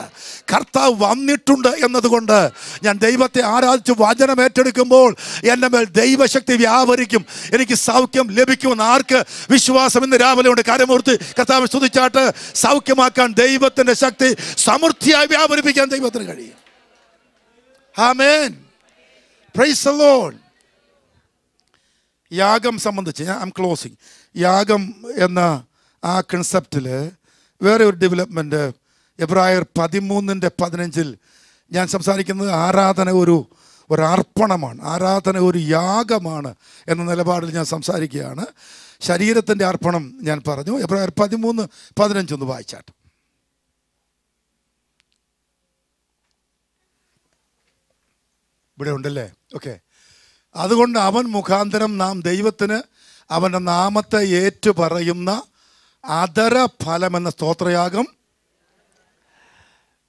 കർത്താവ് വന്നിട്ടുണ്ട് എന്നതുകൊണ്ട്, ഞാൻ ദൈവത്തെ ആരാധിച്ച് വചനം ഏറ്റെടുക്കുമ്പോൾ എൻ്റെ മേൽ ദൈവശക്തി വ്യാപരിക്കും, എനിക്ക് സൗഖ്യം ലഭിക്കുമെന്ന് ആർക്ക് വിശ്വാസം ഇന്ന് രാവിലെ ഉണ്ട്? കരമൂർത്തി കർത്താവ് സ്തുതിച്ചാട്ട് സൗഖ്യമാക്കാൻ ദൈവത്തിൻ്റെ ശക്തി സമൃദ്ധിയായി വ്യാപരിപ്പിക്കാൻ ദൈവത്തിന് കഴിയും. ആമേൻ. Praise the lord. യാഗം സംബന്ധിച്ച് ഐ ആം ക്ലോസിങ്. യാഗം എന്ന ആ കൺസെപ്റ്റിൽ വേറെ ഒരു ഡെവലപ്മെൻറ്റ് എബ്രായർ 13:15 ഞാൻ സംസാരിക്കുന്നത് ആരാധന ഒരു അർപ്പണമാണ്, ആരാധന ഒരു യാഗമാണ് എന്ന നിലപാടിൽ ഞാൻ സംസാരിക്കുകയാണ്. ശരീരത്തിൻ്റെ അർപ്പണം ഞാൻ പറഞ്ഞു. എബ്രായർ 13:15 ഒന്ന് വായിച്ചാട്ട്. ഇവിടെ ഉണ്ടല്ലേ? ഓക്കെ. അതുകൊണ്ട് അവൻ മുഖാന്തരം നാം ദൈവത്തിന് അവൻ്റെ നാമത്തെ ഏറ്റുപറയുന്ന അധര ഫലമെന്ന സ്തോത്രയാഗം.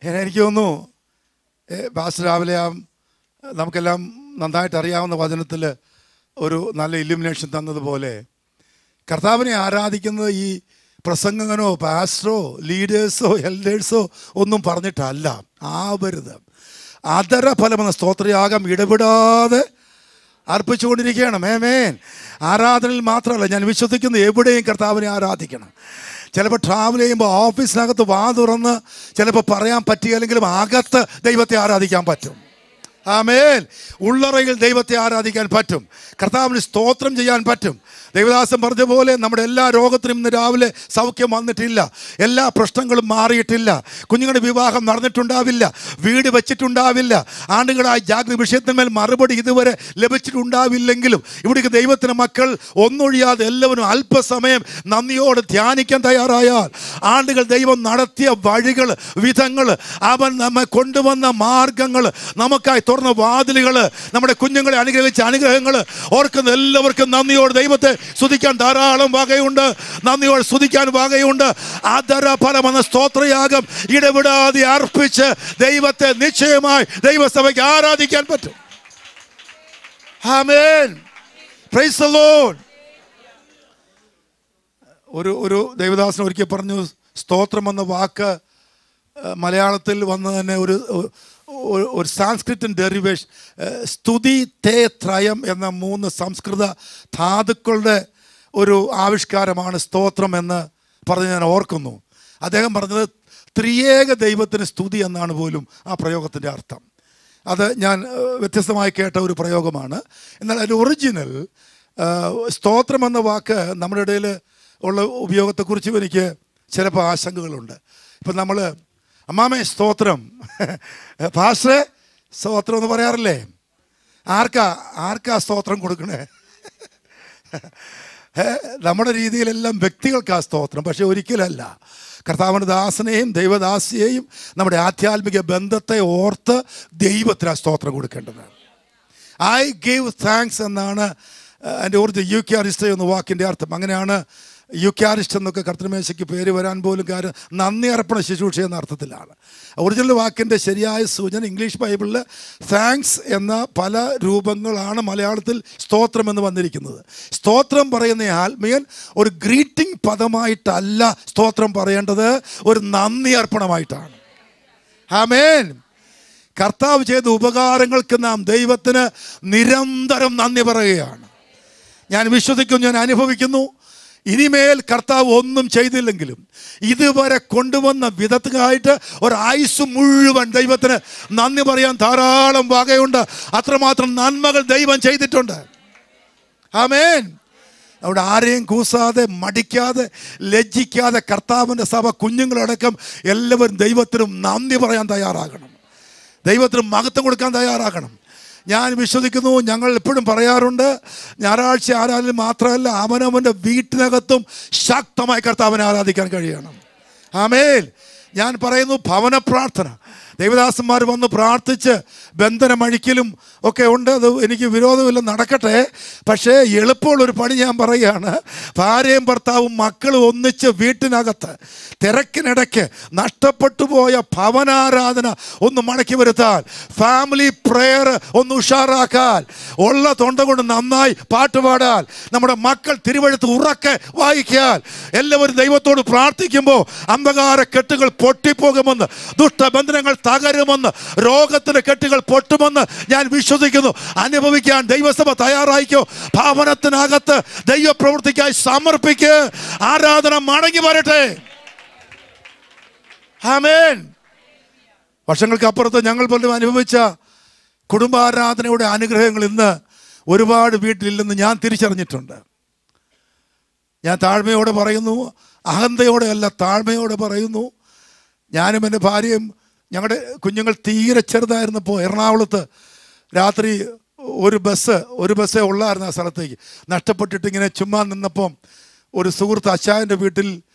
എനിക്ക് തോന്നുന്നു പാസ്റ്റർ രാവിലെ നമുക്കെല്ലാം നന്നായിട്ട് അറിയാവുന്ന വചനത്തിൽ ഒരു നല്ല ഇല്ലുമിനേഷൻ തന്നതുപോലെ, കർത്താവിനെ ആരാധിക്കുന്നത് ഈ പ്രസംഗകനോ പാസ്റ്ററോ ലീഡേഴ്സോ എൽഡേഴ്സോ ഒന്നും പറഞ്ഞിട്ടല്ല. ആവരുത്. അധര ഫലമെന്ന സ്തോത്രയാഗം ഇടപെടാതെ അർപ്പിച്ചുകൊണ്ടിരിക്കുകയാണ്. ആമേൻ. ആരാധനയിൽ മാത്രമല്ല, ഞാൻ വിശ്വസിക്കുന്നു എവിടെയും കർത്താവിനെ ആരാധിക്കണം. ചിലപ്പോൾ ട്രാവൽ ചെയ്യുമ്പോൾ ഓഫീസിനകത്ത് വാ തുറന്ന് ചിലപ്പോൾ പറയാൻ പറ്റിയില്ലെങ്കിലും അകത്ത് ദൈവത്തെ ആരാധിക്കാൻ പറ്റും. ആമേൻ. ഉള്ളറയിൽ ദൈവത്തെ ആരാധിക്കാൻ പറ്റും, കർത്താവിന് സ്തോത്രം ചെയ്യാൻ പറ്റും. ദൈവദാസൻ പറഞ്ഞ പോലെ നമ്മുടെ എല്ലാ രോഗത്തിനും ഇന്ന് രാവിലെ സൗഖ്യം വന്നിട്ടില്ല, എല്ലാ പ്രശ്നങ്ങളും മാറിയിട്ടില്ല, കുഞ്ഞുങ്ങളുടെ വിവാഹം നടന്നിട്ടുണ്ടാവില്ല, വീട് വെച്ചിട്ടുണ്ടാവില്ല, ആണ്ടുകളായി ജാഗ്രത വിഷയത്തിന്മേൽ മറുപടി ഇതുവരെ ലഭിച്ചിട്ടുണ്ടാവില്ലെങ്കിലും ഇവിടേക്ക് ദൈവത്തിന് മക്കൾ ഒന്നൊഴിയാതെ എല്ലാവരും അല്പസമയം നന്ദിയോടെ ധ്യാനിക്കാൻ തയ്യാറായാൽ, ആണ്ടുകൾ ദൈവം നടത്തിയ വഴികൾ, വിധങ്ങൾ, അവൻ നമ്മെ കൊണ്ടുവന്ന മാർഗങ്ങൾ, നമുക്കായി തുറന്ന വാതിലുകൾ, നമ്മുടെ കുഞ്ഞുങ്ങളെ അനുഗ്രഹിച്ച അനുഗ്രഹങ്ങൾ ഓർക്കുന്ന എല്ലാവർക്കും നന്ദിയോടെ ദൈവത്തെ സ്തുതിക്കാൻ ധാരാളം വകയുണ്ട്, നന്ദിയോടെ സ്തുതിക്കാൻ വകയുണ്ട്. ആദരഫലമെന്ന സ്തോത്രയാഗം ഇടപെടാതെ അർപ്പിച്ച് ദൈവത്തെ നിശ്ചയമായി ദൈവസഭയ്ക്ക് ആരാധിക്കാൻ പറ്റും. ആമേൻ. Praise the lord. ഒരു ദൈവദാസൻ ഒരിക്കൽ പറഞ്ഞു, സ്തോത്രം എന്ന വാക്ക് മലയാളത്തിൽ വന്ന് തന്നെ ഒരു സാൻസ്ക്രിറ്റ് ഡെറിവേഷൻ, സ്തുതി തേ ത്രയം എന്ന 3 സംസ്കൃത ധാതുക്കളുടെ ഒരു ആവിഷ്കാരമാണ് സ്തോത്രം എന്ന് പറഞ്ഞ് ഞാൻ ഓർക്കുന്നു. അദ്ദേഹം പറഞ്ഞത് ത്രിയേക ദൈവത്തിന് സ്തുതി എന്നാണ് പോലും ആ പ്രയോഗത്തിൻ്റെ അർത്ഥം. അത് ഞാൻ വ്യത്യസ്തമായി കേട്ട ഒരു പ്രയോഗമാണ്. എന്നാൽ അതിൻ്റെ ഒറിജിനൽ സ്തോത്രം എന്ന വാക്ക് നമ്മുടെ ഇടയിൽ ഉള്ള ഉപയോഗത്തെക്കുറിച്ചും എനിക്ക് ചിലപ്പോൾ ആശങ്കകളുണ്ട്. ഇപ്പം നമ്മൾ അമ്മാമേ സ്തോത്രം, പാസ്റ്ററെ സ്തോത്രം എന്ന് പറയാറില്ലേ? ആർക്കാ സ്തോത്രം കൊടുക്കണേ? നമ്മുടെ രീതിയിലെല്ലാം വ്യക്തികൾക്കാ സ്തോത്രം, പക്ഷെ ഒരിക്കലല്ല. കർത്താവിൻ്റെ ദാസനെയും ദൈവദാസിയെയും നമ്മുടെ ആധ്യാത്മിക ബന്ധത്തെ ഓർത്ത് ദൈവത്തിന് ആ സ്തോത്രം കൊടുക്കേണ്ടത്. ഐ ഗീവ് താങ്ക്സ് എന്നാണ് എൻ്റെ ഓർത്ത് യൂക്യാരിസ്റ്റ് എന്ന വാക്കിൻ്റെ അർത്ഥം. അങ്ങനെയാണ് യൂക്യാരിസ്റ്റ് എന്നൊക്കെ കർത്തൃമേശയ്ക്ക് പേര് വരാൻ പോലും കാര്യം നന്ദി അർപ്പണ ശുശ്രൂഷ എന്ന അർത്ഥത്തിലാണ്. ഒറിജിനൽ വാക്കിൻ്റെ ശരിയായ സൂചന ഇംഗ്ലീഷ് ബൈബിളിൽ താങ്ക്സ് എന്ന പല രൂപങ്ങളാണ് മലയാളത്തിൽ സ്തോത്രം എന്ന് വന്നിരിക്കുന്നത്. സ്തോത്രം പറയുന്ന ആത്മീയൻ ഒരു ഗ്രീറ്റിംഗ് പദമായിട്ടല്ല സ്തോത്രം പറയേണ്ടത്, ഒരു നന്ദി അർപ്പണമായിട്ടാണ്. ആമേൻ. കർത്താവ് ചെയ്ത ഉപകാരങ്ങൾക്ക് നാം ദൈവത്തിന് നിരന്തരം നന്ദി പറയുകയാണ്. ഞാൻ വിശ്വസിക്കുന്നു, ഞാൻ അനുഭവിക്കുന്നു, ഇനിമേൽ കർത്താവ് ഒന്നും ചെയ്തില്ലെങ്കിലും ഇതുവരെ കൊണ്ടുവന്ന വിധത്തിനായിട്ട് ഒരായുസ് മുഴുവൻ ദൈവത്തിന് നന്ദി പറയാൻ ധാരാളം വകയുണ്ട്. അത്രമാത്രം നന്മകൾ ദൈവം ചെയ്തിട്ടുണ്ട്. ആമേൻ. അവിടെ ആരെയും കൂസാതെ, മടിക്കാതെ, ലജ്ജിക്കാതെ കർത്താവിൻ്റെ സഭ കുഞ്ഞുങ്ങളടക്കം എല്ലാവരും ദൈവത്തിനും നന്ദി പറയാൻ തയ്യാറാകണം, ദൈവത്തിന് മഹത്വം കൊടുക്കാൻ തയ്യാറാകണം. ഞാൻ വിശ്വസിക്കുന്നു, ഞങ്ങൾ എപ്പോഴും പറയാറുണ്ട്, ഞായറാഴ്ച ആരാധന മാത്രമല്ല അവനവൻ്റെ വീട്ടിനകത്തും ശക്തമായി കർത്താവിനെ ആരാധിക്കാൻ കഴിയണം. ആമേൻ. ഞാൻ പറയുന്നു, ഭവന പ്രാർത്ഥന ദൈവദാസന്മാർ വന്ന് പ്രാർത്ഥിച്ച് ബന്ധനമഴിക്കലും ഒക്കെ ഉണ്ട്, അത് എനിക്ക് വിരോധമില്ല, നടക്കട്ടെ. പക്ഷേ എളുപ്പമുള്ളൊരു പണി ഞാൻ പറയുകയാണ്. ഭാര്യയും ഭർത്താവും മക്കളും ഒന്നിച്ച് വീട്ടിനകത്ത് തിരക്കിനിടയ്ക്ക് നഷ്ടപ്പെട്ടു പോയ ഭവനാരാധന ഒന്ന് മടക്കി വരുത്താൻ, ഫാമിലി പ്രെയർ ഒന്ന് ഉഷാറാക്കാൻ, ഉള്ള തൊണ്ട കൊണ്ട് നന്നായി പാട്ടുപാടാൻ, നമ്മുടെ മക്കൾ തിരുവഴുത്ത് ഉറക്കെ വായിക്കാൻ, എല്ലാവരും ദൈവത്തോട് പ്രാർത്ഥിക്കുമ്പോൾ അന്ധകാര കെട്ടുകൾ പൊട്ടിപ്പോകുമെന്ന്, ദുഷ്ടബന്ധനങ്ങൾ തകരുമെന്ന്, രോഗത്തിന്റെ കെട്ടുകൾ പൊട്ടുമെന്ന് ഞാൻ വിശ്വസിക്കുന്നു. അനുഭവിക്കാൻ ദൈവസഭ തയ്യാറായിക്കോ. ഭവനത്തിനകത്ത് ദൈവപ്രവൃത്തിക്കായി സമർപ്പിക്ക്. ആരാധന മടങ്ങി വരട്ടെ. ആമേൻ. വർഷങ്ങൾക്ക് അപ്പുറത്ത് ഞങ്ങൾ പോലും അനുഭവിച്ച കുടുംബാരാധനയുടെ അനുഗ്രഹങ്ങൾ ഇന്ന് ഒരുപാട് വീട്ടിലില്ലെന്ന് ഞാൻ തിരിച്ചറിഞ്ഞിട്ടുണ്ട്. ഞാൻ താഴ്മയോടെ പറയുന്നു, അഹന്തയോടെ അല്ല, താഴ്മയോടെ പറയുന്നു. ഞാനും എൻ്റെ ഭാര്യയും ഞങ്ങളുടെ കുഞ്ഞുങ്ങൾ തീരെ ചെറുതായിരുന്നപ്പോൾ എറണാകുളത്ത് രാത്രി ഒരു ബസ്സേ ഉള്ളായിരുന്നു ആ സ്ഥലത്തേക്ക്. നഷ്ടപ്പെട്ടിട്ട് ഇങ്ങനെ ചുമ്മാ നിന്നപ്പം ഒരു സുഹൃത്ത് അച്ചായൻ്റെ വീട്ടിൽ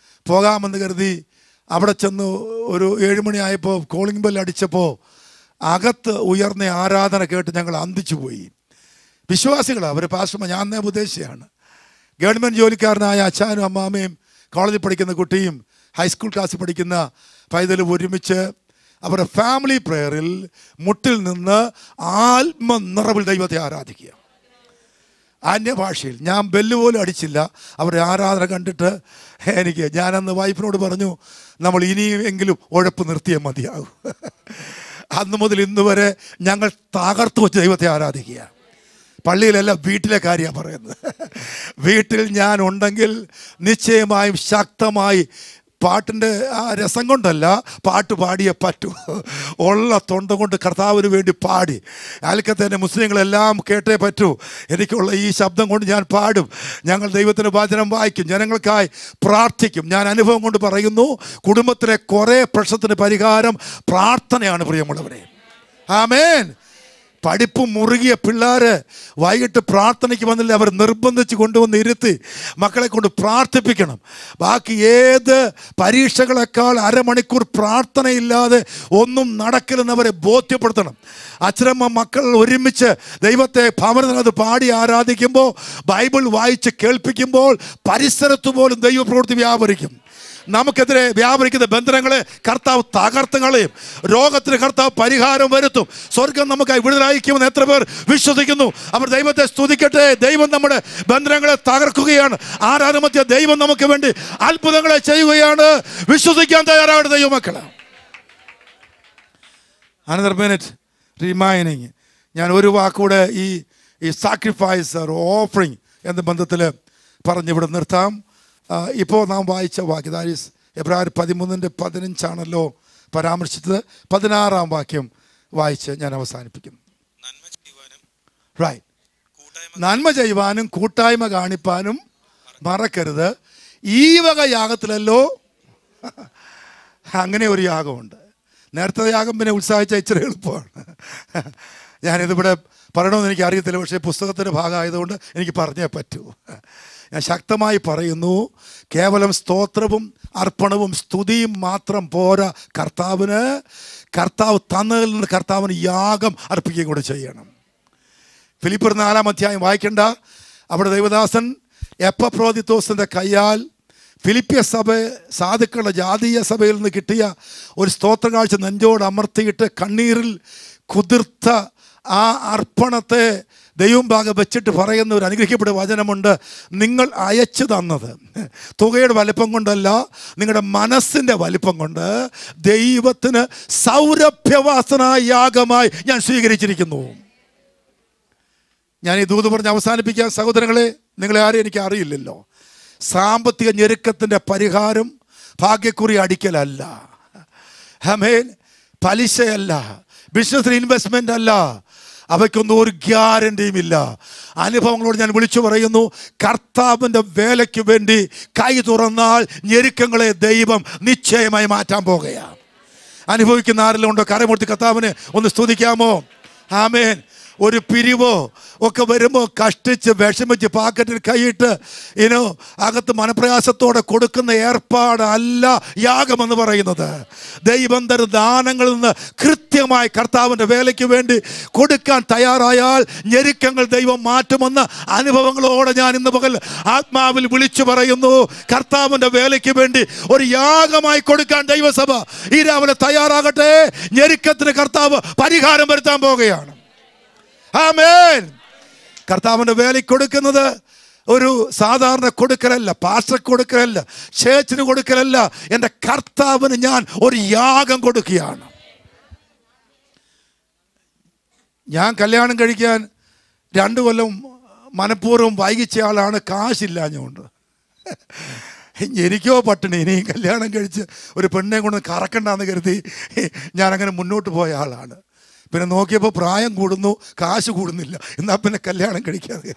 പോകാമെന്ന് കരുതി അവിടെ ചെന്ന് ഒരു 7 മണിയായപ്പോൾ കോളിംഗ് ബെൽ അടിച്ചപ്പോൾ അകത്ത് ഉയർന്ന ആരാധന കേട്ട് ഞങ്ങൾ അന്തിച്ചു പോയി. വിശ്വാസികളാണ് അവർ. പാസ്റ്റർ ഞാൻ ഉപദേശിയാണ്. ഗവൺമെൻറ് ജോലിക്കാരനായ അച്ചാനും അമ്മാമയും കോളേജിൽ പഠിക്കുന്ന കുട്ടിയും ഹൈസ്കൂൾ ക്ലാസ്സിൽ പഠിക്കുന്ന പൈതലും ഒരുമിച്ച് അവരുടെ ഫാമിലി പ്രെയറിൽ മുട്ടിൽ നിന്ന് ആത്മനിറവിൽ ദൈവത്തെ ആരാധിക്കുക. അന്യഭാഷയിൽ. ഞാൻ ബെല്ല് പോലും അടിച്ചില്ല. അവരുടെ ആരാധന കണ്ടിട്ട് ഞാനന്ന് വൈഫിനോട് പറഞ്ഞു, നമ്മൾ ഇനിയെങ്കിലും ഉഴപ്പ് നിർത്തിയേ മതിയാകും. അന്ന് മുതൽ ഇന്ന് വരെ ഞങ്ങൾ തകർത്തു വെച്ച് ദൈവത്തെ ആരാധിക്കുക. പള്ളിയിലല്ല, വീട്ടിലെ കാര്യമാണ് പറയുന്നത്. വീട്ടിൽ ഞാൻ ഉണ്ടെങ്കിൽ നിശ്ചയമായും ശക്തമായി പാട്ടിൻ്റെ ആ രസം കൊണ്ടല്ല, പാട്ട് പാടിയേ പറ്റൂ. ഉള്ള തൊണ്ട കൊണ്ട് കർത്താവിന് വേണ്ടി പാടി അയൽക്കത്തെ മുസ്ലിങ്ങളെല്ലാം കേട്ടേ പറ്റൂ. എനിക്കുള്ള ഈ ശബ്ദം കൊണ്ട് ഞാൻ പാടും. ഞങ്ങൾ ദൈവത്തിന് വചനം വായിക്കും, ജനങ്ങൾക്കായി പ്രാർത്ഥിക്കും. ഞാൻ അനുഭവം കൊണ്ട് പറയുന്നു, കുടുംബത്തിലെ കുറേ പ്രശ്നത്തിന് പരിഹാരം പ്രാർത്ഥനയാണ് പ്രിയമുള്ളവരെ. ആമേൻ. പഠിപ്പ് മുറുകിയ പിള്ളേർ വൈകിട്ട് പ്രാർത്ഥനയ്ക്ക് വന്നില്ല, അവർ നിർബന്ധിച്ച് കൊണ്ടുവന്ന് ഇരുത്തി മക്കളെ കൊണ്ട് പ്രാർത്ഥിപ്പിക്കണം. ബാക്കി ഏത് പരീക്ഷകളെക്കാൾ അരമണിക്കൂർ പ്രാർത്ഥനയില്ലാതെ ഒന്നും നടക്കില്ലെന്നവരെ ബോധ്യപ്പെടുത്തണം. അച്ഛനമ്മ മക്കൾ ഒരുമിച്ച് ദൈവത്തെ ഭവനത്തിനകത്ത് പാടി ആരാധിക്കുമ്പോൾ, ബൈബിൾ വായിച്ച് കേൾപ്പിക്കുമ്പോൾ പരിസരത്ത് പോലും ദൈവപ്രവൃത്തി വ്യാപരിക്കും. നമുക്കെതിരെ വ്യാപരിക്കുന്ന ബന്ധനങ്ങളെ കർത്താവ് തകർത്ത് കളയും. രോഗത്തിന് കർത്താവ് പരിഹാരം വരുത്തും. സ്വർഗം നമുക്കായി വിടുതലയക്കുമെന്ന് എത്ര പേർ വിശ്വസിക്കുന്നു? അവർ ദൈവത്തെ സ്തുതിക്കട്ടെ. ദൈവം നമ്മുടെ ബന്ധനങ്ങളെ തകർക്കുകയാണ്. ആരാധനമധ്യ ദൈവം നമുക്ക് വേണ്ടി അത്ഭുതങ്ങളെ ചെയ്യുകയാണ്. വിശ്വസിക്കാൻ തയ്യാറാണ് ദൈവമക്കളെ. Another minute remaining. ഞാൻ ഒരു വാക്കൂടെ ഈ സാക്രിഫൈസ് ഓഫറിങ് എന്ന ബന്ധത്തിൽ പറഞ്ഞിവിടെ നിർത്താം. ഇപ്പോൾ നാം വായിച്ച വാക്യം, ദാറ്റ് ഈസ് എബ്രായർ 13:15 പരാമർശിച്ചത്. 16 വാക്യം വായിച്ച് ഞാൻ അവസാനിപ്പിക്കുന്നു. റൈറ്റ്. കൂട്ടായ്മ നന്മ ചെയ്യുവാനും കൂട്ടായ്മ കാണിപ്പാനും മറക്കരുത്. ഈ വക യാഗത്തിലല്ലോ അങ്ങനെ ഒരു യാഗമുണ്ട്. നേരത്തെ യാഗം പിന്നെ ഉത്സാഹിച്ച ഇച്ചിരി എളുപ്പമാണ്. ഞാനിതിവിടെ പറയണമെന്ന് എനിക്ക് അറിയത്തില്ല, പക്ഷേ പുസ്തകത്തിൻ്റെ ഭാഗമായതുകൊണ്ട് എനിക്ക് പറഞ്ഞേ പറ്റൂ. ഞാൻ ശക്തമായി പറയുന്നു, കേവലം സ്തോത്രവും അർപ്പണവും സ്തുതിയും മാത്രം പോരാ കർത്താവിന്. കർത്താവ് തന്നതിൽ നിന്ന് കർത്താവിന് യാഗം അർപ്പിക്കുകയും കൂടെ ചെയ്യണം. ഫിലിപ്പിയർ 4-ാം അധ്യായം വായിക്കണ്ട. അവിടെ ദൈവദാസൻ എപ്പഫ്രോദിത്തോസിൻ്റെ കയ്യാൽ ഫിലിപ്പിയ സഭ സാധുക്കളുടെ ജാതീയ സഭയിൽ നിന്ന് കിട്ടിയ ഒരു സ്തോത്ര കാഴ്ച നെഞ്ചോട് അമർത്തിയിട്ട് കണ്ണീരിൽ കുതിർത്ത ആ അർപ്പണത്തെ ദൈവം ഭാഗം വെച്ചിട്ട് പറയുന്ന ഒരു അനുഗ്രഹിക്കപ്പെട്ട വചനമുണ്ട്. നിങ്ങൾ അയച്ചു തന്നത് തുകയുടെ വലിപ്പം കൊണ്ടല്ല, നിങ്ങളുടെ മനസ്സിൻ്റെ വലിപ്പം കൊണ്ട് ദൈവത്തിന് സൗരഭ്യവാസനായ യാഗമായി ഞാൻ സ്വീകരിച്ചിരിക്കുന്നു. ഞാൻ ഈ ദൂത് പറഞ്ഞ് അവസാനിപ്പിക്കാൻ സഹോദരങ്ങളെ, നിങ്ങളെ ആരും എനിക്ക് അറിയില്ലല്ലോ. സാമ്പത്തിക ഞെരുക്കത്തിൻ്റെ പരിഹാരം ഭാഗ്യക്കുറി അടിക്കലല്ല, ആമേൻ, പലിശയല്ല, ബിസിനസ്സിൽ ഇൻവെസ്റ്റ്മെൻ്റ് അല്ല, അവയ്ക്കൊന്നും ഒരു ഗ്യാരണ്ടിയും ഇല്ല. അനുഭവങ്ങളോട് ഞാൻ വിളിച്ചു പറയുന്നു, കർത്താവിൻ്റെ വേലയ്ക്ക് വേണ്ടി കൈ തുറന്നാൽ ഞെരുക്കങ്ങളെ ദൈവം നിശ്ചയമായി മാറ്റാൻ പോകുകയാണ്. അനുഭവിക്കുന്ന ആരെല്ലാം ഉണ്ടോ? കരമൂർത്തി കർത്താവിനെ ഒന്ന് സ്തുതിക്കാമോ? ആമേൻ. ഒരു പിരിവോ ഒക്കെ വരുമ്പോൾ കഷ്ടിച്ച് വിഷമിച്ച് പാക്കറ്റിൽ കൈയിട്ട് അകത്ത് മനപ്രയാസത്തോടെ കൊടുക്കുന്ന ഏർപ്പാടല്ല യാഗമെന്ന് പറയുന്നത്. ദൈവം തരുന്ന ദാനങ്ങളിൽ നിന്ന് കൃത്യമായി കർത്താവിൻ്റെ വേലയ്ക്ക് വേണ്ടി കൊടുക്കാൻ തയ്യാറായാൽ ഞെരുക്കങ്ങൾ ദൈവം മാറ്റുമെന്ന അനുഭവങ്ങളോടെ ഞാൻ ഇന്ന് പകൽ ആത്മാവിൽ വിളിച്ചു പറയുന്നു. കർത്താവിൻ്റെ വേലയ്ക്ക് വേണ്ടി ഒരു യാഗമായി കൊടുക്കാൻ ദൈവസഭ ഈ രാവിലെ തയ്യാറാകട്ടെ. ഞെരുക്കത്തിന് കർത്താവ് പരിഹാരം വരുത്താൻ പോകുകയാണ്. ആമേൻ. കർത്താവിൻ്റെ വേലയ്ക്ക് കൊടുക്കുന്നത് ഒരു സാധാരണ കൊടുക്കലല്ല, പാസ്റ്റർ കൊടുക്കലല്ല, ചേച്ചിന് കൊടുക്കലല്ല. എൻ്റെ കർത്താവിന് ഞാൻ ഒരു യാഗം കൊടുക്കുകയാണ്. ഞാൻ കല്യാണം കഴിക്കാൻ 2 കൊല്ലം മനഃപൂർവ്വം വൈകിച്ച ആളാണ്, കാശില്ലാഞ്ഞുകൊണ്ട്. എനിക്കോ പട്ടിണി, ഇനിയും കല്യാണം കഴിച്ച് ഒരു പെണ്ണെ കൊണ്ട് കറക്കണ്ടെന്ന് കരുതി ഞാനങ്ങനെ മുന്നോട്ട് പോയ ആളാണ്. പിന്നെ നോക്കിയപ്പോൾ പ്രായം കൂടുന്നു, കാശ് കൂടുന്നില്ല, എന്നാൽ പിന്നെ കല്യാണം കഴിക്കാതെ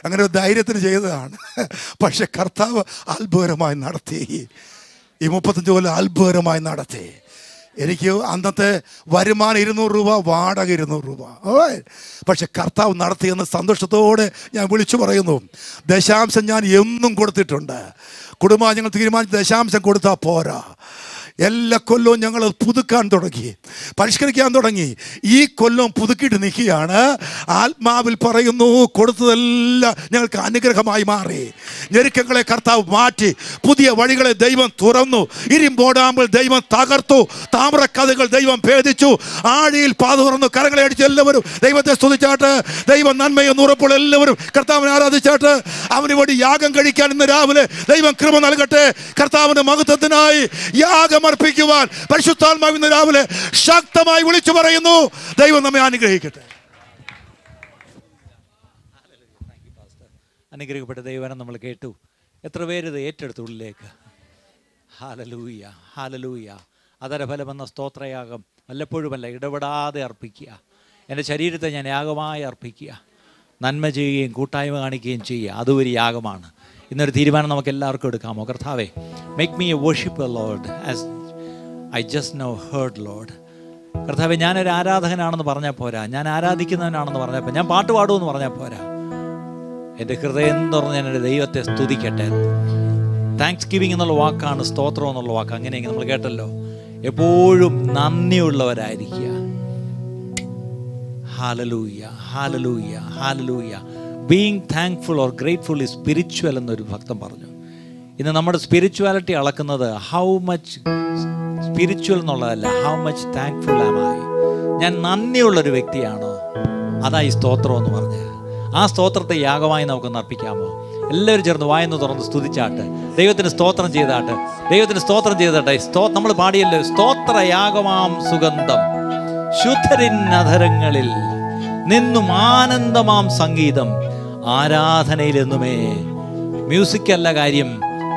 അങ്ങനെ ഒരു ധൈര്യത്തിന് ചെയ്തതാണ്. പക്ഷെ കർത്താവ് അത്ഭുതകരമായി നടത്തി. ഈ 35 കൊല്ലം അത്ഭുതകരമായി നടത്തി. എനിക്ക് അന്നത്തെ വരുമാനം 200 രൂപ, വാടക 200 രൂപ. പക്ഷെ കർത്താവ് നടത്തിയെന്ന് സന്തോഷത്തോടെ ഞാൻ വിളിച്ചു പറയുന്നു. ദശാംശം ഞാൻ എന്നും കൊടുത്തിട്ടുണ്ട്. കുടുംബം ഞങ്ങൾ തീരുമാനിച്ച് ദശാംശം കൊടുത്താൽ പോരാ. എല്ലാ കൊല്ലവും ഞങ്ങൾ പുതുക്കാൻ തുടങ്ങി, പരിഷ്കരിക്കാൻ തുടങ്ങി. ഈ കൊല്ലം പുതുക്കിയിട്ട് നിൽക്കുകയാണ്. ആത്മാവിൽ പറയുന്നു, കൊടുത്തതെല്ലാം ഞങ്ങൾക്ക് അനുഗ്രഹമായി മാറി. ഞെരുക്കങ്ങളെ കർത്താവ് മാറ്റി, പുതിയ വഴികളെ ദൈവം തുറന്നു. ഇരുമ്പോടാമ്പൽ ദൈവം തകർത്തു, താമ്രക്കഥകൾ ദൈവം ഭേദിച്ചു, ആഴിയിൽ പാത തുറന്നു. കരങ്ങളെ അടിച്ച് എല്ലാവരും ദൈവത്തെ സ്തുതിച്ചാട്ട്, ദൈവം നന്മയെന്ന് ഉറപ്പുള്ള എല്ലാവരും കർത്താവിനെ ആരാധിച്ചാട്ട് അവന് വേണ്ടി യാഗം കഴിക്കാൻ ഇന്ന് രാവിലെ ദൈവം കൃപ നൽകട്ടെ. കർത്താവിന്റെ മഹത്വത്തിനായി യാഗം അർപ്പിക്കുവാൻ പരിശുദ്ധാത്മാവ് ഇന്ന് രാവിലെ ശക്തമായി വിളിച്ചു പറയുന്നു. ദൈവം നമ്മെ അനുഗ്രഹിക്കട്ടെ. അനുഗ്രഹിക്കപ്പെട്ട ദൈവനം നമ്മൾ കേട്ടു. എത്ര പേര് ഇത് ഏറ്റെടുത്തു ഉള്ളിലേക്ക്? Hallelujah, hallelujah. അതരഫലമെന്ന സ്തോത്രയാഗം വല്ലപ്പോഴുമല്ല, ഇടപെടാതെ അർപ്പിക്കുക. എൻ്റെ ശരീരത്തെ ഞാൻ യാഗമായി അർപ്പിക്കുക. നന്മ ചെയ്യുകയും കൂട്ടായ്മ കാണിക്കുകയും ചെയ്യുക, അതൊരു യാഗമാണ്. ഇന്നൊരു തീരുമാനം നമുക്ക് എല്ലാവർക്കും എടുക്കാമോ? കർത്താവേ, make me A worshipper Lord as I just now heard Lord. കർത്താവേ, ഞാനൊരു ആരാധകനാണെന്ന് പറഞ്ഞാൽ പോരാ, ഞാൻ ആരാധിക്കുന്നവനാണെന്ന് പറഞ്ഞാൽ പോരാ, ഞാൻ പാട്ട് പാടുമെന്ന് പറഞ്ഞാൽ പോരാ. എൻ്റെ ഹൃദയം തുറന്ന് ഞാൻ എൻ്റെ ദൈവത്തെ സ്തുതിക്കട്ടെ. താങ്ക്സ് ഗിവിങ് എന്നുള്ള വാക്കാണ് സ്തോത്രം എന്നുള്ള വാക്ക്. അങ്ങനെയെങ്കിൽ നമ്മൾ കേട്ടല്ലോ, എപ്പോഴും നന്ദിയുള്ളവരായിരിക്കുക. ഹല്ലേലൂയ, ഹല്ലേലൂയ, ഹല്ലേലൂയ. Being thankful or grateful is spiritual എന്നൊരു ഭക്തൻ പറഞ്ഞു. ഇന്ന് നമ്മുടെ സ്പിരിച്വാലിറ്റി അളക്കുന്നത് ഹൗ മച്ച് സ്പിരിച്വൽ എന്നുള്ളതല്ല, how much thankful am I. ഞാൻ നന്ദിയുള്ളൊരു വ്യക്തിയാണോ? അതായി സ്തോത്രം എന്ന് പറഞ്ഞ് ആ സ്തോത്രത്തെ യാഗമായി നമുക്കൊന്ന് അർപ്പിക്കാമോ? എല്ലാവരും ചേർന്ന് വായെന്ന് തുറന്ന് സ്തുതിച്ചാട്ട് ദൈവത്തിന് സ്തോത്രം ചെയ്താട്ട്, ദൈവത്തിന് സ്തോത്രം ചെയ്താട്ടെ. നമ്മൾ പാടിയല്ലോ, സ്തോത്രയാഗമാം സുഗന്ധം ശുദ്ധരിൻ അധരങ്ങളിൽ നിന്നും ആനന്ദമാം സംഗീതം ആരാധനയിലെന്നുമേ. മ്യൂസിക്കല്ല കാര്യം,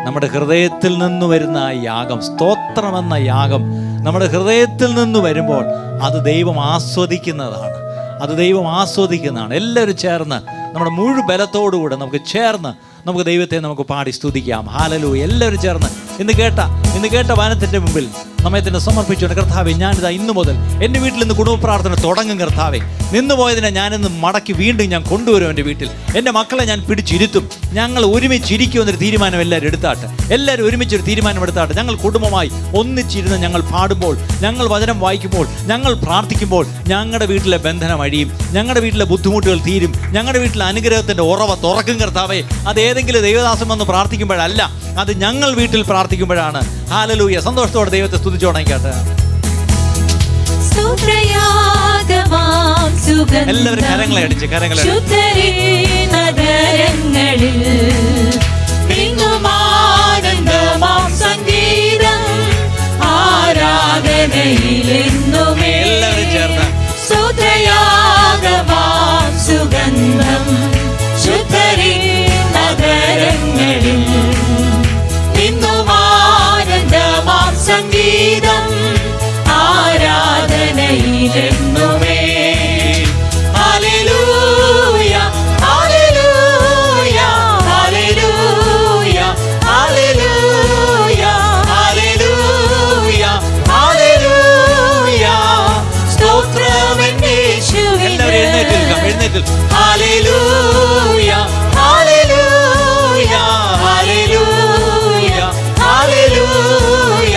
നമ്മുടെ ഹൃദയത്തിൽ നിന്ന് വരുന്ന ആ യാഗം, സ്തോത്രമെന്ന യാഗം നമ്മുടെ ഹൃദയത്തിൽ നിന്ന് വരുമ്പോൾ അത് ദൈവം ആസ്വദിക്കുന്നതാണ്. അത് ദൈവം ആസ്വദിക്കുന്നതാണ്. എല്ലാവരും ചേർന്ന് നമ്മുടെ മുഴു ബലത്തോടുകൂടെ നമുക്ക് ചേർന്ന് നമുക്ക് ദൈവത്തെ നമുക്ക് പാടി സ്തുതിക്കാം. ഹല്ലേലൂയ. എല്ലാവരും ചേർന്ന് ഇന്ന് കേട്ട വചനത്തിൻ്റെ മുമ്പിൽ നമ്മെ തന്നെ സമർപ്പിച്ചുകൊണ്ട്, കർത്താവേ, ഞാനിതാ ഇന്നു മുതൽ എൻ്റെ വീട്ടിൽ നിന്ന് കുടുംബ പ്രാർത്ഥന തുടങ്ങും. കർത്താവേ, നിന്നുപോയതിനെ ഞാനിന്ന് മടക്കി വീണ്ടും ഞാൻ കൊണ്ടുവരും. എൻ്റെ വീട്ടിൽ എൻ്റെ മക്കളെ ഞാൻ പിടിച്ചിരുത്തും. ഞങ്ങൾ ഒരുമിച്ചിരിക്കുമെന്നൊരു തീരുമാനം എല്ലാവരും എടുത്താട്ടെ. എല്ലാവരും ഒരുമിച്ചൊരു തീരുമാനം എടുത്താട്ടെ. ഞങ്ങൾ കുടുംബമായി ഒന്നിച്ചിരുന്ന് ഞങ്ങൾ പാടുമ്പോൾ, ഞങ്ങൾ വചനം വായിക്കുമ്പോൾ, ഞങ്ങൾ പ്രാർത്ഥിക്കുമ്പോൾ ഞങ്ങളുടെ വീട്ടിലെ ബന്ധനം അഴിയും, ഞങ്ങളുടെ വീട്ടിലെ ബുദ്ധിമുട്ടുകൾ തീരും, ഞങ്ങളുടെ വീട്ടിലെ അനുഗ്രഹത്തിൻ്റെ ഉറവ തുറക്കും. കർത്താവേ, അത് ഏതെങ്കിലും ദൈവദാസം വന്ന് പ്രാർത്ഥിക്കുമ്പോഴല്ല, അത് ഞങ്ങൾ വീട്ടിൽ പ്രാർത്ഥിക്കുമ്പോഴാണ്. ഹല്ലേലൂയ. സന്തോഷത്തോടെ ദൈവത്തെ സ്തുതിച്ചോണേക്കാട്ടെ. എല്ലാവരും കരങ്ങളെ അടിച്ച് സംഗീതം ആരാധനയിലെന്നുമേ എല്ലാവരും ചേർന്ന് സ്തുതയാഗമാം സുഗന്ധം ശുദ്ധരിൻ നഗരങ്ങളിൽ നിന്നും ആനന്ദമാം സംഗീതം ആരാധനയിലെന്നുമേ. ഹല്ലേലൂയ ഹല്ലേലൂയ ഹല്ലേലൂയ ഹല്ലേലൂയ ഹല്ലേലൂയ ഹല്ലേലൂയ സ്തോത്രം യേശുവിനെ. എല്ലാവരും എഴുന്നേറ്റ് ഹല്ലേലൂയ ഹല്ലേലൂയ ഹല്ലേലൂയ ഹല്ലേലൂയ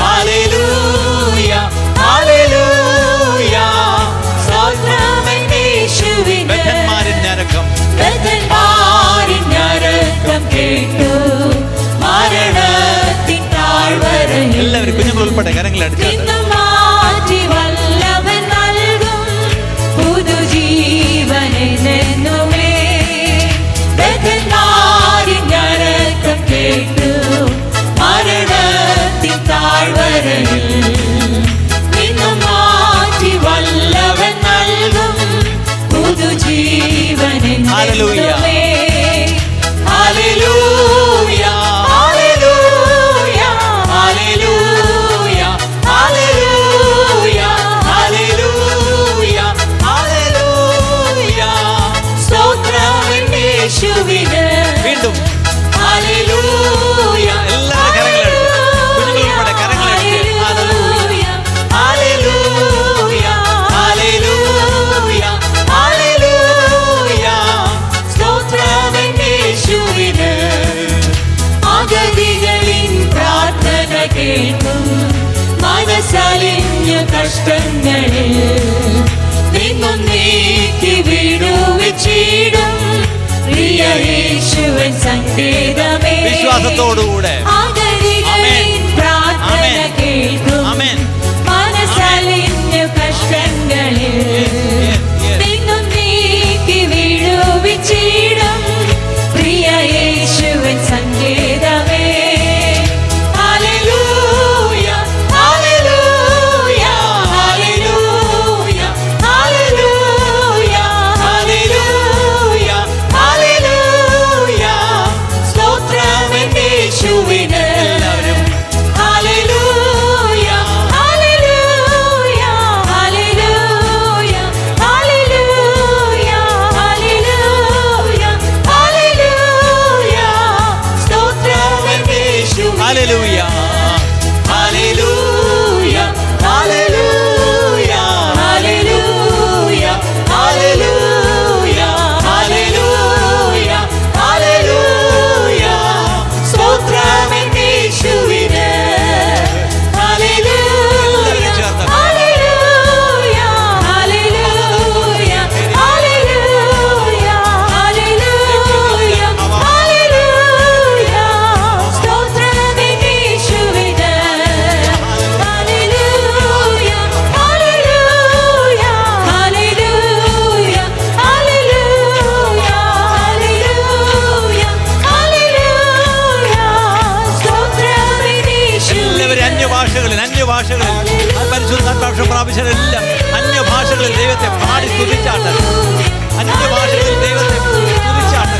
ഹല്ലേലൂയ ഹല്ലേലൂയ സ്തോത്രം യേശുവിനെ. ബദ്ധന്മാരിൻ ഞരക്കം കേട്ടു മരണത്തിൻ താഴ്വരയിൽ എല്ലാവരും കുഞ്ഞുങ്ങൾ ഉൾപ്പെടെ കരങ്ങളെ അടിച്ച് മാറ്റി വല്ലവൻ നൽകും പുതുജീവനെന്നുമേ. ബദ്ധന്മാരിൻ ഞരക്കം കേട്ടു മരണത്തിൻ താഴ്വരയിൽ നിന്നും മാറ്റി വല്ലവൻ നൽകും പുതുജീവനെന്നുമേ. ഹല്ലേലൂയ ഹല്ലേലൂയ ഹല്ലേലൂയ ഹല്ലേലൂയ ഹല്ലേലൂയ ഹല്ലേലൂയ സ്തോത്രം യേശുവിനെ. വീണ്ടും ഹല്ലേലൂയ കുഞ്ഞുങ്ങൾ കരങ്ങളെ ഹല്ലേലൂയ ഹല്ലേലൂയ ഹല്ലേലൂയ ഹല്ലേലൂയ സ്തോത്രം യേശുവിനെ. അഗതികളിൻ പ്രാർത്ഥന കേൾക്കും മനസ്സലിഞ്ഞു കഷ്ടങ്ങളിൽ നിന്നും നീക്കി വിടുവിച്ചിടും പ്രിയ യേശുവൻ സങ്കേതമേ. വിശ്വാസത്തോടുകൂടെ അഗതികളിൻ പ്രാർത്ഥന കേൾക്കും മനസ്സലിഞ്ഞു കഷ്ടങ്ങളിൽ നിന്നും നീക്കി വിടുവിച്ചിടും പ്രിയ യേശുവൻ സങ്കേതമേ. ഹല്ലേലൂയ ഹല്ലേലൂയ ഹല്ലേലൂയ ഹല്ലേലൂയ ഹല്ലേലൂയ ഹല്ലേലൂയ സ്തോത്രം യേശുവിനെ. ഹല്ലേലൂയ ഹല്ലേലൂയ ഹല്ലേലൂയ ഹല്ലേലൂയ ഹല്ലേലൂയ ഹല്ലേലൂയ സ്തോത്രം യേശുവിനെ. ഹല്ലേലൂയ ഹല്ലേലൂയ ഹല്ലേലൂയ ഹല്ലേലൂയ ഹല്ലേലൂയ ഹല്ലേലൂയ ഹല്ലേലൂയ സ്തോത്രം യേശുവിനെ. ഹല്ലേലൂയ ഹല്ലേലൂയ ഹല്ലേലൂയ ഹല്ലേലൂയ ഹല്ലേലൂയ ഹല്ലേലൂയ സ്തോത്രം യേശുവിനെ. ഹല്ലേലൂയ ഹല്ലേലൂയ ഹല്ലേലൂയ ഹല്ലേലൂയ ഹല്ലേലൂയ ഹല്ലേലൂയ സ്തോത്രം യേശുവിനെ. എല്ലാവരും അന്യഭാഷകളിൽ പരിശുദ്ധാത്മാവിനെ പ്രാപിച്ചവരെല്ലാം അന്യഭാഷകളിൽ ദൈവത്തെ പാടി സ്തുതിച്ചാട്ടെ. അന്യഭാഷകളിൽ ദൈവത്തെ സ്തുതിച്ചാട്ടെ.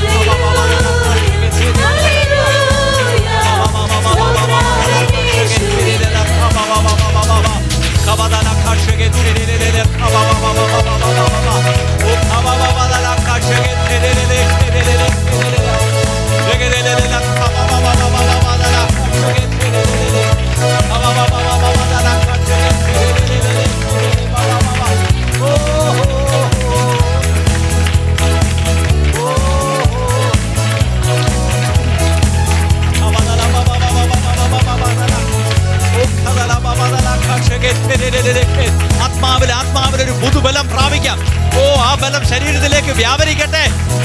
ആത്മാവിലൊരു പുതുബലം പ്രാപിക്കാം. ഓ, ആ ബലം ശരീരത്തിലേക്ക് വ്യാപരിക്കട്ടെ.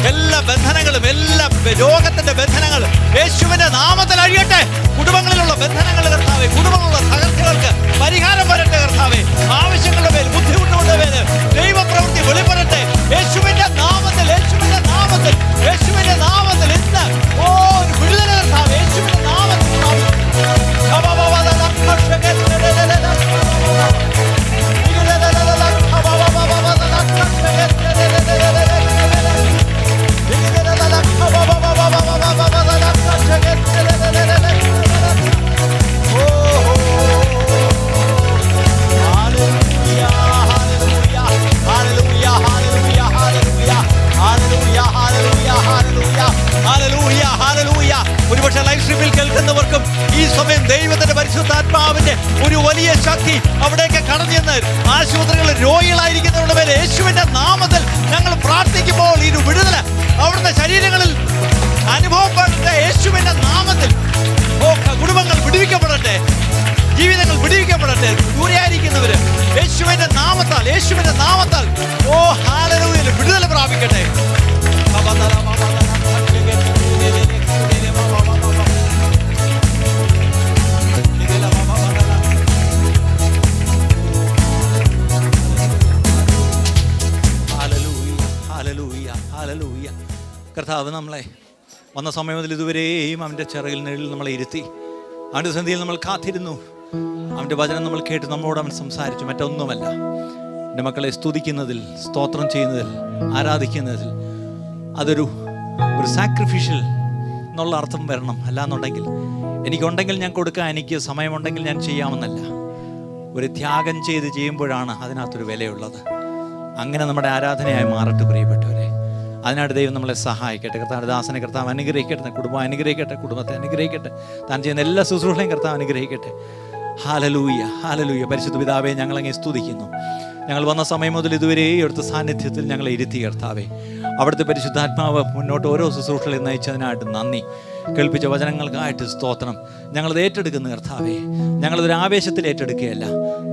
എല്ലാ ബന്ധനങ്ങളും, എല്ലാ രോഗത്തിന്റെ ബന്ധനങ്ങളും യേശുവിന്റെ നാമത്തിൽ അഴിയട്ടെ. കുടുംബങ്ങളിലുള്ള ബന്ധനങ്ങൾ കർത്താവേ, കുടുംബങ്ങളുള്ള തകർച്ചകൾക്ക് പരിഹാരം വരട്ടെ കർത്താവേ. ആവശ്യങ്ങളുടെ പേര്, ബുദ്ധിമുട്ടുകളുടെ പേര് ദൈവപ്രവൃത്തി വെളിപ്പെടട്ടെ യേശുവിന്റെ നാമത്തിൽ, യേശുവിന്റെ നാമത്തിൽ, യേശുവിന്റെ നാമത്തിൽ. ഇന്ന് ഓ, ഒരു വിടുതൽ കർത്താവേ യേശുവിന്റെ നാമത്തിൽ. ഒരുപക്ഷെ ലൈവ് സ്ട്രീമിൽ കേൾക്കുന്നവർക്കും ഈ സമയം ദൈവത്തിന്റെ പരിശുദ്ധാത്മാവിന്റെ ഒരു വലിയ ശക്തി അവിടേക്ക് കടന്നെന്ന് ആശുപത്രികളിൽ രോഗികളായിരിക്കുന്നവരുടെ മേലെ യേശുവിന്റെ നാമത്തിൽ ഞങ്ങൾ പ്രാർത്ഥിക്കുമ്പോൾ ഈ വിടുതൽ അവിടുത്തെ ശരീരങ്ങളിൽ അനുഭവപ്പെടട്ടെ യേശുവിന്റെ നാമത്തിൽ. കുടുംബങ്ങൾ വിടുവിക്കപ്പെടട്ടെ, ജീവിതങ്ങൾ വിടുവിക്കപ്പെടട്ടെ. ദൂരെയായിരിക്കുന്നവര് യേശുവിന്റെ നാമത്താൽ, യേശുവിന്റെ നാമത്താൽ ഓ ഹല്ലേലൂയ വിടുതൽ പ്രാപിക്കട്ടെ. കർത്താവ് നമ്മളെ വന്ന സമയം മുതൽ ഇതുവരെയും അവൻ്റെ ചിറകിൽ നിഴലിൽ നമ്മളെ ഇരുത്തി. അവൻ്റെ സന്ധിയിൽ നമ്മൾ കാത്തിരുന്നു. അവൻ്റെ വചനം നമ്മൾ കേട്ട് നമ്മളോട് അവൻ സംസാരിച്ചു. മറ്റൊന്നുമല്ല, എൻ്റെ മക്കളെ സ്തുതിക്കുന്നതിൽ, സ്തോത്രം ചെയ്യുന്നതിൽ, ആരാധിക്കുന്നതിൽ അതൊരു സാക്രിഫിഷ്യൽ എന്നുള്ള അർത്ഥം വരണം. അല്ലാന്നുണ്ടെങ്കിൽ എനിക്കുണ്ടെങ്കിൽ ഞാൻ കൊടുക്കാം, എനിക്ക് സമയമുണ്ടെങ്കിൽ ഞാൻ ചെയ്യാമെന്നല്ല. ഒരു ത്യാഗം ചെയ്ത് ചെയ്യുമ്പോഴാണ് അതിനകത്തൊരു വിലയുള്ളത്. അങ്ങനെ നമ്മുടെ ആരാധനയായി മാറട്ടെ പ്രിയപ്പെട്ടവരെ. അതിനായിട്ട് ദൈവം നമ്മളെ സഹായിക്കട്ടെ. കർത്താവ് ദാസനെ കർത്താവ് അനുഗ്രഹിക്കട്ടെ, കുടുംബം അനുഗ്രഹിക്കട്ടെ, കുടുംബത്തെ അനുഗ്രഹിക്കട്ടെ, താൻ ചെയ്യുന്ന എല്ലാ ശുശ്രൂഷയും കർത്താവ് അനുഗ്രഹിക്കട്ടെ. Hallelujah, hallelujah. പരിശുദ്ധ പിതാവേ, ഞങ്ങളങ്ങേ സ്തുതിക്കുന്നു. ഞങ്ങൾ വന്ന സമയം മുതൽ ഇതുവരെ അവിടുത്തെ സാന്നിധ്യത്തിൽ ഞങ്ങളെ ഇരുത്തി കർത്താവേ. അവിടുത്തെ പരിശുദ്ധാത്മാവ് മുന്നോട്ട് ഓരോ ശുശ്രൂഷകളെ നയിച്ചതിനായിട്ട് നന്ദി. കേൾപ്പിച്ച വചനങ്ങൾക്കായിട്ട് സ്തോത്രം. ഞങ്ങളത് ഏറ്റെടുക്കുന്ന കർത്താവേ, ഞങ്ങളതൊരു ആവേശത്തിൽ ഏറ്റെടുക്കുകയല്ല,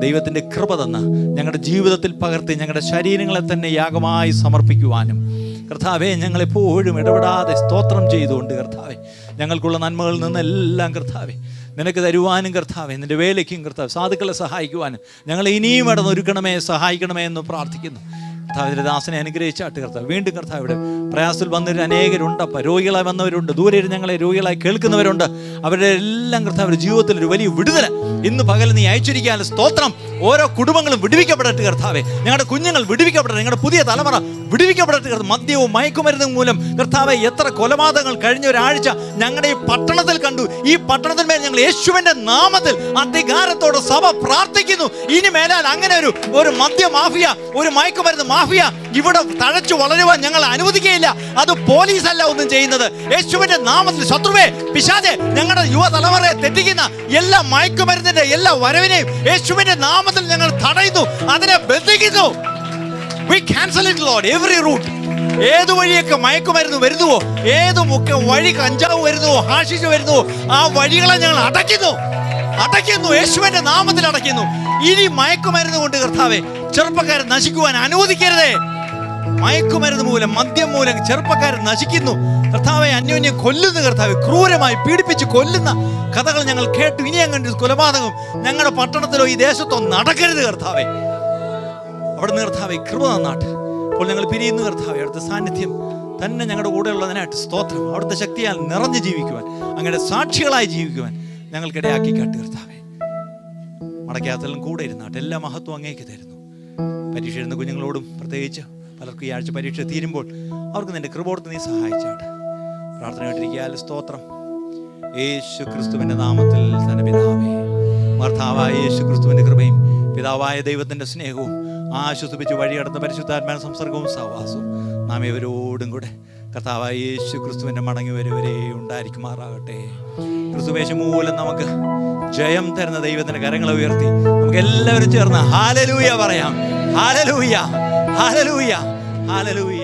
ദൈവത്തിൻ്റെ കൃപ തന്ന് ഞങ്ങളുടെ ജീവിതത്തിൽ പകർത്തി ഞങ്ങളുടെ ശരീരങ്ങളെ തന്നെ യാഗമായി സമർപ്പിക്കുവാനും കർത്താവേ ഞങ്ങളെപ്പോഴും ഇടപെടാതെ സ്തോത്രം ചെയ്തുകൊണ്ട് കർത്താവേ ഞങ്ങൾക്കുള്ള നന്മകളിൽ നിന്നെല്ലാം കർത്താവേ നിനക്ക് തരുവാനും കർത്താവേ നിൻ്റെ വേലയ്ക്കും കർത്താവ് സാധുക്കളെ സഹായിക്കുവാനും ഞങ്ങളെ ഇനിയും ഇടന്നൊരുക്കണമേ, സഹായിക്കണമേ എന്ന് പ്രാർത്ഥിക്കുന്നു. കർത്താവിൻ്റെ ദാസനെ അനുഗ്രഹിച്ചാട്ട് കർത്താവ്. വീണ്ടും കർത്താവ് ഇവിടെ പ്രയാസത്തിൽ വന്നവർ അനേകരുണ്ട്. അപ്പം രോഗികളായി വന്നവരുണ്ട്, ദൂരെ ഞങ്ങളെ രോഗികളായി കേൾക്കുന്നവരുണ്ട്. അവരുടെ എല്ലാം കർത്താവ് ജീവിതത്തിൽ ഒരു വലിയ വിടുതൽ ഇന്ന് പകൽ നീ അയച്ചിരിക്കാൻ സ്തോത്രം. ഓരോ കുടുംബങ്ങളും വിടുവിക്കപ്പെടട്ടെ കർത്താവേ. ഞങ്ങളുടെ കുഞ്ഞുങ്ങൾ വിടുവിക്കപ്പെടട്ടെ, ഞങ്ങളുടെ പുതിയ തലമുറ വിടുവിക്കപ്പെടട്ടെ കർത്താവ്. മദ്യവും മയക്കുമരുന്നും മൂലം കർത്താവെ എത്ര കൊലപാതകങ്ങൾ കഴിഞ്ഞ ഒരാഴ്ച ഞങ്ങളുടെ ഈ പട്ടണത്തിൽ കണ്ടു. ഈ പട്ടണത്തിന്മേൽ ഞങ്ങൾ യേശുവിന്റെ നാമത്തിൽ അധികാരത്തോടെ സഭ പ്രാർത്ഥിക്കുന്നു. ഇനി മേലാൽ അങ്ങനെ ഒരു മദ്യ മാഫിയ, ഒരു മയക്കുമരുന്ന് മാഫിയ ഇവിടെ തഴച്ചു വളരുവാൻ ഞങ്ങൾ അനുവദിക്കുകയില്ല. അത് പോലീസല്ല ഒന്നും ചെയ്യുന്നത്. യേശുവിന്റെ നാമത്തിൽ ശത്രുവേ, പിശാചേ, ഞങ്ങളുടെ യുവതലമുറയെ തെറ്റിക്കുന്ന എല്ലാ മയക്കുമരുന്നിന്റെ എല്ലാ വരവിനെയും യേശുവിന്റെ നാമത്തിൽ ഞങ്ങൾ തടയുന്നു, അതിനെ ബന്ധിക്കുന്നു. We cancel it, Lord, every route. ഏത് വഴിയൊക്കെ മയക്കുമരുന്ന് വരുന്നുവോ, ഏതുമൊക്കെ വഴി കഞ്ചാവ് വരുന്നുവോ, ഹാഷിഷ് വരുന്നുവോ, ആ വഴികളെ ഞങ്ങൾ അടയ്ക്കുന്നു, യേശുവിന്റെ നാമത്തിൽ അടയ്ക്കുന്നു. ഇനി മയക്കുമരുന്ന് കൊണ്ട് കർത്താവേ ചെറുപ്പക്കാരെ നശിക്കുവാൻ അനുവദിക്കരുതേ. മയക്കുമരുന്ന് മൂലം, മദ്യം മൂലം ചെറുപ്പക്കാരെ നശിക്കുന്നു കർത്താവെ. അന്യോന്യം കൊല്ലുന്ന കർത്താവെ, ക്രൂരമായി പീഡിപ്പിച്ച് കൊല്ലുന്ന കഥകൾ ഞങ്ങൾ കേട്ടു. ഇനി അങ്ങനെ കൊലപാതകം ഞങ്ങളുടെ പട്ടണത്തിലോ ഈ ദേശത്തോ നടക്കരുത് കർത്താവെ. അവിടെ നിന്ന് കർത്താവെ കൃപ നന്നാട്ട്. അപ്പോൾ ഞങ്ങൾ പിരിയുന്നു കർത്താവെ. അവിടുത്തെ സാന്നിധ്യം തന്നെ ഞങ്ങളുടെ കൂടെ ഉള്ളതിനായിട്ട് സ്തോത്രം. അവിടുത്തെ ശക്തിയാൽ നിറഞ്ഞു ജീവിക്കുവാൻ, അങ്ങയുടെ സാക്ഷികളായി ജീവിക്കുവാൻ ഞങ്ങൾക്കിടയാക്കി കാട്ട് കർത്താവെ. മടക്കാത്തലും കൂടെ ഇരുന്നാട്ട് എല്ലാ മഹത്വം അങ്ങേക്ക് തരുന്നു. പരീക്ഷ എഴുതുന്ന കുഞ്ഞുങ്ങളോടും പ്രത്യേകിച്ച് പലർക്കും ഈ ആഴ്ച പരീക്ഷ തീരുമ്പോൾ അവർക്ക് നിന്റെ കൃപോർത്ത് നീ സഹായിച്ചാട്ട്. പ്രാർത്ഥന കേട്ടിരിക്കാൻ സ്തോത്രം. യേശു ക്രിസ്തുവിൻ്റെ നാമത്തിൽ തന്നെ പിതാവേ. കർത്താവായ യേശു ക്രിസ്തുവിൻ്റെ കൃപയും പിതാവായ ദൈവത്തിൻ്റെ സ്നേഹവും ആശ്വസിപ്പിച്ച് വഴിയടന്ന പരിശുദ്ധാത്മാ സംസർഗവും സഹവാസവും നാം ഇവരോടും കൂടെ കർത്താവായ യേശു ക്രിസ്തുവിൻ്റെ മടങ്ങി വരെ ഉണ്ടായിരിക്കുമാറാകട്ടെ. ക്രിസ്തുവേശം മൂലം നമുക്ക് ജയം തരുന്ന ദൈവത്തിൻ്റെ കരങ്ങളെ ഉയർത്തി നമുക്ക് എല്ലാവരും ചേർന്ന് ഹല്ലേലൂയ പറയാം. ഹല്ലേലൂയ, ഹല്ലേലൂയ, ഹല്ലേലൂയ.